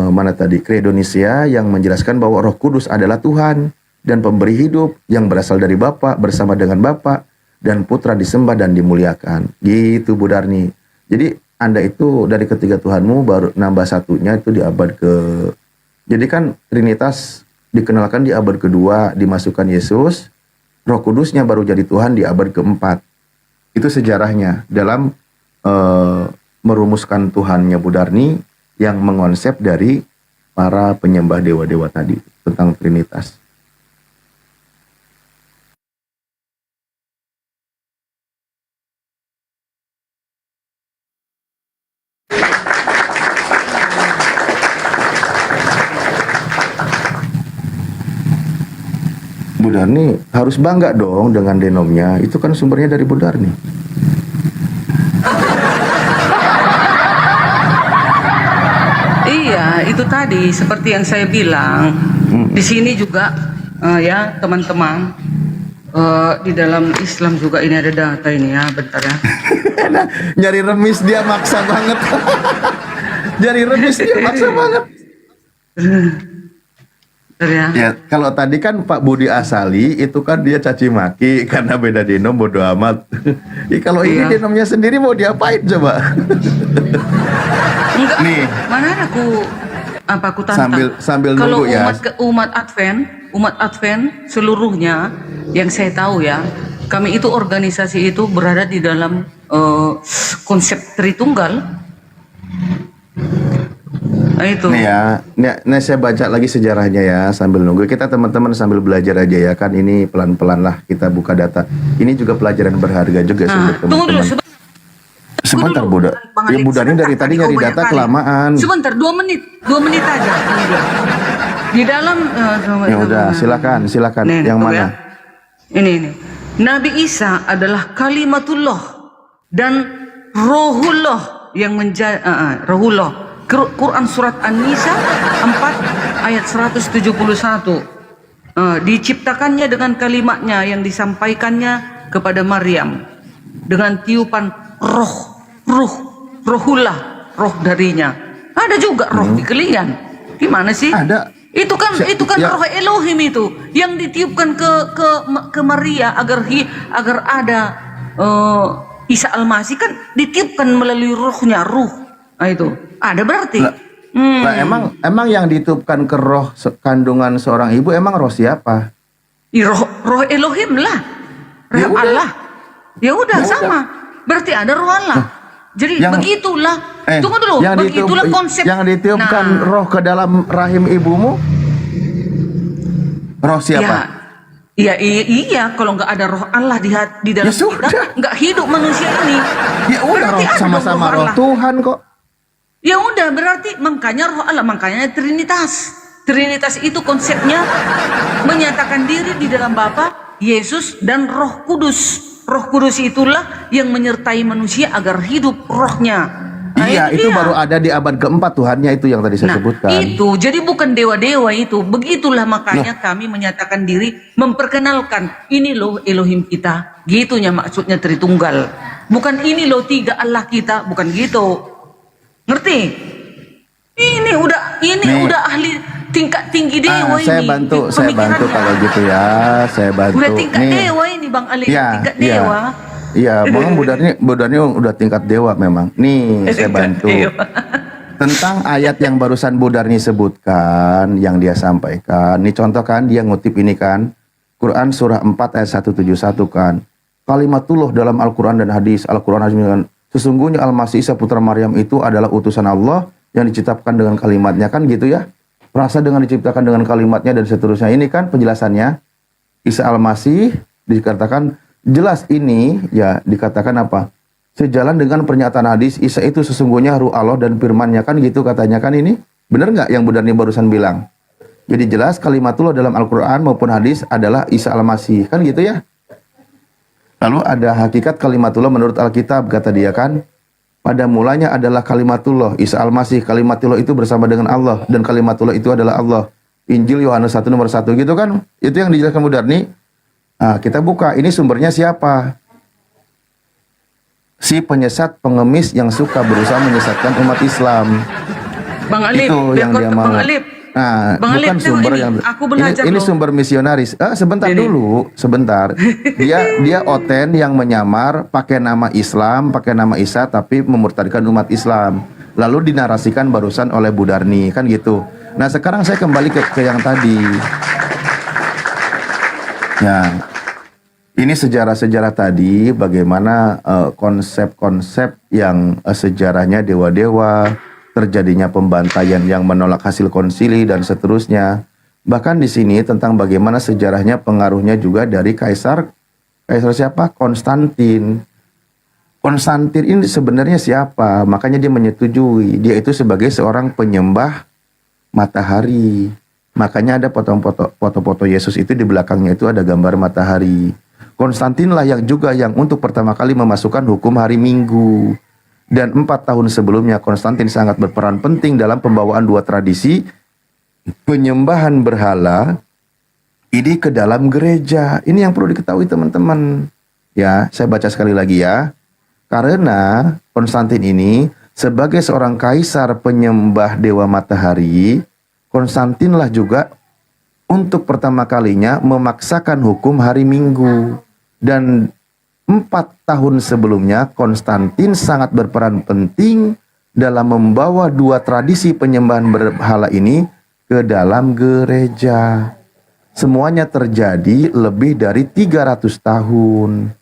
Mana tadi Credo Nicea yang menjelaskan bahwa Roh Kudus adalah Tuhan dan pemberi hidup yang berasal dari Bapa, bersama dengan Bapa dan Putra disembah dan dimuliakan. Gitu Bu Darni. Jadi Anda itu dari ketiga Tuhanmu baru nambah satunya itu di abad ke. Jadi kan Trinitas dikenalkan di abad kedua, dimasukkan Yesus. Roh Kudusnya baru jadi Tuhan di abad keempat. Itu sejarahnya dalam merumuskan Tuhannya Bu Darni yang mengonsep dari para penyembah dewa-dewa tadi tentang Trinitas. Bu Darni harus bangga dong dengan denomnya. Itu kan sumbernya dari Bu Darni. Iya, itu tadi seperti yang saya bilang. Di sini juga ya teman-teman, di dalam Islam juga ini ada data ini ya, bentar ya. Nyari remis dia maksa banget. Nyari remis dia maksa banget. Bentar ya. Ya, kalau tadi kan Pak Budi Asali itu kan dia caci maki karena beda denom bodo amat. Ya, kalau ini Iya. denomnya sendiri mau diapain coba? Enggak, Nih. mana aku tantang. Sambil Kalau nunggu ya. umat Advent seluruhnya yang saya tahu ya, kami itu organisasi itu berada di dalam konsep Tritunggal. Nah, itu. Nih ya, nih saya baca lagi sejarahnya ya sambil nunggu. Kita teman-teman sambil belajar aja ya kan, ini pelan-pelan lah kita buka data. Ini juga pelajaran berharga juga sih Nah, untuk tunggu dulu teman-teman. Sebentar dulu, Buda. Bang Ya Alex. Bu Darni dari Sebentar, tadi kau nyari banyak data kali. kelamaan. Sebentar, 2 menit aja. Ini dia. Di dalam Ya udah, silakan. Nih, Yang tuh mana? ya. Ini. Nabi Isa adalah kalimatullah dan rohullah yang menjadi rohullah. Quran surat An-Nisa 4 ayat 171. diciptakannya dengan kalimatnya yang disampaikannya kepada Maryam dengan tiupan rohullah, roh darinya. Ada juga roh di kalian. Gimana sih? Ada. Itu kan Ya. roh Elohim itu yang ditiupkan ke Maria agar ada Isa Al-Masih kan ditiupkan melalui rohnya, ruh. Nah, itu ada berarti. Nah, emang yang ditiupkan ke roh kandungan seorang ibu emang roh siapa? Roh Elohim lah, Ya roh udah. Allah. Ya udah Ya sama. Berarti ada roh Allah. Jadi yang- begitulah. Tunggu dulu. yang Begitulah konsep. yang ditiupkan Nah, roh ke dalam rahim ibumu, roh siapa? Iya, kalau nggak ada roh Allah di dalam Ya sudah. kita, nggak hidup manusia ini. Ya udah, Berarti roh ada dong sama-sama roh Allah. Tuhan kok. Ya udah, berarti makanya roh Allah, makanya Trinitas. Trinitas itu konsepnya menyatakan diri di dalam Bapa, Yesus, dan Roh Kudus. Roh Kudus itulah yang menyertai manusia agar hidup rohnya. Nah, Iya, itu dia. baru ada di abad keempat Tuhannya itu yang tadi saya sebutkan. Itu jadi bukan dewa-dewa itu. Begitulah makanya kami menyatakan diri, memperkenalkan ini loh Elohim kita. Gitunya maksudnya Tritunggal. Bukan ini loh tiga Allah kita, bukan gitu. Ngerti? Ini Nih. udah ahli tingkat tinggi dewa ini. Saya bantu Pemikirannya. kalau gitu ya. Saya bantu. Udah tingkat Nih. dewa ini Bang Ali, Iya, tingkat iya. dewa. Iya, Bang Budarni udah tingkat dewa memang. Nih, saya bantu. Dewa. Tentang ayat yang barusan Budarni sebutkan, yang dia sampaikan. Ini contoh kan, dia ngutip ini kan. Quran surah 4 ayat 171 kan. Kalimatullah dalam Al-Quran dan hadis. Al-Quran hadis dengan sesungguhnya Al-Masih Isa putra Maryam itu adalah utusan Allah yang diciptakan dengan kalimatnya kan gitu ya. Rasa dengan diciptakan dengan kalimatnya dan seterusnya. Ini kan penjelasannya. Isa Al-Masih dikatakan jelas ini ya dikatakan apa? Sejalan dengan pernyataan hadis Isa itu sesungguhnya ruh Allah dan firman-Nya kan gitu katanya kan ini. Benar nggak yang Budarni barusan bilang? Jadi jelas kalimatullah dalam Al-Quran maupun hadis adalah Isa Al-Masih kan gitu ya. Lalu ada hakikat kalimatullah menurut Alkitab kata dia kan. Pada mulanya adalah kalimatullah Isa Al-Masih. Kalimatullah itu bersama dengan Allah dan kalimatullah itu adalah Allah. Injil Yohanes 1 nomor 1 gitu kan. Itu yang dijelaskan Budarni. Nah, kita buka, ini sumbernya siapa? Si penyesat pengemis yang suka berusaha menyesatkan umat Islam. Bang Alip, Itu yang dia mau. Bang Alip. Nah, Bang bukan Alip, sumber ini, yang aku belajar ini loh. sumber misionaris. Sebentar Ini. dulu, sebentar. Dia oten yang menyamar pakai nama Islam, pakai nama Isa tapi memurtadkan umat Islam. Lalu dinarasikan barusan oleh Budarni, kan gitu. Nah, sekarang saya kembali ke yang tadi. Ya, ini sejarah-sejarah tadi bagaimana konsep-konsep yang sejarahnya dewa-dewa, terjadinya pembantaian yang menolak hasil konsili dan seterusnya. Bahkan di sini tentang bagaimana sejarahnya pengaruhnya juga dari kaisar siapa? Konstantin. Konstantin ini sebenarnya siapa? Makanya dia menyetujui. Dia itu sebagai seorang penyembah matahari. Makanya ada foto-foto Yesus itu di belakangnya itu ada gambar matahari. Konstantin lah yang juga yang untuk pertama kali memasukkan hukum hari Minggu. Dan 4 tahun sebelumnya Konstantin sangat berperan penting dalam pembawaan dua tradisi penyembahan berhala ini ke dalam gereja. Ini yang perlu diketahui teman-teman. Ya, saya baca sekali lagi ya. Karena Konstantin ini sebagai seorang kaisar penyembah dewa matahari, Konstantinlah juga untuk pertama kalinya memaksakan hukum hari Minggu. Dan 4 tahun sebelumnya Konstantin sangat berperan penting dalam membawa dua tradisi penyembahan berhala ini ke dalam gereja. Semuanya terjadi lebih dari 300 tahun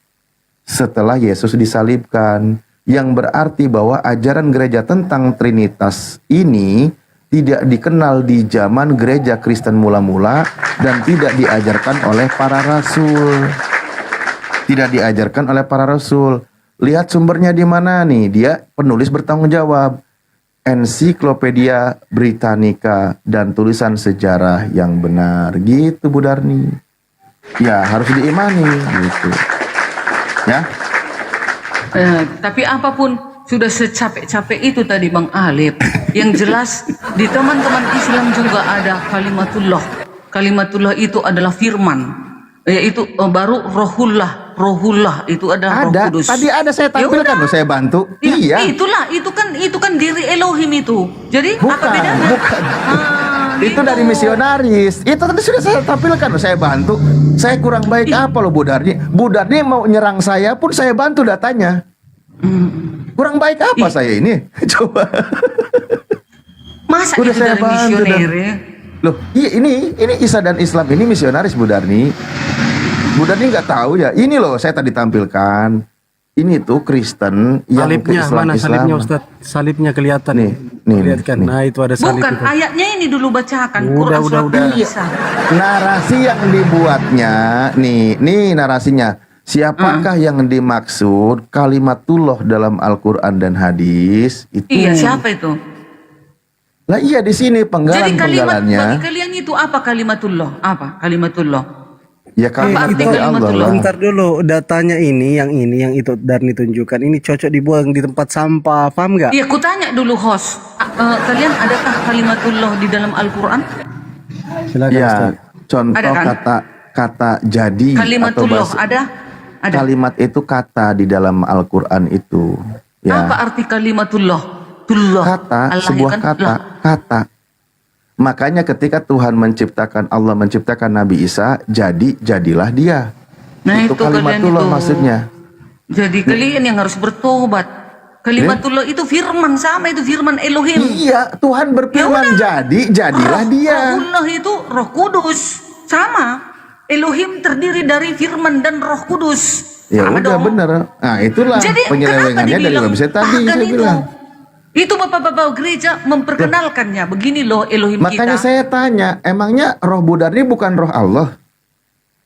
setelah Yesus disalibkan, yang berarti bahwa ajaran gereja tentang Trinitas ini tidak dikenal di zaman gereja Kristen mula-mula dan tidak diajarkan oleh para rasul. Tidak diajarkan oleh para rasul. Lihat sumbernya di mana nih? Dia penulis bertanggung jawab. Ensiklopedia Britannica dan tulisan sejarah yang benar. Gitu Budarni. Ya, harus diimani gitu. Ya. Tapi apapun sudah secapek-capek itu tadi Bang Alip. Yang jelas di teman-teman Islam juga ada kalimatullah. kalimatullah itu adalah firman, yaitu baru rohullah itu adalah Ada, Roh Kudus. tadi ada saya Ya tampilkan udah. loh, saya bantu. Ya, Iya. itu kan diri Elohim itu. Jadi apa Bukan, bedanya? bukan. Itu Gitu. dari misionaris. Itu tadi sudah saya tampilkan loh, saya bantu. Saya kurang baik apa loh Bu Darni? Bu Darni mau nyerang saya pun saya bantu datanya. Kurang baik apa saya ini? Coba. Masa Udah itu saya dari bantu misioner dan- ya? Loh, iya ini Isa dan Islam ini misionaris Bu Darni. Bu Darni nggak tahu ya. Ini loh saya tadi tampilkan. Ini tuh Kristen yang Salibnya ke mana salibnya Islam. Ustaz? Salibnya kelihatan. Nih, nih, Kelihatan. nih. Nah, itu ada salib Bukan, itu. ayatnya ini dulu bacakan. Udah, Quran udah, surat udah. An-Nisa. Narasi yang dibuatnya, nih narasinya. Siapakah yang dimaksud kalimatullah dalam Al-Quran dan hadis? Itu. Iya, siapa itu? Lah iya di sini Jadi kalimat bagi penggalan-penggalannya. kalian itu apa kalimatullah? Apa kalimatullah? Ya kalimat arti dari Allah kalimatullah? lah. Bentar dulu, datanya ini yang itu Darni tunjukkan. Ini cocok dibuang di tempat sampah, paham nggak? Iya, kutanya dulu host. Kalian adakah kalimatullah di dalam Al-Quran? Silakan Ya, Ustaz. contoh Ada kan? kata jadi atau Kalimatullah bahasa. ada? Ada. Kalimat itu kata di dalam Al-Quran itu. Ya. Apa arti kalimatullah? Tullah. Kata, Allah sebuah kan? kata, Lah. kata. Makanya ketika Tuhan menciptakan, Allah menciptakan Nabi Isa, jadilah dia. Nah, itu itu kalian kalimatullah itu. maksudnya. Jadi kalian yang harus bertobat. Kalimatullah itu firman, sama itu firman Elohim. Iya, Tuhan berfirman jadilah dia. Rohullah itu Roh Kudus. Sama. Elohim terdiri dari firman dan Roh Kudus. Ya Sama udah dong. bener. Nah itulah Jadi penyelewengannya kenapa dari dibilang website tadi pagan saya itu? bilang. Itu bapak-bapak gereja memperkenalkannya. Begini loh Elohim Makanya kita. saya tanya, emangnya roh Budarni bukan roh Allah?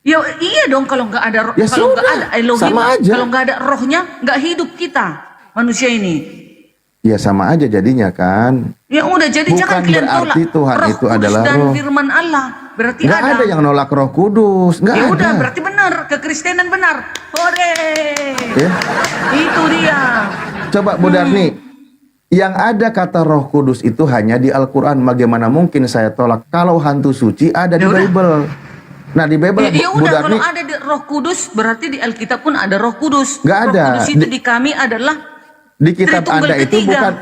Ya iya dong, kalau nggak ada roh, Ya kalau nggak sudah, ada Elohim, sama aja. kalau nggak ada rohnya, nggak hidup kita manusia ini. Ya sama aja jadinya kan. Ya udah, jadi Bukan jangan kalian tolak. berarti Tuhan Roh itu Kudus adalah dan roh. firman Allah. Berarti Nggak ada yang nolak roh kudus. Nggak Ya ada. udah, berarti benar, kekristenan benar. Hore. Ya. Itu dia. Coba Bu Darni, yang ada kata roh kudus itu hanya di Al-Quran. Bagaimana mungkin saya tolak kalau hantu suci ada di Ya udah. Bible? Nah di Bible Ya Bu udah, Darni, kalau ada di Roh Kudus, berarti di Alkitab pun ada Roh Kudus. Nggak Roh ada. Kudus itu di kami adalah di kitab Tritunggal Anda itu ketiga. bukan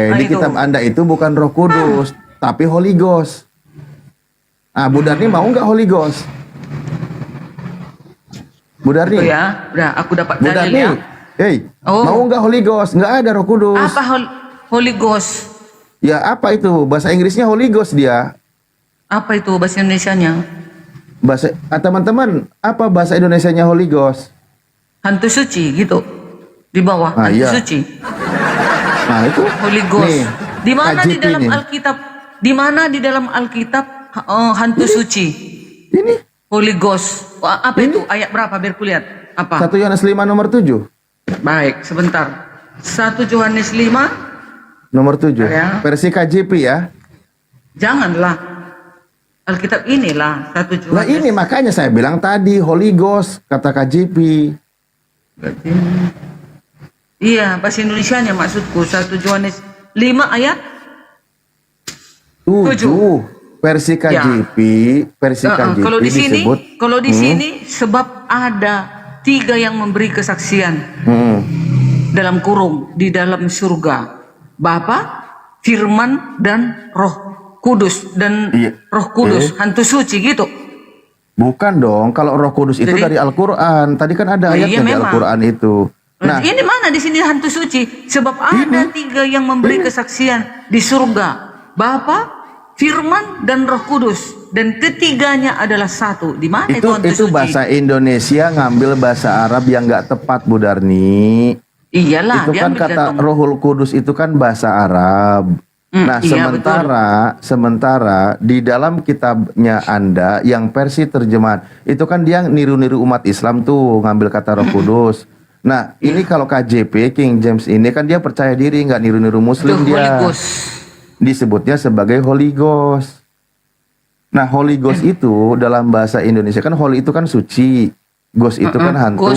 Nah, di itu. kitab Anda itu bukan roh kudus, tapi Holy Ghost. Ah, Bu Darni mau nggak Holy Ghost? Bu Darni, itu ya. Udah, aku dapat Bu dalil Darni, ya. hey, Oh. mau nggak Holy Ghost? Nggak ada roh kudus. Apa Holy Ghost? Ya apa itu? Bahasa Inggrisnya Holy Ghost dia. Apa itu bahasa Indonesianya? Bahasa teman-teman, apa bahasa Indonesianya Holy Ghost? Hantu suci gitu. Di bawah Ah, hantu iya. suci. Nah itu Holy Ghost. Nih, Di mana di KJP dalam nih. Alkitab? Di mana di dalam Alkitab hantu suci? Ini Holy Ghost. Wah, apa itu? Ayat berapa biar kulihat? Apa? 1 Yohanes 5 nomor 7. Baik, sebentar. 1 Yohanes 5. Nomor 7. Ya. Versi KJP ya. Janganlah. Alkitab inilah 1 Yohanes. Nah ini makanya saya bilang tadi Holy Ghost kata KJP. Iya, bahasa Indonesianya maksudku. 1 Yohanes 5 ayat. 7 versi KJP, versi KJP Kalau di sini, disebut kalau di sini sebab ada 3 yang memberi kesaksian hmm, dalam kurung di dalam surga. Bapa, Firman dan Roh Kudus dan Iya. Roh Kudus, hantu suci gitu. bukan dong. Kalau Roh Kudus itu Jadi- dari Al-Qur'an. Tadi kan ada Oh, iya, ayatnya di memang. Al-Qur'an itu. Nah, Ini mana di sini hantu suci? Sebab ada 3 yang memberi kesaksian di surga. Bapa, Firman dan Roh Kudus, dan ketiganya adalah satu. Di mana itu hantu itu suci? bahasa Indonesia ngambil bahasa Arab yang nggak tepat, Bu Darni. Iyalah, Itu kan diambil kata jantung. Rohul Kudus itu kan bahasa Arab. Nah, iya, sementara di dalam kitabnya Anda yang versi terjemahan itu kan dia niru-niru umat Islam tuh ngambil kata Roh Kudus. Nah, ini kalau KJP King James ini kan dia percaya diri, nggak niru-niru Itu Muslim Holy dia. Ghost. Disebutnya sebagai Holy Ghost. Nah, Holy Ghost itu dalam bahasa Indonesia kan Holy itu kan suci, Ghost itu kan hantu.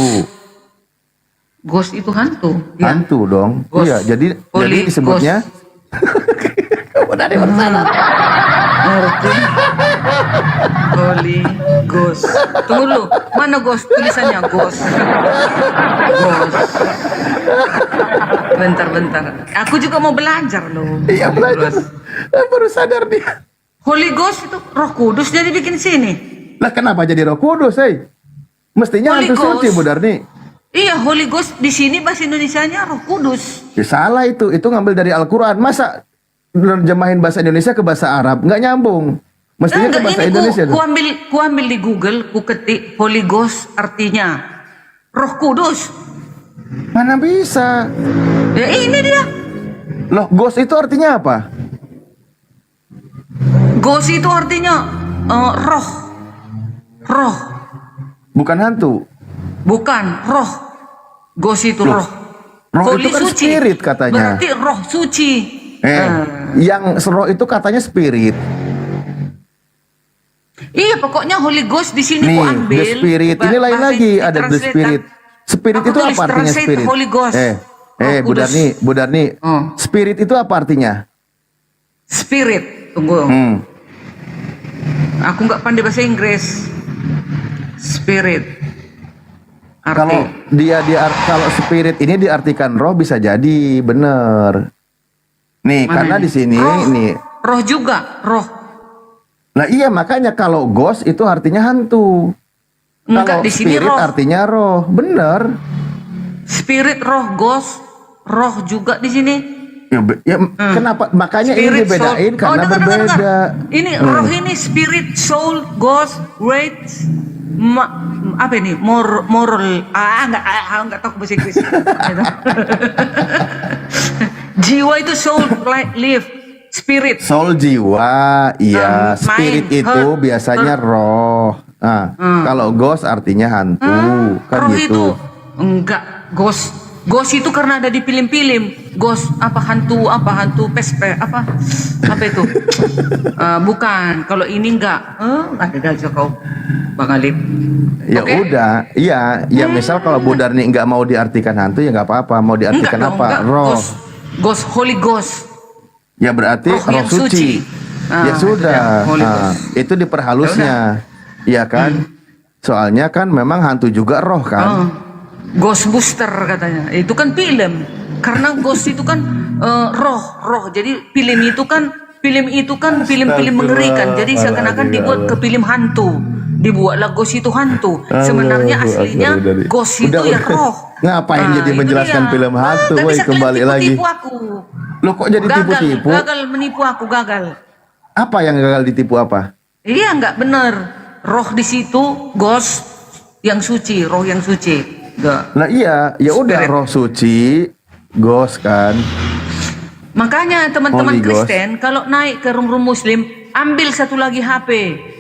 Ghost itu hantu. Ya. Hantu dong. Ghost. Iya, jadi Holy disebutnya Udah di bersadar. Ngerti? Holy Ghost. Tunggu dulu, mana Ghost? Tulisannya Ghost. Ghost. Bentar. Aku juga mau belajar loh. Iya belajar. Baru sadar dia. Holy Ghost itu Roh Kudus jadi bikin sini. Lah kenapa jadi Roh Kudus, Mestinya Holy hantu suci, Ghost. Bu Darni. Iya, Holy Ghost di sini bahasa Indonesianya Roh Kudus. Ya, salah itu ngambil dari Al-Quran. Masa nerjemahin bahasa Indonesia ke bahasa Arab nggak nyambung? Mestinya ke bahasa ini Indonesia. ku ambil di Google, ku ketik Holy Ghost artinya Roh Kudus. Mana bisa? Ya ini dia. Loh, ghost itu artinya apa? Ghost itu artinya roh. Roh, Bukan hantu. bukan roh. Ghost itu Loh, roh. roh Holy itu kan suci. spirit katanya. Berarti roh suci. Yang roh itu katanya spirit. Iya, pokoknya Holy Ghost di sini ku Nih, ambil. the spirit. Ini lain bahasa lagi, ada the translate spirit. Spirit Aku itu tulis apa artinya translate spirit? Holy Ghost. Roh Bu Kudus. Darni. Spirit itu apa artinya? Spirit. Tunggu. Aku nggak pandai bahasa Inggris. Spirit. Kalau kalau spirit ini diartikan roh bisa jadi bener. Nih, Mana karena ini? di sini Roh. nih. Roh juga, roh. Nah, iya makanya kalau ghost itu artinya hantu. Enggak, Kalau di sini spirit roh. artinya roh. Bener. Spirit, roh, ghost, roh juga di sini. Kenapa? Makanya Spirit, ini dibedain soul. karena dengar. berbeda. Ini roh ini spirit, soul, ghost, rage, apa ini? Moral. Enggak tahu bahasa Inggris. Jiwa itu soul, live, spirit. Soul jiwa, iya. Spirit Mind, itu heart, biasanya roh. Nah, kalau ghost artinya hantu, kan roh gitu. itu enggak ghost. Ghost itu karena ada di film-film. Ghost apa hantu pespe apa itu? Bukan. Kalau ini enggak. Ada gajah kau, Bang Alip. Ya Oke? udah, iya. Ya misal kalau Bu Darni nggak mau diartikan hantu ya nggak apa-apa. Mau diartikan Enggak dong, apa? enggak. Roh. Ghost, Holy Ghost. Ya berarti Roh roh yang suci. suci. Ya sudah. Holy Nah, Ghost. itu diperhalusnya. Iya kan? Soalnya kan memang hantu juga roh kan? Ghostbuster katanya. Itu kan film. Karena ghost itu kan roh. Jadi film itu kan film-film mengerikan. Jadi seakan-akan dibuat ke film hantu. Dibuatlah ghost itu hantu. Sebenarnya aslinya ghost itu ya roh. Ngapain jadi itu menjelaskan dia. film hantu? Tapi Woi, sekalian kembali lagi. tipu aku. Lo kok jadi tipu-tipu? Gagal menipu aku, gagal. Apa yang gagal ditipu apa? Iya, nggak bener. Roh di situ ghost yang suci, roh yang suci. Enggak. Lah iya, ya udah Spirit. roh suci, ghost kan. Makanya teman-teman Holy Ghost. Kristen kalau naik ke room Muslim, ambil satu lagi HP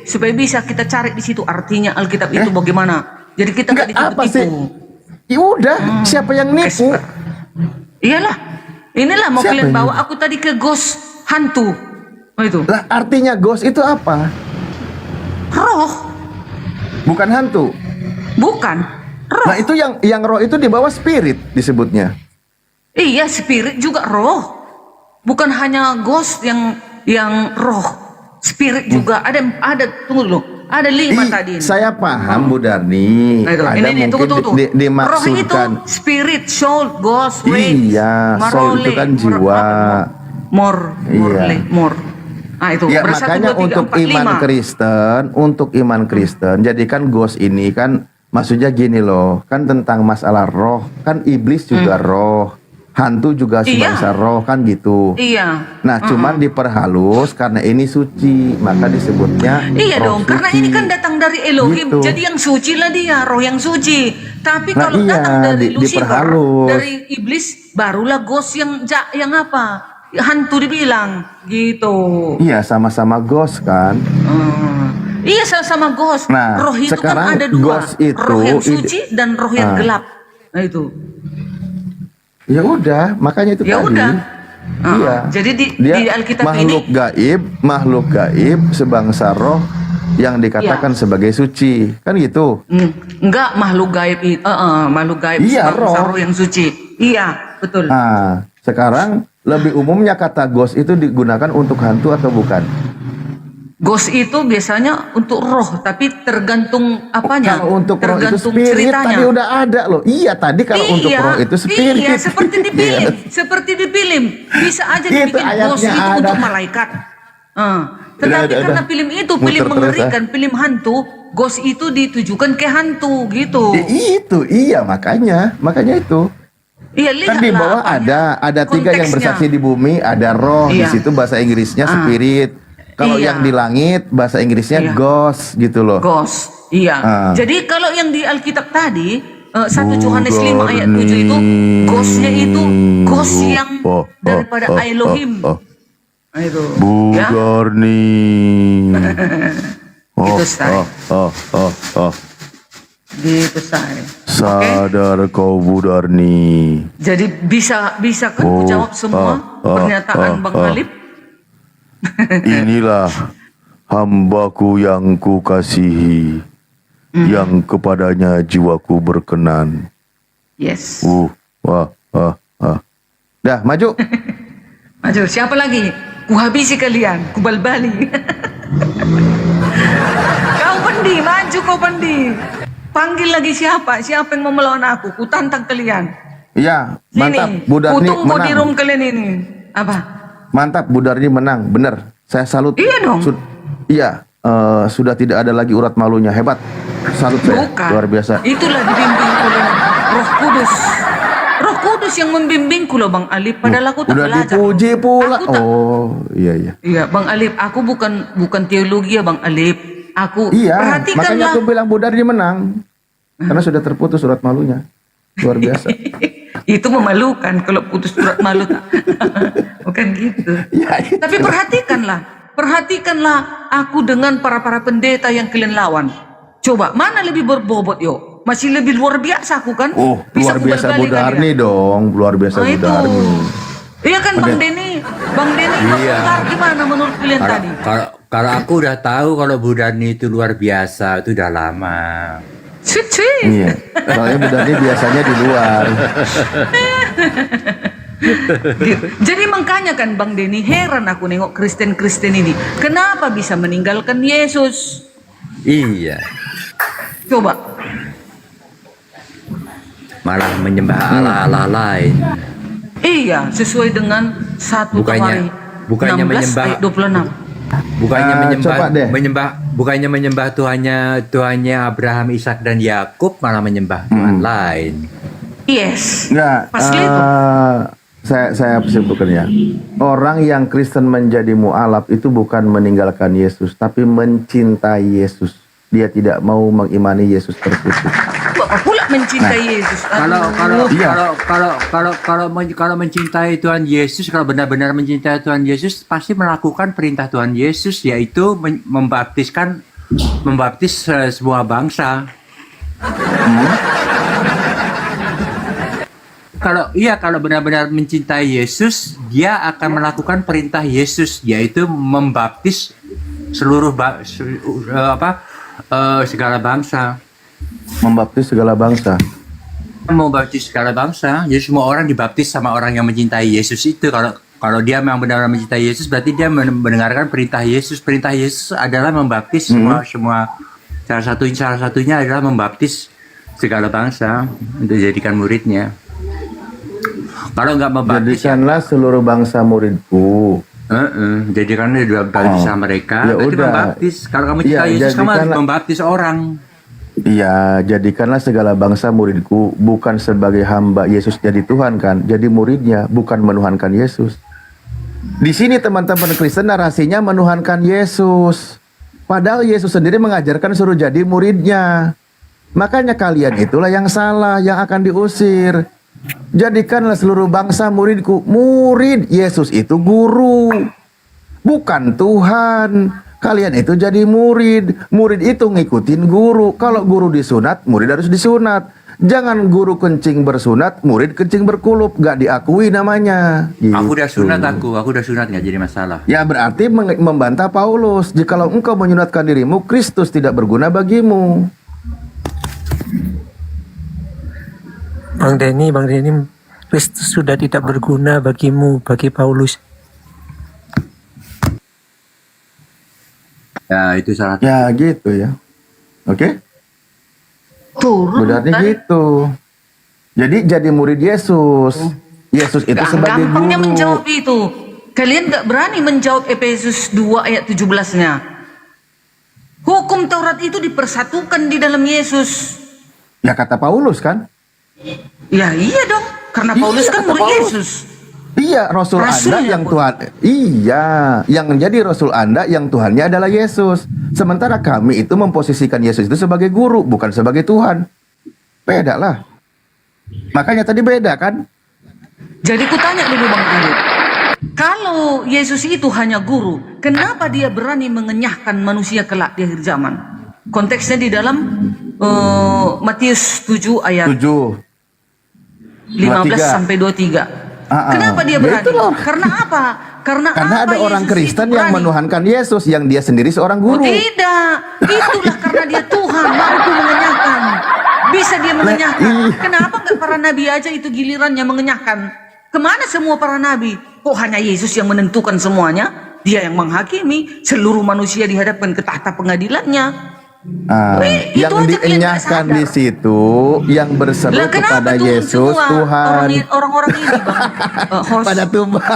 supaya bisa kita cari di situ artinya Alkitab itu bagaimana. Jadi kita nggak Enggak apa sih? ditipu. Ya udah, siapa yang nipu? Expert. Iyalah, inilah mau Siapa kalian yang bawa aku tadi ke ghost hantu. Oh itu Lah artinya ghost itu apa? roh, Bukan hantu. bukan roh. Nah itu yang roh itu di bawah spirit disebutnya. Iya, spirit juga roh. Bukan hanya ghost yang roh. Spirit juga ada tunggu dulu. Ada 5 tadi. Saya paham Bu Darni. Nah, itu. Ada Ini, mungkin tunggu. dimaksudkan. Roh itu spirit, soul, ghost, rage, Iya, soul itu kan jiwa. Iya. Ah itu. Ya Bersatu, makanya dua, tiga, untuk empat, iman lima. Kristen, jadikan ghost ini kan maksudnya gini loh, kan tentang masalah roh, kan iblis juga roh, hantu juga Iya. sebangsa roh kan gitu. Iya. Nah, cuman diperhalus karena ini suci, maka disebutnya Iya roh dong, karena suci. ini kan datang dari Elohim, Gitu. jadi yang suci lah dia, roh yang suci. Tapi Nah, kalau iya, datang dari Lucifer, diperhalus. dari iblis, barulah ghost yang apa? Hantu dibilang, gitu. Iya, sama-sama ghost kan. Iya sama ghost. Nah, roh itu sekarang kan ada 2, ghost itu roh yang suci dan roh yang gelap. Nah itu. Ya udah, makanya itu Ya tadi. udah. Iya. Jadi Dia di Alkitab makhluk gaib sebangsa roh yang dikatakan Iya. sebagai suci, kan gitu. enggak makhluk gaib itu, makhluk gaib Iya, sebangsa roh. roh yang suci. Iya, betul. Nah, sekarang lebih umumnya kata ghost itu digunakan untuk hantu atau bukan? Ghost itu biasanya untuk roh, tapi tergantung apanya. Kalau untuk roh itu tergantung spirit ceritanya. tadi udah ada loh. Iya tadi kalau untuk roh itu spirit. Iya, seperti di film. Iya. Seperti di film. Bisa aja Itu dibikin ghost ayatnya itu ada. untuk malaikat. Tetapi Udah. karena film itu film Muter terus, mengerikan, film hantu, ghost itu ditujukan ke hantu gitu. Ya, itu iya makanya itu. Iya, Kan di lihatlah bawah apanya. ada 3 yang Konteksnya. bersaksi di bumi, ada roh di Iya. situ bahasa Inggrisnya spirit. Kalau Iya. yang di langit bahasa Inggrisnya Iya. ghost gitu loh. Ghost. Iya. Ah. Jadi kalau yang di Alkitab tadi 1 Yohanes 5 ayat 7 itu ghostnya itu ghost yang daripada Elohim. Itu. Ya. Budarni. Itu saya. oh. Gitu saya. Sadar kau Budarni. Jadi bisa kan ku jawab semua pernyataan Bang Alip? Inilah hambaku yang ku kasihi, yang kepadanya jiwaku berkenan. Yes. Dah, maju. Maju. Siapa lagi? Ku habisi kalian. Ku balbali. Kau Pendi, maju kau Pendi. Panggil lagi siapa? Siapa yang mau melawan aku? Ku tantang kalian. Iya, Sini. mantap. Budarni Ku tunggu di room menang. kalian ini. Apa? Mantap, Budarni menang. Bener. Saya salut. Iya dong. Iya, sudah tidak ada lagi urat malunya. Hebat. Salut saya. Bukan. Luar biasa. Itulah dibimbing oleh Roh Kudus. Roh Kudus yang membimbingku loh Bang Alip. Padahal aku tak Udah belajar. dipuji pula. Aku tak- Iya. Iya, Bang Alip, aku bukan teologi ya Bang Alip. Aku Iya, makanya perhatikanlah. aku bilang Budarni menang. Karena sudah terputus urat malunya. Luar biasa. Itu memalukan kalau putus surat malu. Bukan gitu. Iya, itu. Tapi perhatikanlah aku dengan para pendeta yang kalian lawan. Coba, mana lebih berbobot yo? Masih lebih luar biasa aku kan? Oh, Bisa luar biasa ku balbali Budarni kalian. dong. Luar biasa Nah, itu. Budarni. Iya kan Bang Denny? Bang Denny, Iya. gimana menurut kalian Kalau, tadi? kalau aku udah tahu kalau Budarni itu luar biasa, itu udah lama. Sweet. Iya. Soalnya Budarni biasanya di luar. Gitu. Jadi makanya kan Bang Denny, heran aku nengok Kristen-Kristen ini. Kenapa bisa meninggalkan Yesus? Iya, Coba. malah menyembah Allah-Allah lain. Iya, sesuai dengan 1 Bukannya- Tawarikh bukannya 16 menyembah- ayat 26. Bukannya coba deh. bukannya menyembah Tuhannya Abraham, Ishak dan Yakub, malah menyembah Tuhan lain. Yes. Enggak. Pasti itu. Saya simpulkan ya. Orang yang Kristen menjadi mu'alaf itu bukan meninggalkan Yesus, tapi mencintai Yesus. Dia tidak mau mengimani Yesus terputus. Bapak pula mencintai Yesus. Kalau mencintai Tuhan Yesus, kalau benar-benar mencintai Tuhan Yesus, pasti melakukan perintah Tuhan Yesus, yaitu membaptis sebuah bangsa. Kalau benar-benar mencintai Yesus, dia akan melakukan perintah Yesus, yaitu membaptis segala bangsa. Membaptis segala bangsa. Membaptis segala bangsa, jadi semua orang dibaptis sama orang yang mencintai Yesus itu. Kalau dia memang benar-benar mencintai Yesus, berarti dia mendengarkan perintah Yesus. Perintah Yesus adalah membaptis semua. Salah satunya adalah membaptis segala bangsa untuk jadikan muridnya. Kalau nggak membaptis, Jadikanlah seluruh bangsa muridku. jadikanlah dibaptis sama mereka. Ya Berarti udah. membaptis. Kalau kamu Iya, cinta Yesus, kamu harus jadikanlah- membaptis orang. Iya, jadikanlah segala bangsa muridku, bukan sebagai hamba Yesus jadi Tuhan kan, jadi muridnya, bukan menuhankan Yesus. Di sini teman-teman Kristen narasinya menuhankan Yesus. Padahal Yesus sendiri mengajarkan suruh jadi muridnya. Makanya kalian itulah yang salah, yang akan diusir. Jadikanlah seluruh bangsa muridku. Murid, Yesus itu guru, bukan Tuhan. Kalian itu jadi murid. Murid itu ngikutin guru. Kalau guru disunat, murid harus disunat. Jangan guru kencing bersunat, murid kencing berkulup. Gak diakui namanya. Aku udah Gitu. sunat, aku udah sunat, nggak jadi masalah. Ya berarti membantah Paulus. Jikalau engkau menyunatkan dirimu, Kristus tidak berguna bagimu. Bang Denny, Kristus sudah tidak berguna bagimu, bagi Paulus. Ya, itu salah. Ya gitu ya. Oke? Turun Benarnya tadi. gitu. Jadi murid Yesus. Yesus itu sebagai Gampangnya guru. menjawab itu. Kalian gak berani menjawab Efesus 2 ayat 17-nya. Hukum Taurat itu dipersatukan di dalam Yesus. Ya kata Paulus kan? Ya iya dong, karena Paulus Iya, kan kata murid Paulus. Yesus. Iya, Rasul Rasulnya Anda yang pun. Tuhan. Iya, yang menjadi Rasul Anda yang Tuhannya adalah Yesus. Sementara kami itu memposisikan Yesus itu sebagai guru, bukan sebagai Tuhan. Beda lah. Makanya tadi beda kan? Jadi kutanya dulu Bang Ali, kalau Yesus itu hanya guru, kenapa dia berani mengenyahkan manusia kelak di akhir zaman? Konteksnya di dalam Matius 7 ayat 7. 15 sampai 23. Kenapa dia Ya berani? itulah. Karena apa? Karena Karena apa ada orang Yesus Kristen itu yang berani? menuhankan Yesus, yang dia sendiri seorang Oh, guru. tidak, itulah karena dia Tuhan, mampu mengenyahkan. Bisa dia mengenyahkan. iya. Kenapa nggak para nabi aja itu gilirannya mengenyahkan? Kemana semua para nabi? Kok hanya Yesus yang menentukan semuanya? Dia yang menghakimi, seluruh manusia dihadapkan ke tahta pengadilannya. Itu Yang aja kalian nggak dienyahkan sadar. di situ, yang berseru Lah kenapa kepada turun Yesus semua Tuhan. orang-orang ini Bang? Host. Pada tumbang.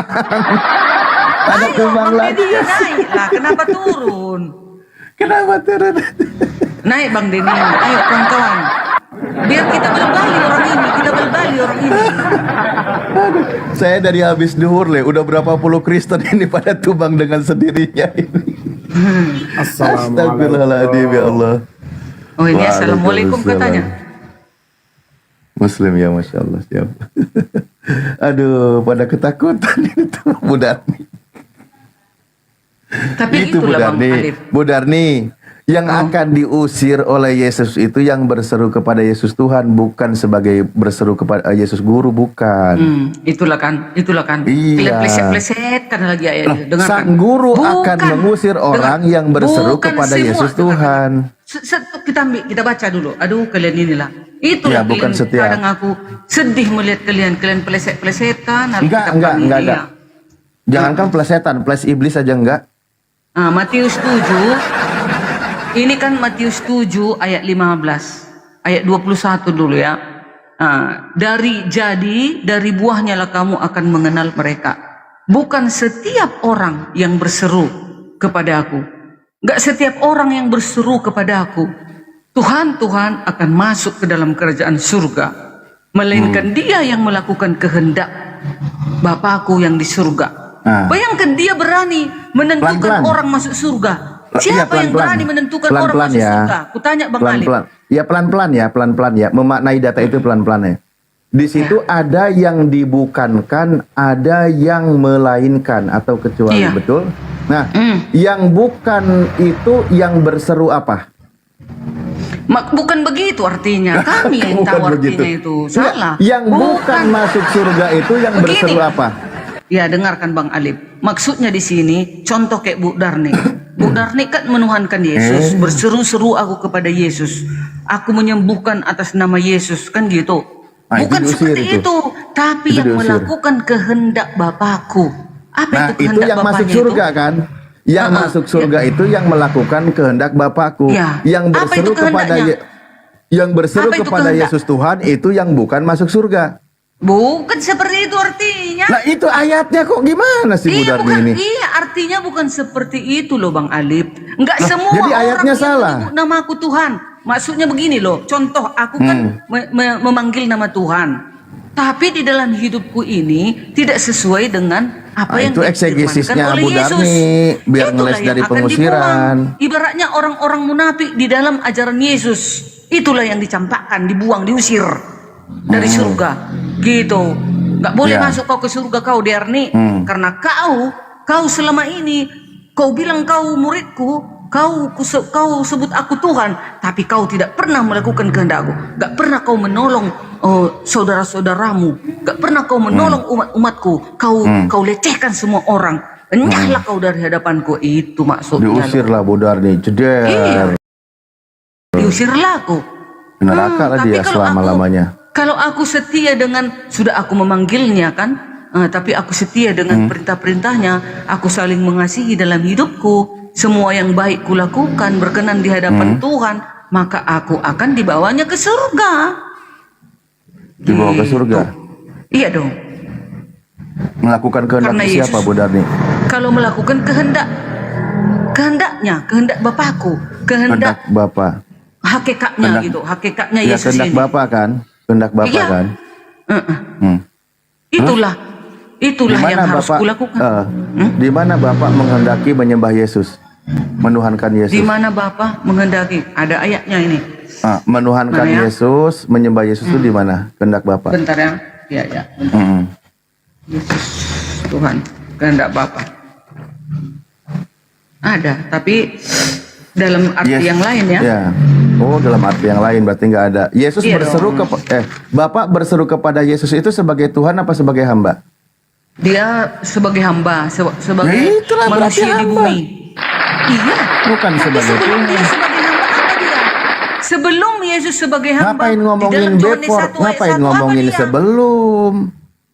Pada Ayo, tumbang Bang lagi. Deddy naik lah, kenapa turun? Kenapa turun? Naik Bang Denny, ayo kawan-kawan. Biar kita balik orang ini, Saya dari habis duhur le, udah berapa puluh Kristen ini pada tumbang dengan sendirinya ini. Astagfirullahaladzim ya Allah. Oh ini assalamualaikum katanya. Muslim ya, Masya Allah, siap. Aduh, pada ketakutan itu Bu Darni. Tapi Itu Bu itulah Bang Darni. Alif. Bu Darni, yang akan diusir oleh Yesus itu yang berseru kepada Yesus Tuhan, bukan sebagai berseru kepada Yesus Guru, bukan. Itulah kan. Iya. Kalian pleset-pleset kan lagi ayatnya. Dengarkan. Sang guru akan mengusir orang yang berseru Bukan kepada semua, Yesus dengarkan. Tuhan. Kita baca dulu. Aduh kalian inilah. Itulah Ya, bukan kalian setiap. kadang aku sedih melihat kalian pleset-pleset kan. Enggak. Jangankan plesetan, ples iblis aja enggak. Matius 7. Ini kan Matius 7 ayat 15. Ayat 21 dulu ya. Dari buahnya lah kamu akan mengenal mereka. Bukan setiap orang yang berseru kepada aku. Enggak setiap orang yang berseru kepada aku. Tuhan akan masuk ke dalam kerajaan surga. Melainkan dia yang melakukan kehendak Bapakku yang di surga. Bayangkan dia berani menentukan Pelan-pelan. orang masuk surga. Iya, Siapa yang berani menentukan orang Pelan-pelan masuk ya. surga? Kutanya Bang Ali. Pelan-pelan. Ya pelan-pelan ya. Memaknai data itu pelan-pelan ya. Di situ ada yang dibukankan, ada yang melainkan atau kecuali, Iya. betul? Nah, yang bukan itu yang berseru apa? Bukan begitu artinya. Kami yang Bukan tahu artinya itu. Salah. Yang bukan masuk surga itu yang Begini. berseru apa? Ya dengarkan Bang Alif. Maksudnya di sini contoh kayak Bu Darni. Bu Darni kan menuhankan Yesus, berseru-seru aku kepada Yesus. Aku menyembuhkan atas nama Yesus, kan gitu. Bukan itu diusir seperti itu. tapi Itu yang diusir. melakukan kehendak Bapakku. Apa Nah, itu itu kehendak yang masuk Bapaknya surga kan? Yang masuk surga itu yang melakukan kehendak Bapakku. Ya. Yang Apa berseru itu kepada kehendaknya? yang berseru Apa itu kepada kehendak? Yesus Tuhan itu yang bukan masuk surga. Bukan seperti itu artinya. Nah, itu ayatnya kok gimana sih Bu Darni ini? Iya, artinya bukan seperti itu loh Bang Alif. Enggak semua jadi orang ayatnya yang salah. menyebut nama aku Tuhan. Maksudnya begini loh, contoh aku kan memanggil nama Tuhan. Tapi di dalam hidupku ini tidak sesuai dengan apa yang itu difirmankan eksegesinya oleh Bu Yesus. Darni, biar Itulah ngeles yang dari akan pengusiran. dibuang. Ibaratnya orang-orang munafik di dalam ajaran Yesus. Itulah yang dicampakkan, dibuang, diusir dari surga. Gitu. Nggak boleh Ya. masuk kau ke surga kau Darni, karena kau selama ini kau bilang kau muridku, kau sebut aku Tuhan, tapi kau tidak pernah melakukan kehendakku. Nggak pernah kau menolong saudara-saudaramu, nggak pernah kau menolong umat-umatku. Kau lecehkan semua orang. Enyahlah kau dari hadapanku. Itu maksudnya. Diusirlah Bu Darni, jeder. Iya. Diusirlah aku. Neraka lah Tapi dia kalau selama-lamanya. Kalau aku setia dengan, sudah aku memanggilnya kan, tapi aku setia dengan perintah-perintahnya, aku saling mengasihi dalam hidupku, semua yang baik kulakukan berkenan di hadapan Tuhan, maka aku akan dibawanya ke surga. Dibawa ke surga. Iya dong. Melakukan kehendak Karena siapa, Yesus- Bu Darni? Kalau melakukan kehendaknya, kehendak Bapakku, kehendak Kehendak Bapa. hakikatnya Kehendak- gitu, hakikatnya Ya, Yesus kehendak ini. Bapa kan? Kehendak Bapa Iya. kan? Hmm. Itulah Di yang mana harus Bapak kulakukan. di mana Bapak menghendaki menyembah Yesus? Menuhankan Yesus. Di mana Bapa menghendaki? Ada ayatnya ini. Menuhankan Mana ya? Yesus, menyembah Yesus itu di mana? Kehendak Bapak. Bentar ya. Ya, ya. Hmm. Yesus Tuhan, kehendak Bapa. Ada, tapi dalam arti Yes. yang lain ya. Ya. Oh, dalam arti yang lain berarti nggak ada. Yesus Iya berseru dong. Bapak berseru kepada Yesus itu sebagai Tuhan apa sebagai hamba? Dia sebagai hamba, sebagai Ya, itulah berarti manusia di hamba. bumi. Iya. Bukan Tapi sebagai sebelum Tuhan. dia sebagai hamba apa dia? Sebelum Yesus sebagai hamba. Ngapain di ngomongin dalam Yohanes before? 1 ayat Ngapain 1, ngomongin apa dia? sebelum?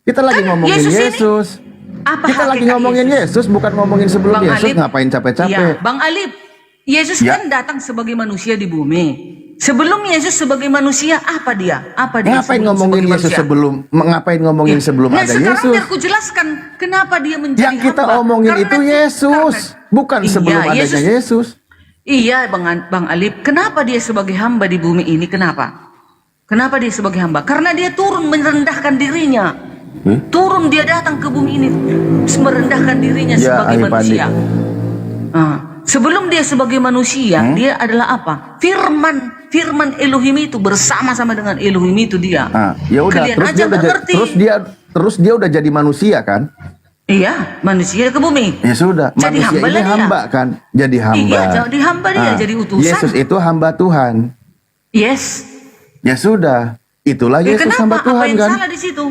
Kita lagi Kan ngomongin Yesus ini- Yesus. Apa Kita lagi hakikat ngomongin Yesus, bukan ngomongin sebelum Bang Yesus. Alip. Ngapain capek-capek? Iya, Bang Alip, Yesus Ya. kan datang sebagai manusia di bumi. Sebelum Yesus sebagai manusia, apa dia? Apa dia? Ngapain sebelum ngomongin sebagai Yesus manusia? sebelum? Ngapain ngomongin sebelum Nah, ada sekarang Yesus? biar ku jelaskan kenapa dia menjadi Yang kita hamba. omongin Karena- itu Yesus, bukan Iya, sebelum adanya Yesus. Iya, Bang Alip, kenapa dia sebagai hamba di bumi ini? Kenapa? Kenapa dia sebagai hamba? Karena dia turun merendahkan dirinya. Turun dia datang ke bumi ini merendahkan dirinya Ya, sebagai Ayah Pandi. manusia. Sebelum dia sebagai manusia, dia adalah apa? Firman Elohim itu bersama-sama dengan Elohim itu dia. Ya udah, Kalian terus aja dia udah nggak ngerti. terus dia udah jadi manusia kan? Iya, manusia ke bumi. Ya sudah, Jadi manusia hamba ini lah dia. hamba kan? Jadi hamba. Iya, jadi hamba dia, jadi utusan. Yesus itu hamba Tuhan. Yes. Ya sudah, itulah Ya, Yesus kenapa? hamba Apa Tuhan yang kan? salah di situ?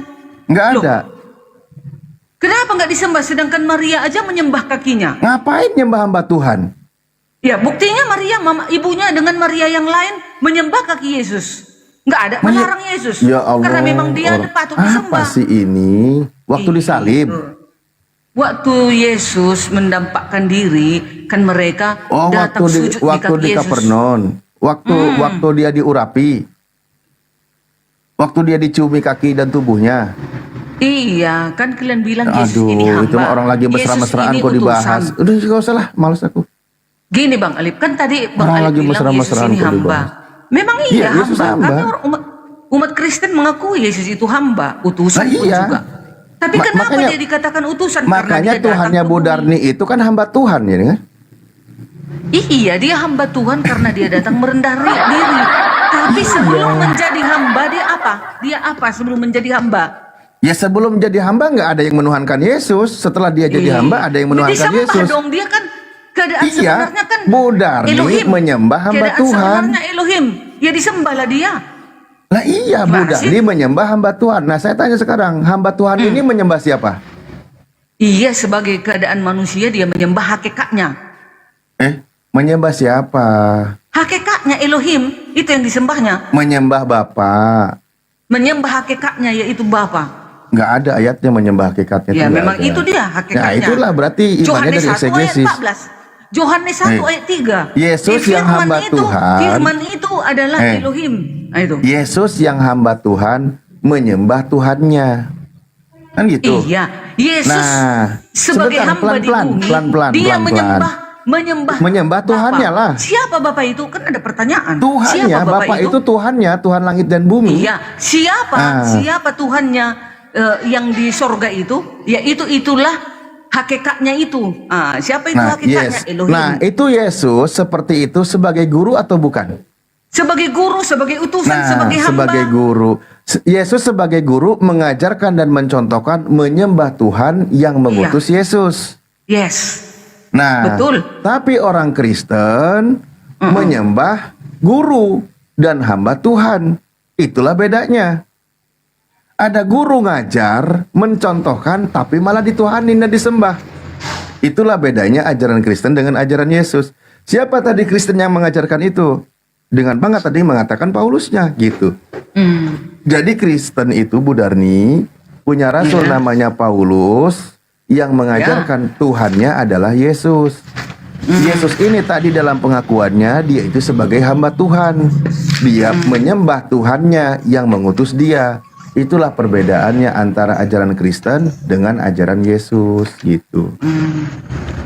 Nggak Loh. ada. Kenapa nggak disembah sedangkan Maria aja menyembah kakinya? Ngapain nyembah hamba Tuhan? Ya, buktinya Maria, ibunya dengan Maria yang lain menyembah kaki Yesus. Nggak ada melarang Yesus. Ya Allah. Karena memang dia patut disembah. Apa sih ini? Waktu Iya. disalib. Waktu Yesus mendampakkan diri, kan mereka Oh, datang sujud waktu di kaki di Yesus. Kapernaum. Waktu dia diurapi. Waktu dia diciumi kaki dan tubuhnya. Iya, kan kalian bilang Yesus Aduh, ini hamba. itu mah orang lagi Yesus mesra-mesraan ini kok utusan. dibahas. Udah gak usah lah, males aku. Gini Bang Alip, kan tadi Bang Orang Alip lagi bilang Yesus mesra-mesraan ini kok hamba. dibahas. Memang Iya, iya Yesus hamba. hamba. Kami umat Kristen mengakui Yesus itu hamba, utusan Nah, pun iya. juga. Tapi kenapa makanya- dia dikatakan utusan? Makanya Karena dia datang Tuhannya ke Bu bumi. Darni itu kan hamba Tuhan ya kan? Iya, dia hamba Tuhan karena dia datang merendah diri. Tapi sebelum menjadi hamba dia apa? Dia apa sebelum menjadi hamba? Ya sebelum jadi hamba nggak ada yang menuhankan Yesus. Setelah dia jadi hamba ada yang menuhankan Disembah Yesus. dong, dia kan keadaan Iya, sebenarnya kan Bu Darni Elohim. menyembah hamba Keadaan Tuhan. sebenarnya Elohim. Ya disembahlah dia. Lah iya, Bu Gimana sih? Darni menyembah hamba Tuhan. Nah saya tanya sekarang, hamba Tuhan ini menyembah siapa? Iya, sebagai keadaan manusia dia menyembah hakikatnya. Menyembah siapa? Hakikatnya Elohim itu yang disembahnya. Menyembah Bapa. Menyembah hakikatnya yaitu Bapa. Nggak ada ayatnya menyembah hakikatnya. Ya nggak memang ada. itu dia hakikatnya. Nah itulah berarti imannya Yohanes dari 1 ayat eksegesis. 14. Yohanes 1 ayat 3. Yesus yang hamba Tuhan. Firman itu adalah Elohim. Nah, itu. Yesus yang hamba Tuhan menyembah Tuhannya. Kan gitu. Iya, Yesus Nah, sebagai sebentar, hamba di pelan-pelan, bumi, pelan-pelan, dia pelan-pelan. menyembah Tuhannya Bapa. lah. Siapa Bapak itu? Kan ada pertanyaan. Tuhannya, Siapa Bapak itu Tuhannya, Tuhan langit dan bumi. Iya, siapa Tuhannya yang di sorga itu? Ya itulah hakikatnya itu. Siapa itu hakikatnya? Elohim. Nah, itu Yesus seperti itu sebagai guru atau bukan? Sebagai guru, sebagai utusan, sebagai hamba. sebagai guru. Yesus sebagai guru mengajarkan dan mencontohkan menyembah Tuhan yang mengutus Yesus. Yes. Nah, Betul. tapi orang Kristen menyembah guru dan hamba Tuhan. Itulah bedanya. Ada guru ngajar, mencontohkan, tapi malah dituhanin dan disembah. Itulah bedanya ajaran Kristen dengan ajaran Yesus. Siapa tadi Kristen yang mengajarkan itu? Dengan bangga tadi mengatakan Paulusnya, gitu. Jadi Kristen itu Bu Darni punya rasul Iya. namanya Paulus yang mengajarkan Tuhannya adalah Yesus. Yesus ini tadi dalam pengakuannya dia itu sebagai hamba Tuhan. Dia menyembah Tuhannya yang mengutus dia. Itulah perbedaannya antara ajaran Kristen dengan ajaran Yesus gitu.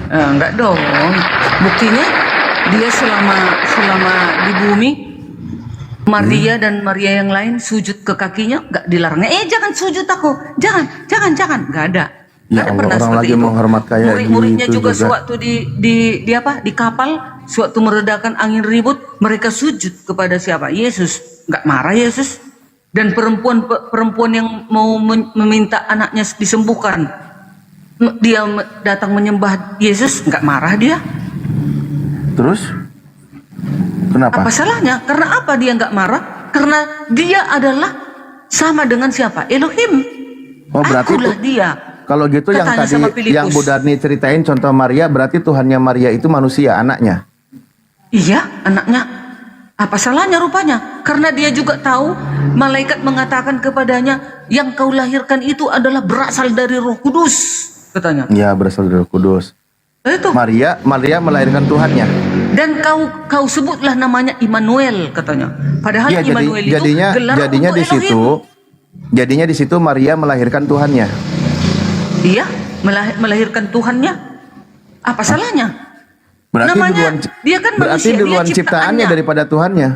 Enggak dong. Buktinya dia selama di bumi Maria dan Maria yang lain sujud ke kakinya nggak dilarang. Jangan sujud aku, jangan, nggak ada. Ya Nggak ada Allah, pernah orang seperti lagi itu. menghormat kayak Murid-muridnya gitu juga juga. sewaktu di apa di kapal, sewaktu meredakan angin ribut, mereka sujud kepada siapa? Yesus. Nggak marah Yesus. Dan perempuan yang mau meminta anaknya disembuhkan, dia datang menyembah Yesus, nggak marah dia. Terus kenapa? Apa salahnya? Karena apa dia nggak marah? Karena dia adalah sama dengan siapa? Elohim. Oh, berarti Akulah itu- dia. Kalau gitu yang Katanya tadi sama Filipus. yang Bu Darni ceritain contoh Maria, berarti Tuhannya Maria itu manusia, anaknya. Iya, anaknya. Apa salahnya rupanya? Karena dia juga tahu malaikat mengatakan kepadanya, yang kau lahirkan itu adalah berasal dari Roh Kudus, katanya. Ya, berasal dari Roh Kudus. Itu. Maria melahirkan Tuhannya. Dan kau sebutlah namanya Immanuel, katanya. Padahal Iya, Immanuel itu gelar jadinya untuk di Elohim. situ. Jadinya di situ Maria melahirkan Tuhannya. Iya, melahirkan Tuhannya. Apa salahnya? Berarti Namanya, dia kan berarti manusia, dia duluan ciptaannya ciptaannya. daripada Tuhannya.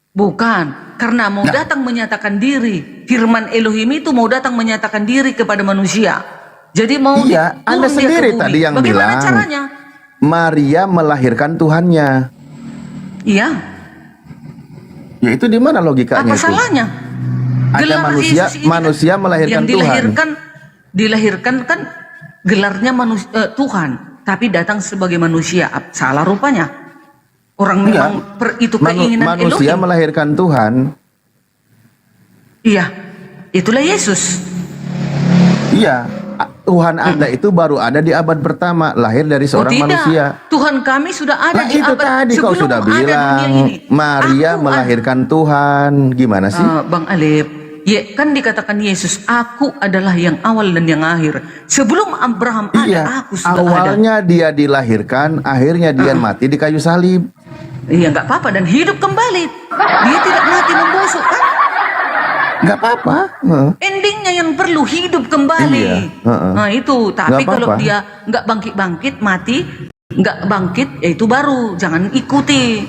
Bukan, karena mau Nah. datang menyatakan diri. Firman Elohim itu mau datang menyatakan diri kepada manusia. Jadi mau Iya, turun Anda dia ke sendiri bumi. tadi yang Bagaimana bilang. caranya? Maria melahirkan Tuhannya. Iya, Ya itu di mana logikanya apa itu? salahnya? Ada Gelar manusia Yesus ini kan manusia melahirkan yang Tuhan. dilahirkan kan gelarnya Tuhan, tapi datang sebagai manusia. Salah rupanya. Orang Enggak. memang itu keinginan Manusia Elohim. melahirkan Tuhan. Iya, itulah Yesus. Iya, Tuhan Anda itu baru ada di abad pertama, lahir dari seorang tidak. manusia. Tuhan kami sudah ada Nah, di itu abad tadi kau sebelum sudah ada dunia bilang ini. Maria Aku melahirkan Tuhan. Gimana sih? Bang Alif, ya kan dikatakan Yesus, aku adalah yang awal dan yang akhir. Sebelum Abraham Iya, ada, aku sudah ada. awalnya dia dilahirkan, akhirnya dia mati di kayu salib. Iya, nggak apa-apa, dan hidup kembali. Dia tidak mati membusuk kan? Nggak apa-apa. Heeh. Endingnya yang perlu hidup kembali. Iya, heeh. Nah itu, tapi Nggak kalau apa-apa. dia nggak bangkit-bangkit, mati, nggak bangkit, ya itu baru. Jangan ikuti,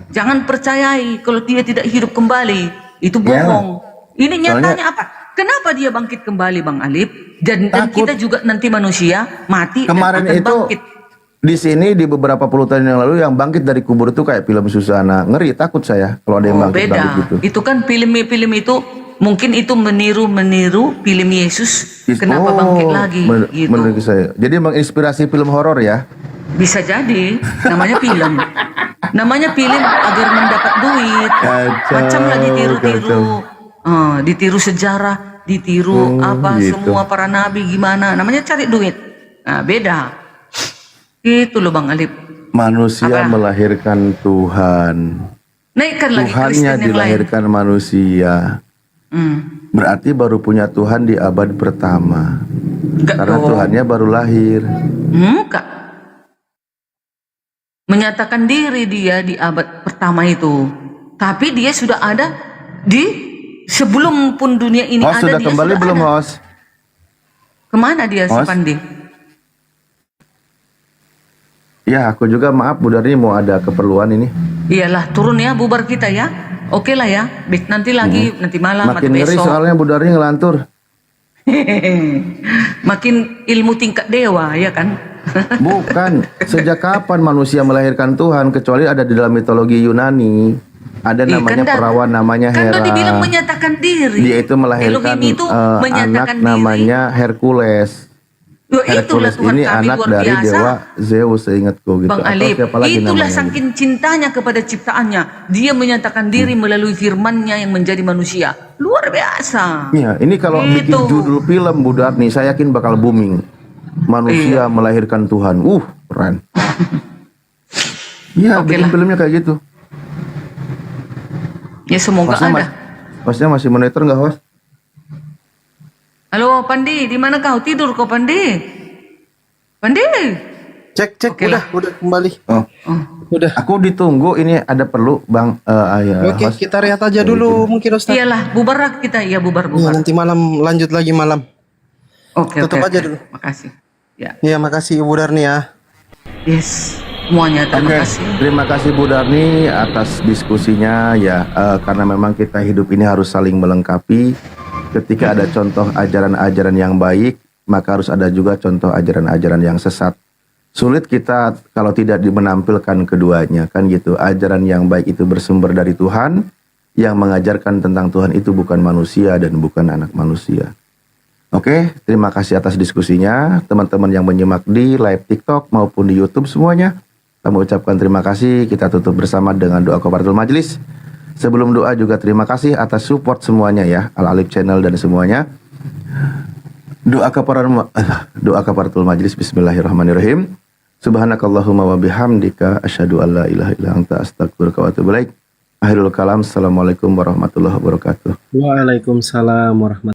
jangan percayai kalau dia tidak hidup kembali. Itu Ya. bohong. Ini nyatanya Soalnya- apa? Kenapa dia bangkit kembali, Bang Alif? Dan Takut. kita juga nanti manusia mati Kemarin dan akan itu bangkit. di sini di beberapa puluh tahun yang lalu yang bangkit dari kubur itu kayak film Susana. Ngeri, takut saya kalau ada yang Oh, bangkit beda. gitu. Itu kan film itu mungkin itu meniru film Yesus. Kenapa bangkit lagi? Gitu. Menurut saya. Jadi menginspirasi film horor ya. Bisa jadi, namanya film. Namanya film agar mendapat duit. Kacau, Macam lah ditiru-tiru. kacau. Ditiru sejarah, ditiru apa gitu. semua para nabi gimana. Namanya cari duit. Nah, beda. Itu loh Bang Alif. Manusia Apa? melahirkan Tuhan. Naikkan lagi Tuhannya Kristen yang lain. dilahirkan manusia. Berarti baru punya Tuhan di abad pertama. Enggak Karena dong. Tuhannya baru lahir. Enggak. Menyatakan diri dia di abad pertama itu. Tapi dia sudah ada di sebelum pun dunia ini Host ada. sudah Dia kembali sudah belum ada. host? Kemana dia si Host? Pandi? Ya aku juga maaf Bu Darni mau ada keperluan ini. Iyalah turun ya bubar kita ya. Oke lah ya. Nanti lagi nanti malam atau Makin ngeri besok. soalnya Bu Darni ngelantur. Makin ilmu tingkat dewa ya kan. Bukan. Sejak kapan manusia melahirkan Tuhan kecuali ada di dalam mitologi Yunani. Ada Iya, namanya kan dah- perawan namanya Kan Hera. udah dibilang menyatakan diri. Dia itu melahirkan Elohim itu anak menyatakan diri. namanya Hercules. Loh, itulah Hercules Tuhan ini kami anak luar dari biasa. dewa Zeus seingatku gitu. Bang Atau Alif, siapa lagi itulah namanya gitu. saking cintanya kepada ciptaannya. Dia menyatakan diri melalui firman-Nya yang menjadi manusia. Luar biasa. Iya, ini kalau bikin Gitu. judul film Bu Darni, saya yakin bakal booming. Manusia Iya. melahirkan Tuhan. Keren. Iya, Oke bikin lah. filmnya kayak gitu. Ya semoga Masa ada. Hostnya masih monitor nggak, host? Halo Pandi, di mana kau tidur kau Pandi? Pandi? Cek, Oke udah kembali. Oh, Udah. aku ditunggu. Ini ada perlu, Bang. Oke, Host. kita rehat aja dulu mungkin Ustaz. Iyalah, bubar kita, iya bubar. Iya, nanti malam lanjut lagi malam. Oke, tutup aja dulu. Makasih. Ya, Iya, makasih Ibu Darni ya. yes, semuanya terima Oke, kasih. terima kasih Bu Darni atas diskusinya ya. Karena memang kita hidup ini harus saling melengkapi. Ketika ada contoh ajaran-ajaran yang baik, maka harus ada juga contoh ajaran-ajaran yang sesat. Sulit kita kalau tidak menampilkan keduanya, kan gitu. Ajaran yang baik itu bersumber dari Tuhan, yang mengajarkan tentang Tuhan itu bukan manusia dan bukan anak manusia. Oke, terima kasih atas diskusinya. Teman-teman yang menyimak di live TikTok maupun di YouTube semuanya, kami ucapkan terima kasih. Kita tutup bersama dengan doa kafaratul majelis. Sebelum doa juga terima kasih atas support semuanya ya, Al-Alif Channel dan semuanya. Doa kafaratul majelis. Bismillahirrahmanirrahim. Subhanakallahumma wa bihamdika asyhadu an la ilaha illa anta astaghfiruka wa atubu ilaik. Akhirul kalam. Assalamualaikum warahmatullahi wabarakatuh. Waalaikumsalam warahmatullahi